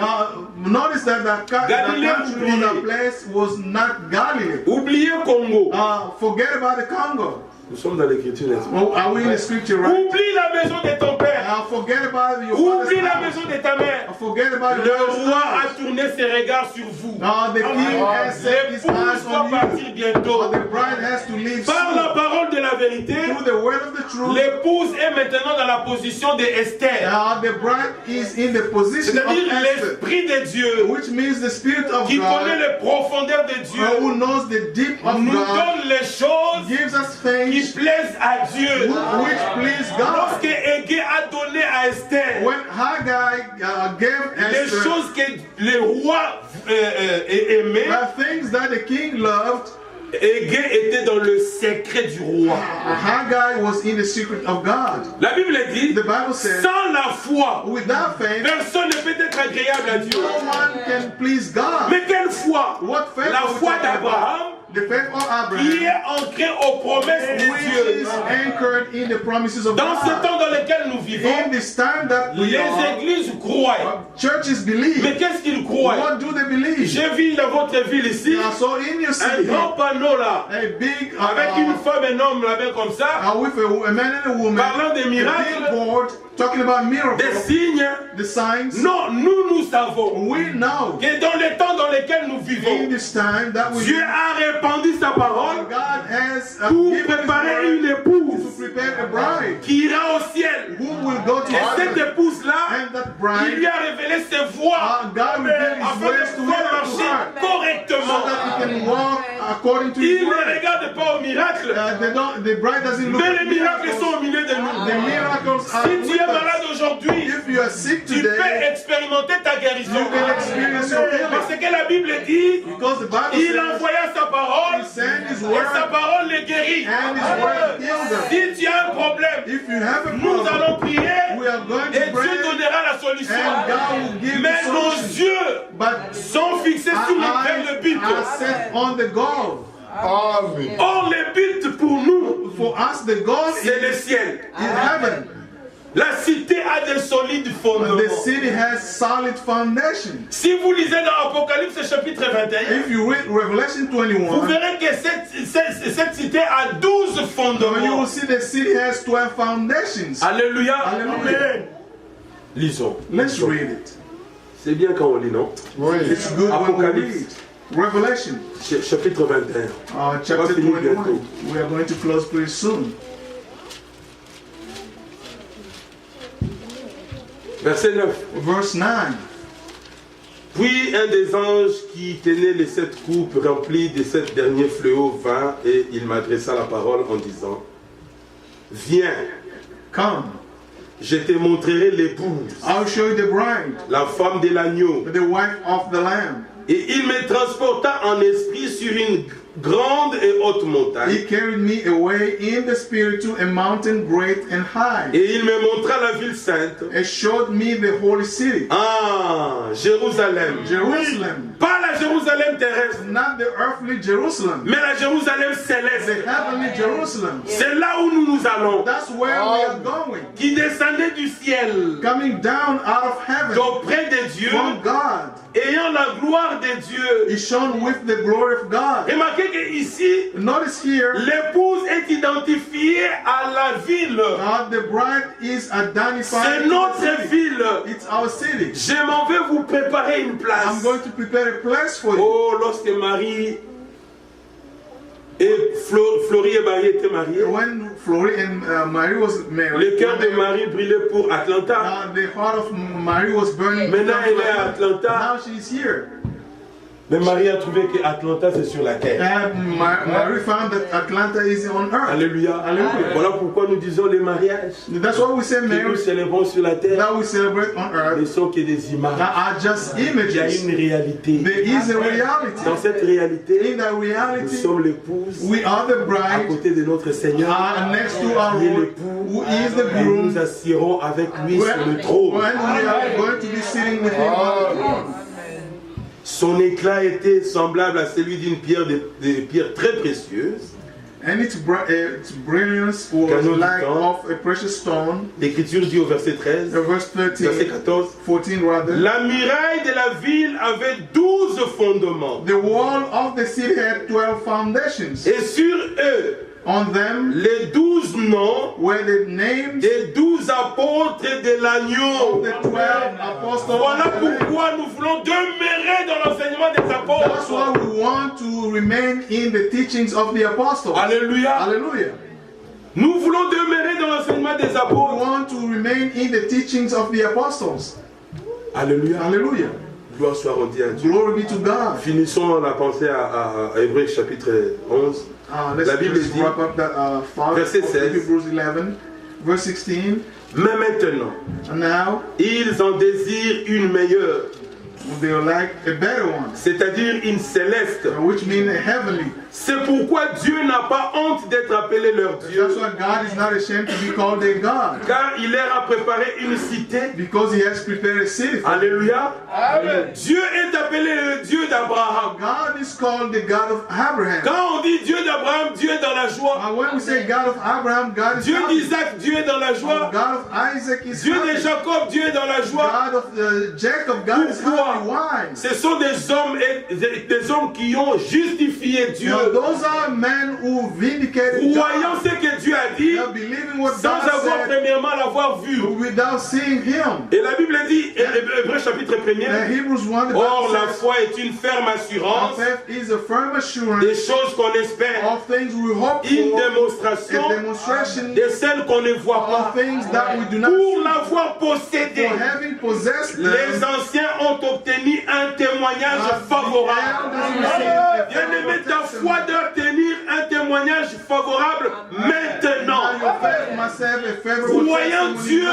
B: Notice that the
D: Galilee
B: country or the
D: oublié.
B: place was not Galilee.
D: Oubliez Congo.
B: Forget about the Congo.
D: Nous sommes dans l'écriture, n'est-ce pas?
B: Oh, are we in the scripture, right?
D: Oublie la maison de ton père.
B: Forget about your
D: Oublie
B: father's
D: la
B: house.
D: maison de ta mère.
B: Forget about
D: Le
B: your father's
D: roi
B: house.
D: a tourné ses regards sur vous.
B: The king has set his eyes
D: L'épouse va
B: on you.
D: partir bientôt.
B: The bride has to leave
D: Par la
B: soon.
D: parole de la vérité,
B: Through the word of the truth,
D: l'épouse est maintenant dans la position de Esther.
B: the bride is in the position of
D: C'est-à-dire
B: Esther,
D: l'Esprit de Dieu
B: which means the Spirit of
D: qui connaît
B: God,
D: les profondeurs de Dieu
B: who knows the deep of
D: nous
B: God,
D: donne les choses
B: gives us
D: qui
B: things
D: plaisent à Dieu.
B: which please God.
D: Lorsque Haggai a donné à Esther
B: When Haggai gave
D: les
B: Esther
D: choses que le roi aimait,
B: the things that the king loved,
D: Haggai était dans le secret du roi.
B: Haggai was in the secret of God.
D: La Bible dit,
B: The Bible says,
D: sans la foi,
B: without faith,
D: personne ne peut être agréable à Dieu.
B: no one can please God.
D: Mais quelle foi?
B: What faith
D: La
B: are we
D: foi
B: talking about?
D: d'Abraham
B: The faith of
D: qui
B: Abraham,
D: est ancrée aux promesses de
B: which
D: Dieu.
B: is anchored in the promises of
D: Dans ce
B: God.
D: temps dans lequel nous vivons,
B: In this time that we
D: les
B: are,
D: églises croient.
B: churches believe.
D: Mais qu'est-ce qu'ils croient?
B: What do they believe?
D: J'ai vu dans votre ville ici
B: So in your
D: un
B: city,
D: grand panneau là,
B: a big
D: avec une femme et un homme là-bas comme ça,
B: with a man and a woman,
D: parlant des
B: a
D: miracles,
B: billboard talking about miracles,
D: des signes.
B: the signs.
D: Non, nous savons
B: We know
D: que dans les temps dans lesquels nous
B: in
D: vivons,
B: this time that we
D: Dieu a répandu sa parole
B: God has
D: pour
B: given His
D: préparer
B: word
D: une
B: to
D: épouse
B: prepare a bride
D: qui ira au ciel.
B: who will go to
D: Et cette
B: heaven.
D: épouse-là,
B: And that
D: il lui
B: bride,
D: a révélé ses voies
B: God will give His
D: afin
B: ways
D: de
B: to
D: pouvoir
B: her to
D: marcher
B: her, so
D: correctement.
B: that He can walk according to His
D: Il ne
B: word.
D: regarde pas au miracle,
B: The bride doesn't look
D: mais
B: at
D: les miracles
B: miracles.
D: sont au milieu de nous.
B: The miracles are
D: Si tu
B: with
D: es malade
B: us.
D: aujourd'hui,
B: If you are sick
D: tu peux
B: today,
D: expérimenter ta guérison.
B: you can experience your
D: Parce
B: healing.
D: que la Bible dit,
B: Because the Bible
D: il
B: says
D: envoya sa parole
B: He sent His
D: et
B: word
D: sa parole les guérit.
B: and His word heals them.
D: Si tu as un problème,
B: If you have a
D: nous
B: problem,
D: allons prier
B: we are going
D: et
B: to pray
D: Dieu donnera la solution.
B: and God will give
D: Mais
B: the
D: nos
B: solution.
D: yeux
B: But
D: sont fixés sur
B: our
D: vers le
B: eyes
D: but.
B: are set on the goal.
C: Amen.
D: Or, le but pour nous,
B: For us, the goal
D: c'est le
B: is
D: ciel.
B: heaven.
D: La cité a des solides fondements.
B: The city has solid foundation.
D: Si vous lisez dans Apocalypse chapitre 21,
B: If you read Revelation
D: vous
B: 21,
D: verrez que cette cité a 12
B: you will
D: fondements.
B: see the city has 12 foundations.
D: Alléluia.
B: Hallelujah.
D: Amen. Lisons.
B: Let's read it.
D: C'est bien quand on lit, non?
C: Oui.
B: It's good when we
D: Apocalypse.
B: read. Revelation
D: Chapitre 21.
B: chapter
D: On va finir
B: 21.
D: bientôt.
B: We are going to close pretty soon.
D: Verset 9.
B: Verse 9.
D: Puis un des anges qui tenait les 7 coupes remplies des 7 derniers fléaux vint et il m'adressa la parole en disant: Viens,
B: Come,
D: je te montrerai l'épouse,
B: I'll show you the bride,
D: la femme de l'agneau.
B: the wife of the Lamb.
D: Et il me transporta en esprit sur une grande et haute montagne.
B: He carried me away in the spirit to a mountain great and high.
D: Et il me montra la ville sainte.
B: It showed me the holy city,
D: Ah, Jérusalem.
B: Jerusalem.
D: Pas la Jérusalem terrestre,
B: Not the earthly Jerusalem,
D: mais la Jérusalem
B: the
D: céleste.
B: heavenly Jerusalem.
D: C'est là où nous allons.
B: That's where we are going.
D: Qui descendait du ciel,
B: Coming down out of heaven
D: d'auprès de Dieu,
B: from God.
D: ayant la gloire de Dieu.
B: Is shown with the glory of God.
D: Remarquez que ici,
B: Notice here,
D: l'épouse est identifiée à la ville.
B: the bride is identified.
D: C'est
B: to the
D: notre
B: city.
D: ville.
B: It's our city.
D: Je m'en vais vous préparer une
B: I'm
D: place.
B: going to prepare a place for you.
D: Oh, lorsque Marie et Florie et Marie étaient mariés,
B: When Florie and Mary was married,
D: le cœur de Marie brillait pour Atlanta.
B: the heart of Mary was burning.
D: Maintenant, elle est à Atlanta.
B: Now she's here.
D: Mais Marie a trouvé que Atlanta c'est sur la terre.
B: Mary found that Atlanta is on earth.
D: Alléluia.
B: Alléluia.
D: Voilà pourquoi nous disons les mariages
B: That's why we say
D: que nous
B: marriage
D: célébrons sur la terre
B: that we celebrate on
D: ne
B: earth
D: sont que des images.
B: that are just
D: Il y a
B: images.
D: une réalité.
B: There is a
D: Dans
B: reality.
D: cette réalité,
B: In that
D: nous
B: reality,
D: sommes l'épouse
B: we are the
D: à
B: bride,
D: côté de notre Seigneur.
B: next to our
D: Il est
B: Lord,
D: l'époux.
B: who is the
D: Et
B: groom.
D: nous assurons avec lui sur le
B: When
D: trône.
B: we are going to be sitting with him on the throne.
D: Son éclat était semblable à celui d'une pierre, de pierre très précieuse.
B: And its brilliance was
D: Canon du
B: like
D: temps.
B: of a precious stone.
D: L'Écriture dit au verset 13,
B: Verse
D: verset
B: 13,
D: 14,
B: 14 rather.
D: la muraille de la ville avait 12 fondements.
B: The wall of the city had 12 foundations.
D: Et sur eux,
B: On them
D: les 12 noms
B: were the names
D: des 12 apôtres de
B: of
D: l'agneau.
B: the 12 apostles.
D: Voilà pourquoi nous voulons demeurer dans l'enseignement des
B: That's
D: apôtres.
B: why we want to remain in the teachings of the apostles.
D: Alléluia.
B: Hallelujah.
D: Nous voulons demeurer dans l'enseignement des
B: We
D: apôtres.
B: want to remain in the teachings of the apostles.
D: Alléluia.
B: Hallelujah.
D: Gloire soit rendue à Dieu.
B: Glory be to God.
D: Finissons la pensée à Hébreux chapitre 11.
B: Let's
D: La Bible
B: just
D: dit,
B: wrap up that part
D: verset
B: of
D: 16.
B: Hebrews 11, verse 16.
D: Mais maintenant,
B: And now
D: ils en désirent une meilleure,
B: they are like a better one,
D: c'est-à-dire une céleste.
B: which means heavenly.
D: C'est pourquoi Dieu n'a pas honte d'être appelé leur Dieu,
B: That's why God is not ashamed to be called their God,
D: car il leur a préparé une cité.
B: because He has prepared a city. For them.
D: Alléluia. Dieu est appelé le Dieu d'Abraham.
B: God is called the God of Abraham.
D: Quand on dit Dieu d'Abraham, Dieu est dans la joie.
B: When we say God of Abraham, God is
D: Dieu
B: happy.
D: d'Isaac, Dieu est dans la joie.
B: God of Isaac is
D: Dieu
B: happy.
D: de Jacob, Dieu est dans la joie.
B: God of Jacob, God is
D: Pourquoi?
B: happy. Why?
D: Ce sont des hommes qui ont justifié Dieu.
B: Now, those are men who vindicated
D: Croyant
B: God.
D: ce que Dieu a dit,
B: They are believing what
D: sans
B: God
D: avoir
B: said
D: premièrement l'avoir vu.
B: without seeing Him.
D: Et la Bible dit, Hébreux chapitre 1er,
B: And Hebrews 1, the
D: or la
B: Bible says,
D: foi est une ferme assurance
B: faith is a firm assurance
D: des choses qu'on espère,
B: of things we hope
D: une
B: for,
D: démonstration
B: a demonstration
D: de celles qu'on ne voit pas.
B: of things that we do not
D: Pour
B: see.
D: l'avoir possédé,
B: For having possessed
D: les
B: them,
D: anciens ont obtenu un témoignage favorable. Bien-aimé, ta foi doit obtenir un témoignage favorable maintenant. Croyant Dieu,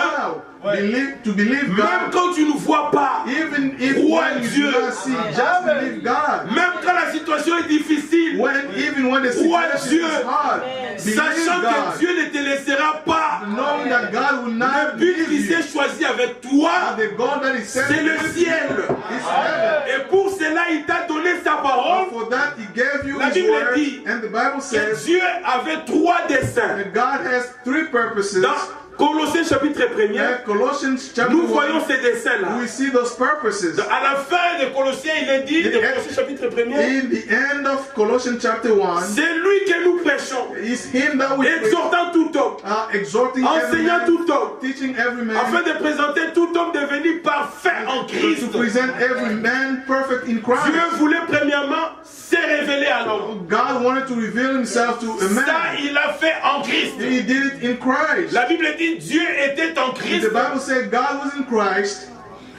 B: to believe
D: même
B: God,
D: quand tu ne vois pas,
B: even if
D: crois
B: when you
D: Dieu.
B: do not see, just believe God.
D: Même quand la situation est difficile,
B: Even when the
D: crois
B: situation
D: Dieu,
B: is hard, believe
D: sachant que
B: God,
D: Dieu ne te laissera pas.
B: knowing that God will
D: Le
B: not
D: but
B: leave
D: qui
B: you.
D: s'est choisi avec toi,
B: The God that is sent
D: c'est le ciel.
B: is heaven.
D: Et pour cela, il t'a donné sa parole.
B: For that he gave you
D: La
B: his
D: Bible
B: word,
D: dit
B: and the Bible
D: Que
B: says
D: Dieu avait trois desseins.
B: that God has three purposes.
D: Dans Colossiens chapitre 1er,
B: And Colossians chapter
D: nous
B: 1,
D: voyons ces desseins-là.
B: we see those purposes.
D: À la fin de Colossiens, il est dit, de Colossiens chapitre 1er,
B: In the end of Colossians chapter 1,
D: c'est lui que nous prêchons,
B: it's him that we preach,
D: exhortant tout homme,
B: exhorting every
D: enseignant
B: man,
D: tout homme,
B: teaching every man,
D: afin de présenter tout homme devenu parfait en
B: to
D: Christ.
B: present every man perfect in Christ.
D: Dieu voulait premièrement se révéler à l'homme.
B: God wanted to reveal himself to a man.
D: Ça, il l'a fait en Christ.
B: He did it in Christ.
D: La Bible dit Dieu était en Christ,
B: The Bible said God was in Christ,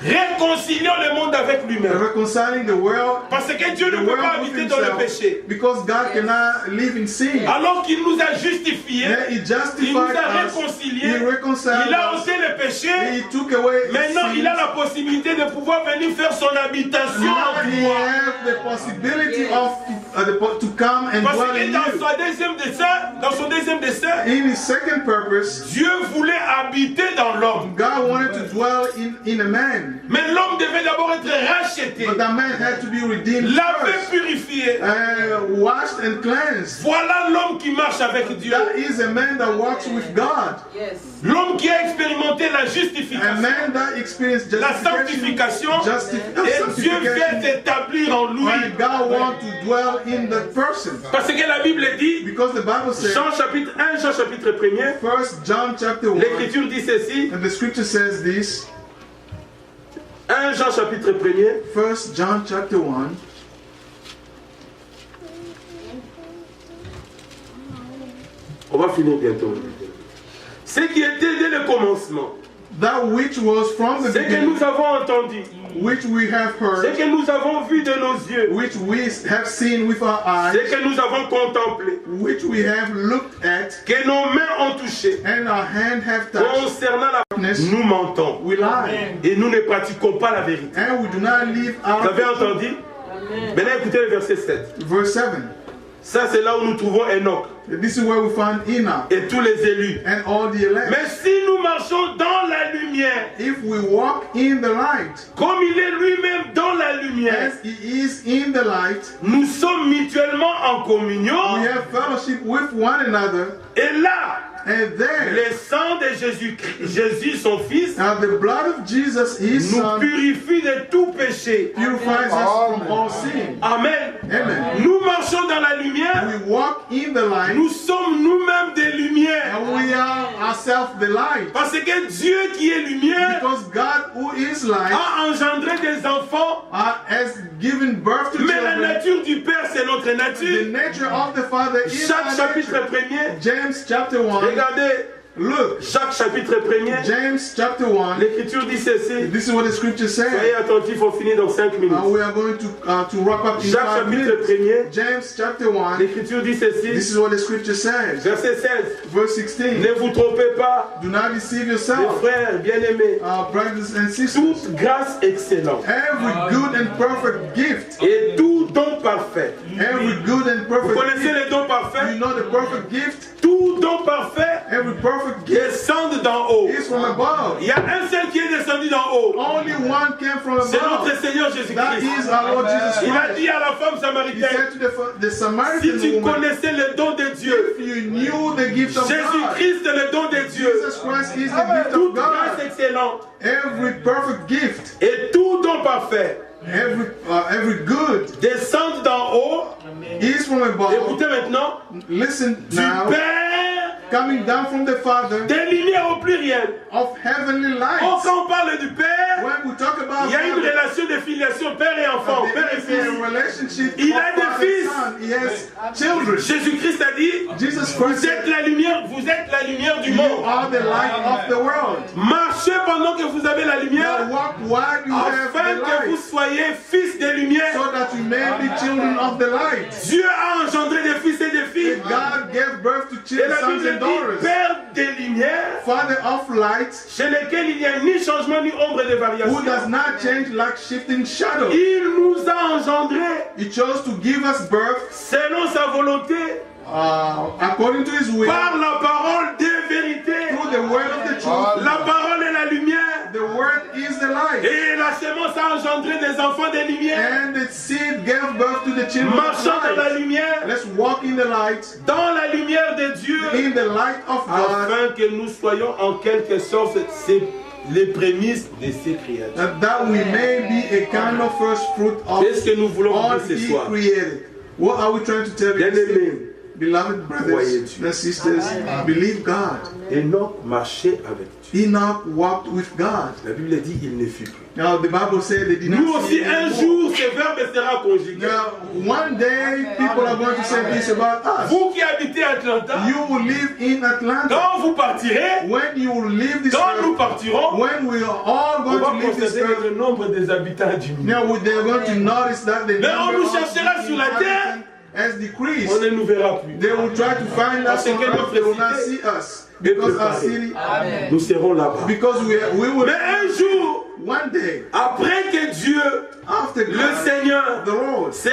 D: réconciliant le monde avec lui-même.
B: reconciling the world,
D: Parce que Dieu ne peut pas habiter dans le péché.
B: because God cannot live in sin.
D: Alors qu'il nous a justifiés,
B: Yeah, he
D: il nous
B: justified
D: a
B: us.
D: réconciliés,
B: He reconciled
D: il a
B: us.
D: ôté le péché.
B: He took away
D: Maintenant,
B: sin.
D: il a la possibilité de pouvoir venir faire son habitation
B: Now
D: en
B: he
D: toi.
B: has the possibility of to come and
D: Parce
B: dwell
D: que
B: in
D: dans
B: you.
D: son deuxième dessein,
B: In his second purpose,
D: Dieu voulait habiter dans l'homme.
B: God wanted to dwell in a man,
D: Mais l'homme devait d'abord être racheté,
B: but that man had to be redeemed
D: lavé,
B: first,
D: purifié.
B: washed and cleansed.
D: Voilà l'homme qui marche avec Dieu.
B: That is a man that walks with God,
E: Yes.
D: L'homme qui a expérimenté la
B: a
D: justification,
B: man that experienced
D: la sanctification, et Dieu vient s'établir en lui.
B: and God wants to dwell in that person.
D: Parce que la Bible dit,
B: Because the Bible says,
D: Jean chapitre 1,
B: 1 John chapter 1,
D: l'Écriture dit ceci,
B: and the scripture says this,
D: 1 Jean chapitre 1,
B: 1 John chapter 1,
D: on va finir bientôt. Ce qui était dès le commencement,
B: that which was from the
D: ce que
B: beginning,
D: nous avons entendu,
B: which we have
D: ce
B: heard,
D: que nous avons vu de nos yeux,
B: which we have seen with our
D: ce
B: eyes,
D: que nous avons contemplé,
B: which we have looked at,
D: que nos mains ont touché,
B: and our hand have touched,
D: concernant la
B: darkness,
D: nous mentons.
B: we lie,
D: Et nous ne pratiquons pas la vérité.
B: and we do not live
D: Vous
B: out
D: avez
B: of
D: entendu? Maintenant écoutez le verset 7.
B: verse 7.
D: Ça c'est là où nous trouvons Enoch
B: This is where we find Enoch
D: et tous les élus.
B: and all the elect.
D: Mais si nous marchons dans la lumière,
B: If we walk in the light,
D: comme il est lui-même dans la lumière,
B: as he is in the light,
D: nous sommes mutuellement en communion.
B: we have fellowship with one another,
D: Et là,
B: and there,
D: le sang de Jésus, son Fils,
B: now the blood of Jesus, his
D: nous
B: son,
D: purifie de tout péché.
B: purifies us from all sin.
D: Amen.
B: Amen.
D: Nous marchons dans la lumière,
B: We walk in the light,
D: nous sommes nous-mêmes des lumières.
B: and we are ourselves the light.
D: Parce que Dieu qui est lumière
B: Because God, who is light,
D: a engendré des enfants,
B: has given birth to
D: mais la
B: children.
D: nature du Père, c'est notre
B: The
D: nature.
B: nature of the Father is
D: Jacques
B: our
D: chapitre
B: nature.
D: 1er,
B: James chapter 1.
D: regardez,
B: Look,
D: Jacques chapitre 1er,
B: James chapter 1.
D: l'Écriture dit ceci.
B: This is what the scripture says.
D: Soyez attentifs, on finit dans 5 minutes.
B: We are going to wrap up in
D: Jacques
B: 5
D: chapitre
B: minutes.
D: 1er,
B: James chapter 1.
D: l'Écriture dit
B: This
D: ceci.
B: is what the scripture says.
D: Verset 16.
B: Verse 16.
D: Ne vous trompez pas,
B: Do not deceive
D: mes
B: yourself,
D: frères bien-aimés.
B: brothers and sisters.
D: Toute grâce excellente
B: Every good and perfect gift,
D: et tout don parfait.
B: every good and
D: Vous
B: perfect
D: connaissez
B: gift.
D: les dons parfaits? parfait,
B: You know the perfect gift?
D: tout don parfait
B: Every perfect gift
D: descend d'en haut.
B: is from above.
D: Il y a un seul qui est descendu d'en haut.
B: Only one came from
D: C'est notre
B: above.
D: Seigneur
B: That
D: Jésus-Christ.
B: is our Lord Jesus
D: Il a
B: Christ.
D: dit à la femme
B: He
D: samaritaine,
B: said to the
D: si
B: Samaritan
D: tu
B: woman,
D: connaissais le don de Dieu,
B: if you knew the gift of God,
D: Jésus-Christ est le don de Dieu.
B: Jesus Christ is the gift
D: Toute
B: of
D: grâce
B: God.
D: excellente
B: Every perfect gift,
D: et tout don parfait
B: every good
D: descendent d'en haut.
B: is from above.
D: Écoutez maintenant,
B: Listen
D: du
B: now,
D: Père,
B: coming down from the Father
D: des lumières au pluriel.
B: of heavenly
D: Oh,
B: lights.
D: quand on parle du Père,
B: When we talk
D: il
B: about
D: y a une
B: Father,
D: relation de filiation père et enfant, père et
B: there is
D: fils.
B: a relationship
D: Il
B: of
D: a des
B: father
D: fils.
B: and son. He has children.
D: Jésus-Christ a dit,
B: Jesus
D: vous
B: Christ
D: êtes
B: said,
D: la lumière du
B: you
D: monde.
B: are the light of the world.
D: Marchez pendant que vous avez la
B: Now
D: lumière,
B: walk while you have
D: afin
B: the
D: que vous
B: light,
D: soyez fils de lumière.
B: so that you may be children of the light.
D: Dieu a engendré des fils et des filles.
B: God gave birth to
D: Et
B: children,
D: la
B: sons
D: Bible
B: and
D: dit,
B: daughters.
D: Père des lumières,
B: Father of light,
D: chez lesquels il n'y a ni changement ni ombre de
B: who
D: variation.
B: does not change like shifting shadow.
D: Il nous a engendrés
B: He chose to give us birth
D: selon sa volonté,
B: according to His will,
D: par la parole de vérité.
B: through the word of the truth.
D: La parole est la lumière.
B: The word is the light.
D: Et la sémence a engendré des enfants de lumière.
B: And the seed gave birth to the children of
D: Marchant dans la
B: light.
D: lumière,
B: Let's walk in the light,
D: dans la lumière de Dieu,
B: in the light of God,
D: afin que nous soyons en quelque sorte les prémices de ces créatures.
B: that we may be a kind of first fruit of
D: Qu'est-ce que nous voulons
B: all
D: dire ce
B: He
D: soir?
B: created. What are we trying to tell you?
D: Bien-aimés,
B: Beloved brothers and sisters, believe God.
D: Enoch marchait avec Dieu.
B: Enoch walked with God.
D: La Bible dit il ne fut plus.
B: Now the Bible said they did
D: Nous
B: not
D: aussi,
B: see
D: un
B: anymore.
D: jour, ce verbe sera conjugué.
B: Now, one day people are going to say this about us.
D: Vous qui habitez Atlanta,
B: You will live in Atlanta.
D: quand vous partirez,
B: When you will leave this
D: quand nous
B: earth,
D: partirons,
B: when we are all
D: on
B: going
D: va
B: to leave this
D: constater que
B: earth,
D: le nombre des habitants diminue.
B: now they're going to notice that the
D: Mais on
B: number
D: nous
B: of
D: cherchera sur la terre.
B: inhabitants has decreased.
D: On ne nous verra plus.
B: They will try to find us
D: Parce
B: on
D: que
B: earth.
D: notre
B: They will not
D: cité
B: see us because our city,
D: Nous serons là-bas.
B: because we will.
D: Mais un jour,
B: One day,
D: après que Dieu,
B: after
D: le
B: God,
D: Seigneur,
B: the Lord
D: se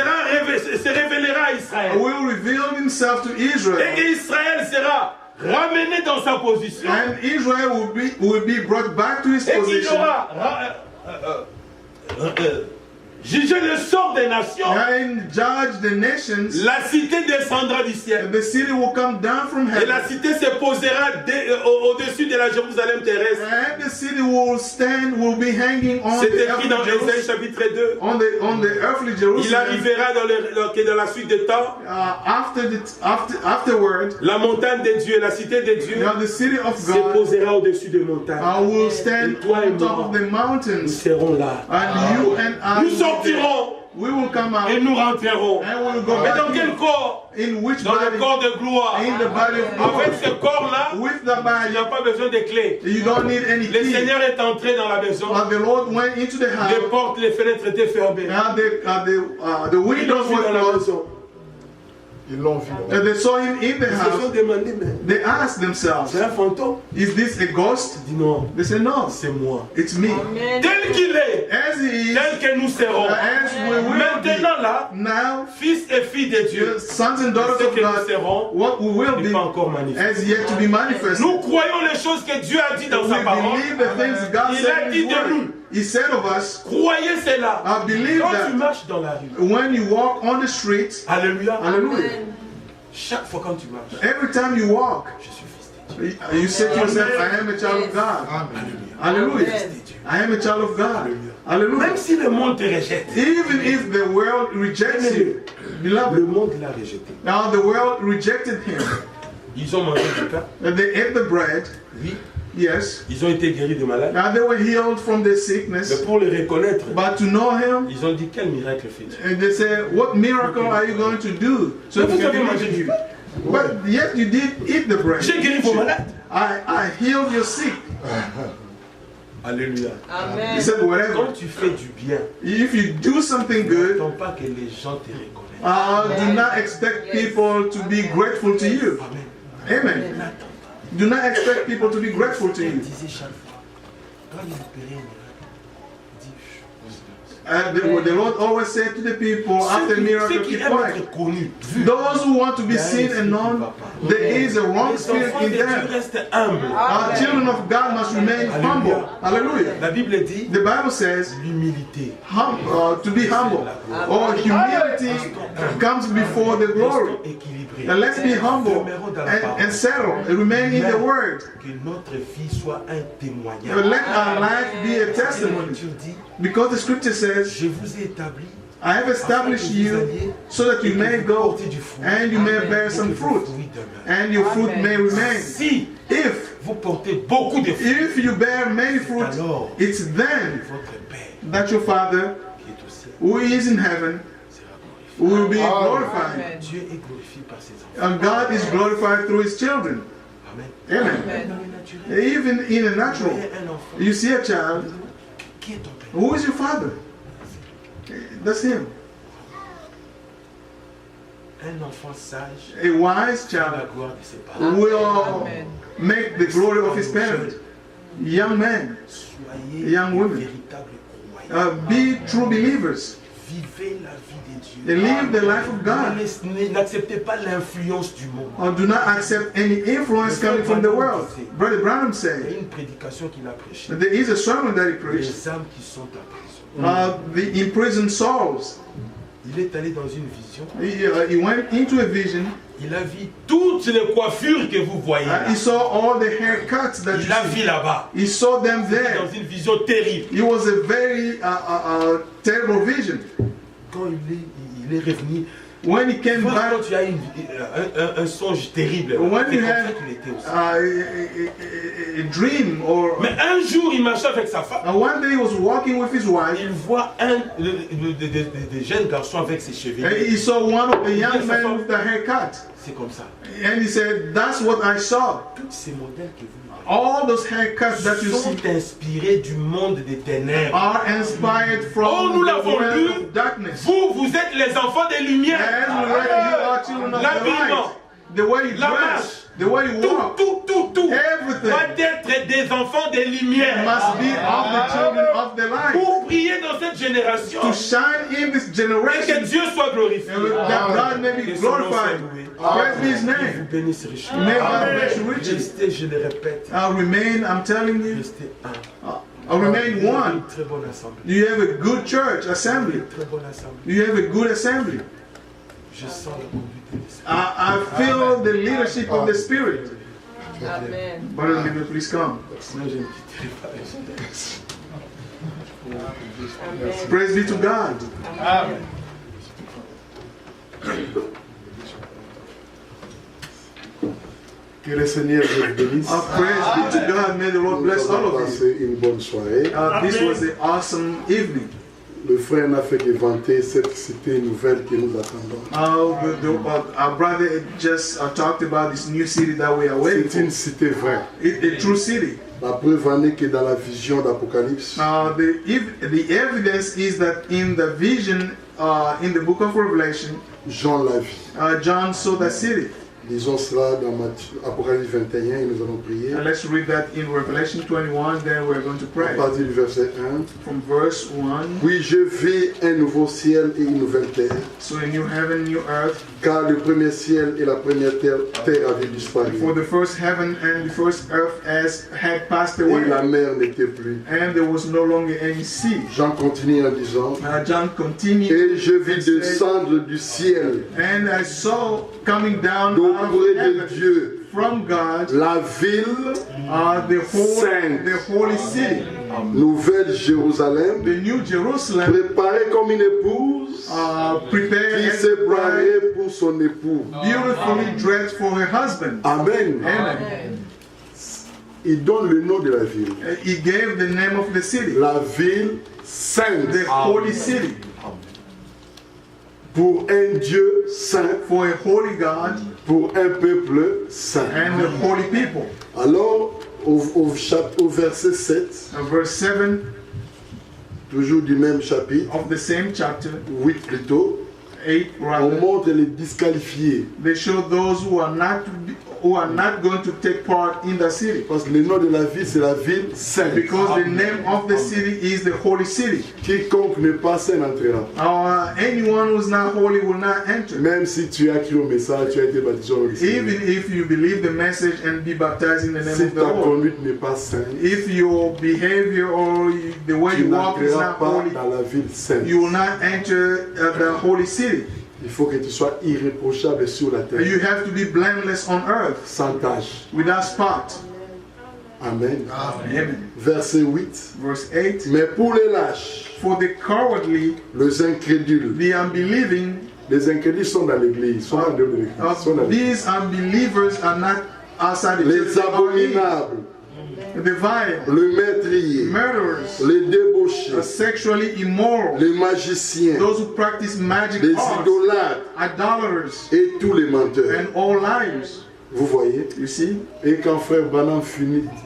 D: révélera à Israël,
B: will reveal Himself to Israel,
D: et qu'Israël sera ramené dans sa position,
B: and Israel will be brought back to his
D: et qu'il
B: position,
D: aura jugé le sort des nations,
B: and judge the nations.
D: la cité descendra du ciel.
B: The city will come down from
D: Et la
B: heaven,
D: cité se posera au-dessus de la Jérusalem terrestre.
B: and the city will be hanging on
D: C'est
B: the
D: écrit dans
B: earthly
D: Ésaïe
B: Jerusalem.
D: chapitre 2.
B: On the earthly
D: Il
B: Jerusalem.
D: arrivera dans la suite des temps,
B: Afterward,
D: la montagne de Dieu, la cité de Dieu,
B: now the city of
D: se
B: God
D: posera au-dessus des montagnes.
B: will stand
D: Et toi et
B: on top
D: moi,
B: of the
D: nous
B: mountains,
D: serons là.
B: and you and I
D: Nous sortirons
B: we will come out,
D: et nous rentrerons.
B: and we will go
D: Mais
B: back
D: dans quel
B: in.
D: corps?
B: In which
D: Dans le
B: body?
D: corps de gloire.
B: In the body of God.
D: Avec ce corps-là,
B: With the
D: il
B: body,
D: n'y a pas besoin de clés.
B: you don't need any
D: Le
B: key.
D: Seigneur est entré dans la maison.
B: But the Lord went into the
D: Les
B: house.
D: portes, les fenêtres étaient fermées.
B: Now the
D: Ils l'ont
B: windows
D: vu
B: were
D: dans la
B: closed,
D: maison.
C: Ils l'ont vu.
B: and they saw him in the
D: Ils se sont
B: house.
D: demandé, mais
B: They asked themselves,
D: c'est un fantôme?
B: "Is this a ghost?"
D: Il dit non,
B: They said, "No,
D: c'est moi.
B: it's me."
D: Tel qu'il est,
B: As he is,
D: tel que nous serons.
B: as we will be.
D: Maintenant là,
B: Now,
D: fils et filles de Dieu,
B: the sons and daughters
D: ce
B: of
D: que nous
B: God,
D: serons
B: what we will
D: n'est
B: be
D: pas encore manifesté.
B: has yet to be manifested.
D: Nous croyons les choses que Dieu a dit dans
B: We
D: sa parole.
B: believe the things God
D: Il
B: said
D: a
B: in
D: dit
B: His
D: de
B: word.
D: nous.
B: He said of us,
D: Croyez cela.
B: I believe
D: Quand tu
B: that
D: marches dans la rue,
B: when you walk on the streets,
D: alléluia,
B: hallelujah,
D: chaque fois quand tu marches,
B: every time you walk,
D: je suis fils de Dieu.
B: you say to yourself, I am a child of God. Hallelujah. I am a child of God.
D: Même
B: Hallelujah.
D: si le monde te rejette,
B: Even if the world rejects you,
D: le
B: beloved,
D: monde l'a rejeté.
B: now the world rejected him.
D: Ils ont mangé du pain,
B: And they ate the bread,
D: oui.
B: yes.
D: Ils ont été guéris de malades.
B: Now they were healed from their
D: Mais
B: sickness.
D: pour le reconnaître,
B: But to know him,
D: ils ont dit quel miracle fais-tu?
B: and they said, what miracle are you going to do? So
D: Mais
B: we
D: vous
B: can
D: avez mangé
B: believe
D: du
B: you.
D: pain.
B: But yet you did eat the bread.
D: J'ai guéri vos malades.
B: I healed your sick.
D: Alléluia.
B: He said, whatever.
D: Quand tu fais du bien,
B: If you do something good,
D: n'attends pas que les gens te reconnaissent.
B: do not expect people to be grateful to you.
D: Amen.
B: Amen.
D: N'attends pas.
B: Do not expect people to be grateful to
D: Il
B: you.
D: disait chaque fois, quand il opérait un miracle, il dit,
B: the Lord always said to the people after miracle,
F: ceux qui
B: keep
F: aiment
B: quiet.
F: être connus, vus,
B: Those who want to be seen and known, there is a wrong
F: les
B: spirit
F: enfants
B: in
F: de Dieu
B: them.
F: restent humbles.
B: Our children of God must remain humble. Hallelujah.
F: La Bible dit
B: The Bible says
F: l'humilité.
B: to be humble, or humility comes before the glory.
F: Restons équilibrés.
B: And let's be humble
F: Demeurons dans la parole.
B: and settle and remain in the word.
F: Que notre vie soit un témoignage.
B: Let our life be a
F: La
B: testimony.
F: Écriture dit,
B: Because the scripture says,
F: je vous ai établi
B: I have established you so that you may go and you may bear some fruit, and your fruit may remain.
F: Si
B: If
F: vous portez beaucoup de fruits,
B: you bear many fruit, it's then
F: votre Père
B: that your Father,
F: qui est au ciel
B: who is in heaven,
F: sera glorifié.
B: will be glorified.
F: Dieu est glorifié par ses enfants.
B: And God is glorified through his children.
F: Amen.
B: Amen.
F: Dans le naturel,
B: Even in the
F: vous
B: natural,
F: voyez un enfant.
B: you see a child,
F: Qui est ton Père?
B: who is your father? That's him.
F: Un enfant sage
B: A wise
F: c'est la
B: child
F: gloire de ses parents.
B: will make the glory of his parents. Young men,
F: Soyez
B: young women,
F: de véritables croyants.
B: be true believers.
F: Vivez la vie de Dieu.
B: They live the life of God.
F: N'acceptez pas l'influence du monde.
B: Or do not accept any influence coming from the world. Brother Branham
F: Il y a
B: said,
F: une prédication qu'il a prêchée.
B: there is a sermon that he preached,
F: Les âmes qui sont en prison.
B: the imprisoned souls.
F: Il est allé dans une vision.
B: He went into a vision.
F: Il a vu toutes les coiffures que vous voyez.
B: He saw all the haircuts that
F: Il a
B: you
F: vu
B: see.
F: là-bas.
B: He saw them
F: Dans
B: there.
F: une vision terrible.
B: It was a very terrible vision.
F: Quand il est revenu,
B: When he came
F: quand
B: back,
F: tu as un songe terrible,
B: When
F: c'est
B: you
F: comme ça
B: have
F: qu'il était aussi.
B: a dream, or
F: Mais un jour, il marchait avec sa femme.
B: one day he was walking with his wife,
F: Il voit des jeunes garçons avec ses cheveux.
B: and he saw one of the young men with the haircut.
F: C'est comme ça.
B: And he said, that's what I saw.
F: Tous ces modèles que vous
B: All those haircuts that you
F: sont
B: see
F: inspirés du monde des ténèbres.
B: are inspired
F: Oh,
B: from
F: nous
B: the
F: l'avons
B: world
F: lu.
B: of darkness.
F: Vous êtes les enfants des lumières.
B: As we read, you are children of the
F: L'habillement,
B: light. The way you
F: la
B: dress,
F: marche,
B: the way you walk,
F: tout
B: everything
F: doit être des enfants des lumières.
B: must be of the children of the light.
F: Pour briller dans cette génération.
B: To shine in this
F: Et que
B: generation,
F: Dieu soit glorifié.
B: that God may be
F: Que son nom soit
B: glorified.
F: loué.
B: Praise be his
F: Il vous
B: name.
F: bénisse richement.
B: May God bless you richly.
F: Restez, je le répète,
B: I'll remain, I'm telling you,
F: restez un.
B: I'll remain
F: Une
B: one.
F: très bonne assemblée.
B: You have a good church assembly.
F: Une très bonne assemblée.
B: You have a good assembly.
F: Je sens la conduite de l'Esprit.
B: I feel the leadership of the Spirit.
E: Amen.
B: Brother Libby, please come.
F: Sinon, je ne quitterai pas.
E: Amen.
B: Praise be to God.
E: Amen.
C: Que le Seigneur vous bénisse.
B: Praise be to God. May the Lord bless
C: Nous
B: all
C: avons
B: of you.
C: passé une bonne soirée.
B: This was an awesome evening.
C: Le frère n'a fait que vanter cette cité nouvelle que nous attendons.
B: Our brother just talked about this new city that we are waiting
C: C'est une
B: for.
C: cité vraie.
B: A true city.
C: La preuve en est que dans la vision d'Apocalypse,
B: The evidence is that in the vision in the book of Revelation,
C: Jean l'a vu.
B: John saw that city.
C: Lisons cela dans Apocalypse 21 et nous allons prier.
B: Let's read that in Revelation 21, then we're going to
C: À
B: pray.
C: partir du verset 1.
B: From verse 1,
C: Oui, je vis un nouveau ciel et une nouvelle terre,
B: so a new heaven, new earth,
C: car le premier ciel et la première terre avaient disparu.
B: for the first heaven and the first earth had passed
C: Et
B: away,
C: la mer n'était plus.
B: and there was no longer any sea.
C: Jean continue en disant,
B: John continued,
C: et je vis descendre du ciel,
B: and I saw coming down out of
C: d'auprès de
B: heaven
C: Dieu,
B: from God,
C: la ville Sainte,
B: the holy city,
C: Nouvelle Jérusalem,
B: the new Jerusalem,
C: préparée comme une épouse
B: prepared
C: qui
B: as
C: se
B: a bride,
C: préparait pour son époux.
B: beautifully dressed for her husband.
C: Amen.
B: Amen.
C: Il donne le nom de la ville.
B: He gave the name of the city,
C: La ville sainte,
B: the holy city,
C: pour un Dieu saint,
B: for a holy God
C: pour un peuple saint.
B: and a holy people.
C: Alors, au verset 7,
B: Verse 7
C: toujours du même chapitre,
B: of the same chapter,
C: 8 plutôt,
B: 8
C: on
B: rather,
C: montre les disqualifiés.
B: they show those who are not who are not going to take part in the city.
C: Parce que le nom de la ville, c'est la ville sainte.
B: Because the name of the city is the holy city.
C: Quiconque n'est pas saint n'entrera.
B: Anyone who's not holy will not enter.
C: Même si tu as cru au message, tu as été baptisé au Seigneur.
B: Even if you believe the message and be baptized in the name
C: Si
B: of the
C: ta
B: Lord.
C: conduite n'est pas sainte,
B: If your behavior or the way
C: tu
B: you walk is
C: n'entreras
B: not
C: pas
B: holy,
C: dans la ville sainte.
B: you will not enter the holy city.
C: Il faut que tu sois irréprochable sur la terre,
B: You have to be blameless on earth,
C: sans tache.
B: without spot.
C: Amen.
B: Amen.
C: Verset 8.
B: Verse 8.
C: Mais pour les lâches,
B: For the cowardly,
C: les incrédules,
B: the unbelieving,
C: les incrédules sont dans l'église, sont en dehors de l'église, sont dans l'église.
B: these unbelievers are not outside the church.
C: Les
B: They are in.
C: abominables,
B: The vile,
C: le meurtrier,
B: murderers,
C: les débauchés,
B: sexually immoral,
C: les magiciens,
B: those who practice magic
C: les
B: arts,
C: idolâtres
B: idolaters,
C: et tous les menteurs.
B: and all liars.
C: Vous voyez?
B: You see?
C: Et quand Frère Branham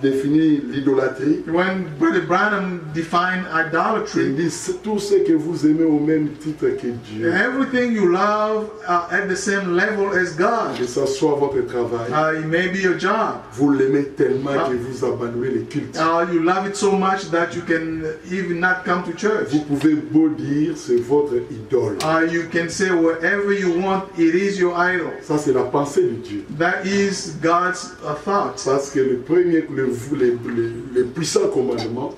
C: définit l'idolâtrie,
B: When Brother Branham defined
C: il
B: idolatry,
C: dit c'est tout ce que vous aimez au même titre que Dieu.
B: everything you love at the same level as God.
C: Que ce soit votre travail,
B: It may be your job.
C: vous l'aimez tellement que vous abandonnez le culte.
B: You love it so much that you can even not come to church.
C: Vous pouvez beau dire c'est votre idole.
B: You can say whatever you want, it is your idol.
C: Ça c'est la pensée de Dieu.
B: That is God's thought.
C: Parce que le premier, le puissant commandement,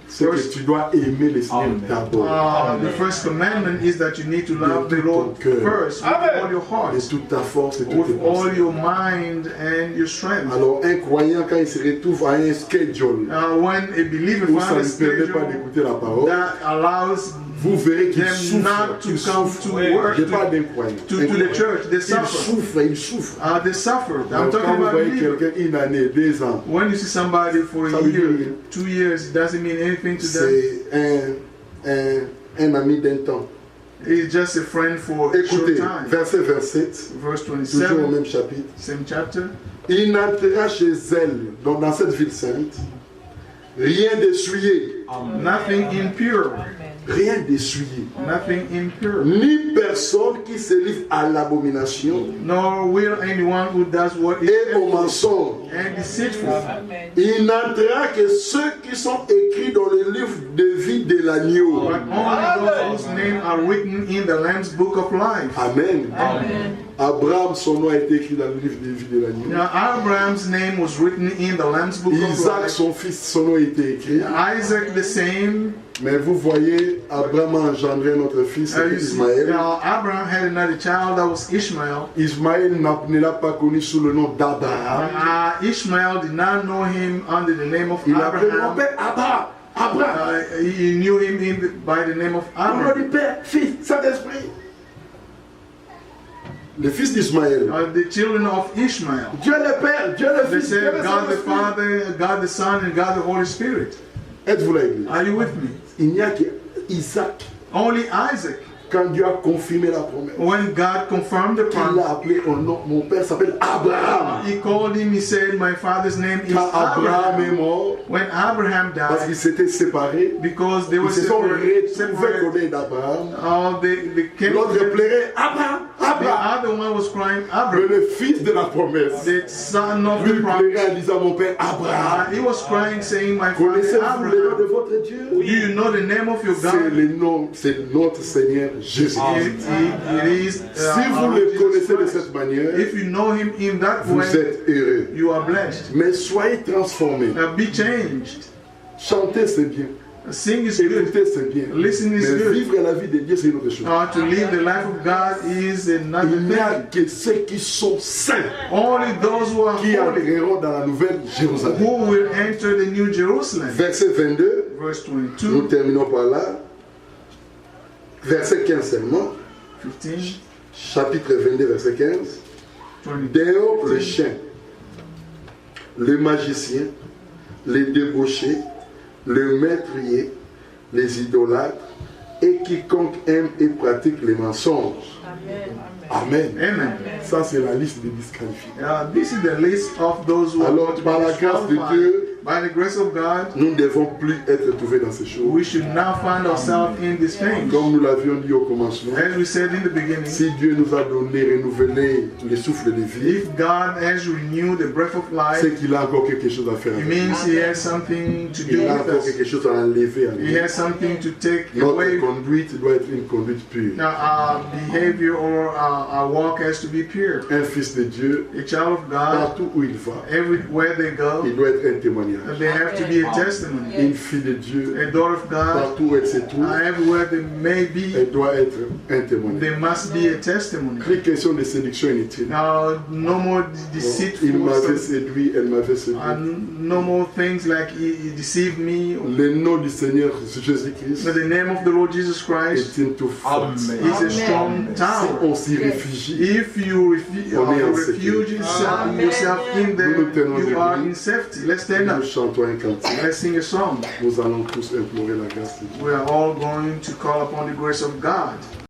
C: c'est que tu dois aimer le Seigneur d'abord.
B: The first commandment is that you need to love the Lord first with all your heart,
C: De toute ta force et toutes tes
B: with all
C: pensées.
B: your mind and your strength.
C: Alors un croyant quand il se retrouve à un schedule
B: When a believer
C: où ça
B: finds
C: ne
B: a
C: permet pas
B: schedule
C: d'écouter la parole,
B: that allows
C: vous verrez qu'il
B: them
C: souffre.
B: not to
C: Il
B: come
C: souffre.
B: to work,
C: Je parle d'un croyant.
B: to the church, they
C: Il
B: suffer.
C: souffre, il souffre.
B: They suffer. I'm
C: Alors,
B: talking
C: quand vous
B: about
C: voyez
B: believers.
C: quelqu'un une année, 2 ans,
B: When you see somebody for
C: Ça
B: a
C: veut dire
B: year,
C: rien.
B: 2 years, it doesn't mean anything to them.
C: c'est un ami d'un temps.
B: It's just a friend for a short
C: Écoutez,
B: time.
C: verset 27,
B: Verse
C: toujours au
B: 27,
C: même chapitre.
B: same chapter.
C: Il n'entrera chez elle, donc dans cette ville sainte, rien d'essuyé,
B: Nothing impure.
C: rien d'essuyé,
B: Nothing impure.
C: ni personne qui se livre à l'abomination
B: Nor will anyone who does what is
C: et au
B: evil
C: mensonge.
B: and deceitful.
C: Il n'entrera que ceux qui sont écrits dans le livre de vie de l'agneau.
B: But only those whose names are written in the Lamb's book of life.
C: Amen. Abraham, son nom a été écrit dans le livre de vie de l'agneau.
B: Now, Abraham's name was written in the Lamb's book of
C: Isaac,
B: life.
C: son fils, son nom a été écrit.
B: Isaac the same.
C: Mais vous voyez, Abraham a engendré notre fils,
B: You see,
C: Ismaël.
B: Abraham had another child that was Ishmael.
C: Ismaël ne l'a pas connu sous le nom d'Abraham.
B: Ishmael did not know him under the name of
C: Il appelait mon
B: Abraham.
C: père Abraham. Abraham.
B: He knew him by the name of
C: Au nom
B: Abraham.
C: du Père, Fils, Saint-Esprit. Le fils d'Ismaël.
B: The children of Ishmael.
C: Dieu le Père, Dieu le
B: They
C: Fils, Dieu
B: said
C: le
B: God the
C: Saint-Esprit.
B: Father, God the Son, and God the Holy Spirit.
C: Êtes-vous là, Église?
B: Are you with me?
C: Il n'y a que Isaac.
B: Only Isaac.
C: Quand Dieu a confirmé la promesse,
B: When God confirmed the
C: il
B: promise,
C: l'a appelé au nom. Mon père s'appelle Abraham.
B: he called him, he said, my father's name is
C: Quand Abraham est
B: Abraham.
C: mort,
B: When Abraham
C: parce qu'ils
B: died,
C: s'étaient séparés,
B: because they
C: ils
B: were
C: se sont retrouvés
B: separated,
C: côté d'Abraham.
B: they came
C: L'autre
B: together.
C: pleurait Abraham,
B: The
C: Abraham.
B: other one was crying,
C: Mais
B: Abraham,
C: le fils de la promesse,
B: the son of
C: lui
B: the promise.
C: pleurait en disant mon père Abraham.
B: He was crying, saying, my father
C: Connaissez-vous le nom de
B: Abraham.
C: votre Dieu?
B: Do you know the name of your
C: C'est
B: God?
C: le nom, c'est notre Seigneur Jésus.
B: It is,
C: Si vous
B: our
C: le
B: Jesus
C: connaissez de
B: Christ.
C: cette manière,
B: If you know him in that
C: vous
B: way,
C: êtes heureux.
B: you are blessed.
C: Mais soyez transformés.
B: Be changed.
C: Chanter c'est bien.
B: Sing is good.
C: Écouter c'est bien.
B: Listen is
C: Mais
B: good.
C: vivre la vie de Dieu c'est une autre chose.
B: To live the life of God is another
C: Il n'y a
B: thing.
C: que ceux qui sont saints
B: Only those who are
C: qui
B: holy
C: entreront dans la nouvelle Jérusalem.
B: who will enter the New Jerusalem.
C: Verset 22,
B: Verse
C: nous
B: 22,
C: terminons par là. Verset 15 seulement.
B: 15,
C: Chapitre 22, verset 15.
B: 22.
C: Dehors le chien, le magicien, les débauchés, le meurtrier, les idolâtres et quiconque aime et pratique les mensonges. Amen.
B: Amen.
C: Ça, c'est la liste des disqualifiés.
B: This is the list of those who are
C: Alors,
B: going to
C: par la
B: be
C: grâce de
B: disqualified.
C: Dieu,
B: By the grace of God,
C: nous ne devons plus être trouvés dans ces choses.
B: we should now find ourselves in these things.
C: Comme nous l'avions dit au commencement,
B: As we said in the beginning,
C: si Dieu nous a donné, renouvelé le souffle de vie,
B: if God has renewed the breath of life,
C: c'est qu'il a encore quelque chose à faire.
B: it means He has something to do
C: Il a
B: with
C: encore
B: us.
C: quelque chose à enlever.
B: He has something to take
C: Notre
B: away.
C: conduite doit être une conduite pure.
B: Now, our behavior or our walk has to be pure.
C: Un fils de Dieu,
B: A child of God,
C: partout où il va,
B: everywhere they go,
C: il doit être un témoignage.
B: they have to be a testimony.
C: Une fille de Dieu,
B: A daughter of God,
C: partout où elle se trouve,
B: everywhere they may be,
C: elle doit être un témoignage.
B: there must be a testimony.
C: Les questions de séduction inutile.
B: Now, no more
C: Il
B: deceitful,
C: m'avait séduit, elle m'avait séduit.
B: no more things like he deceived me.
C: Le nom du Seigneur Jésus-Christ
B: But the name of the Lord Jesus Christ
C: est une tour forte.
B: is a strong
C: Si
B: tower.
C: on s'y réfugie,
B: If you refuge yourself in there, you are in safety. Let's stand up.
C: nous chantons un cantique.
B: Let's sing a song.
C: Nous allons tous implorer la grâce de Dieu.
B: We are all going to call upon the grace of God.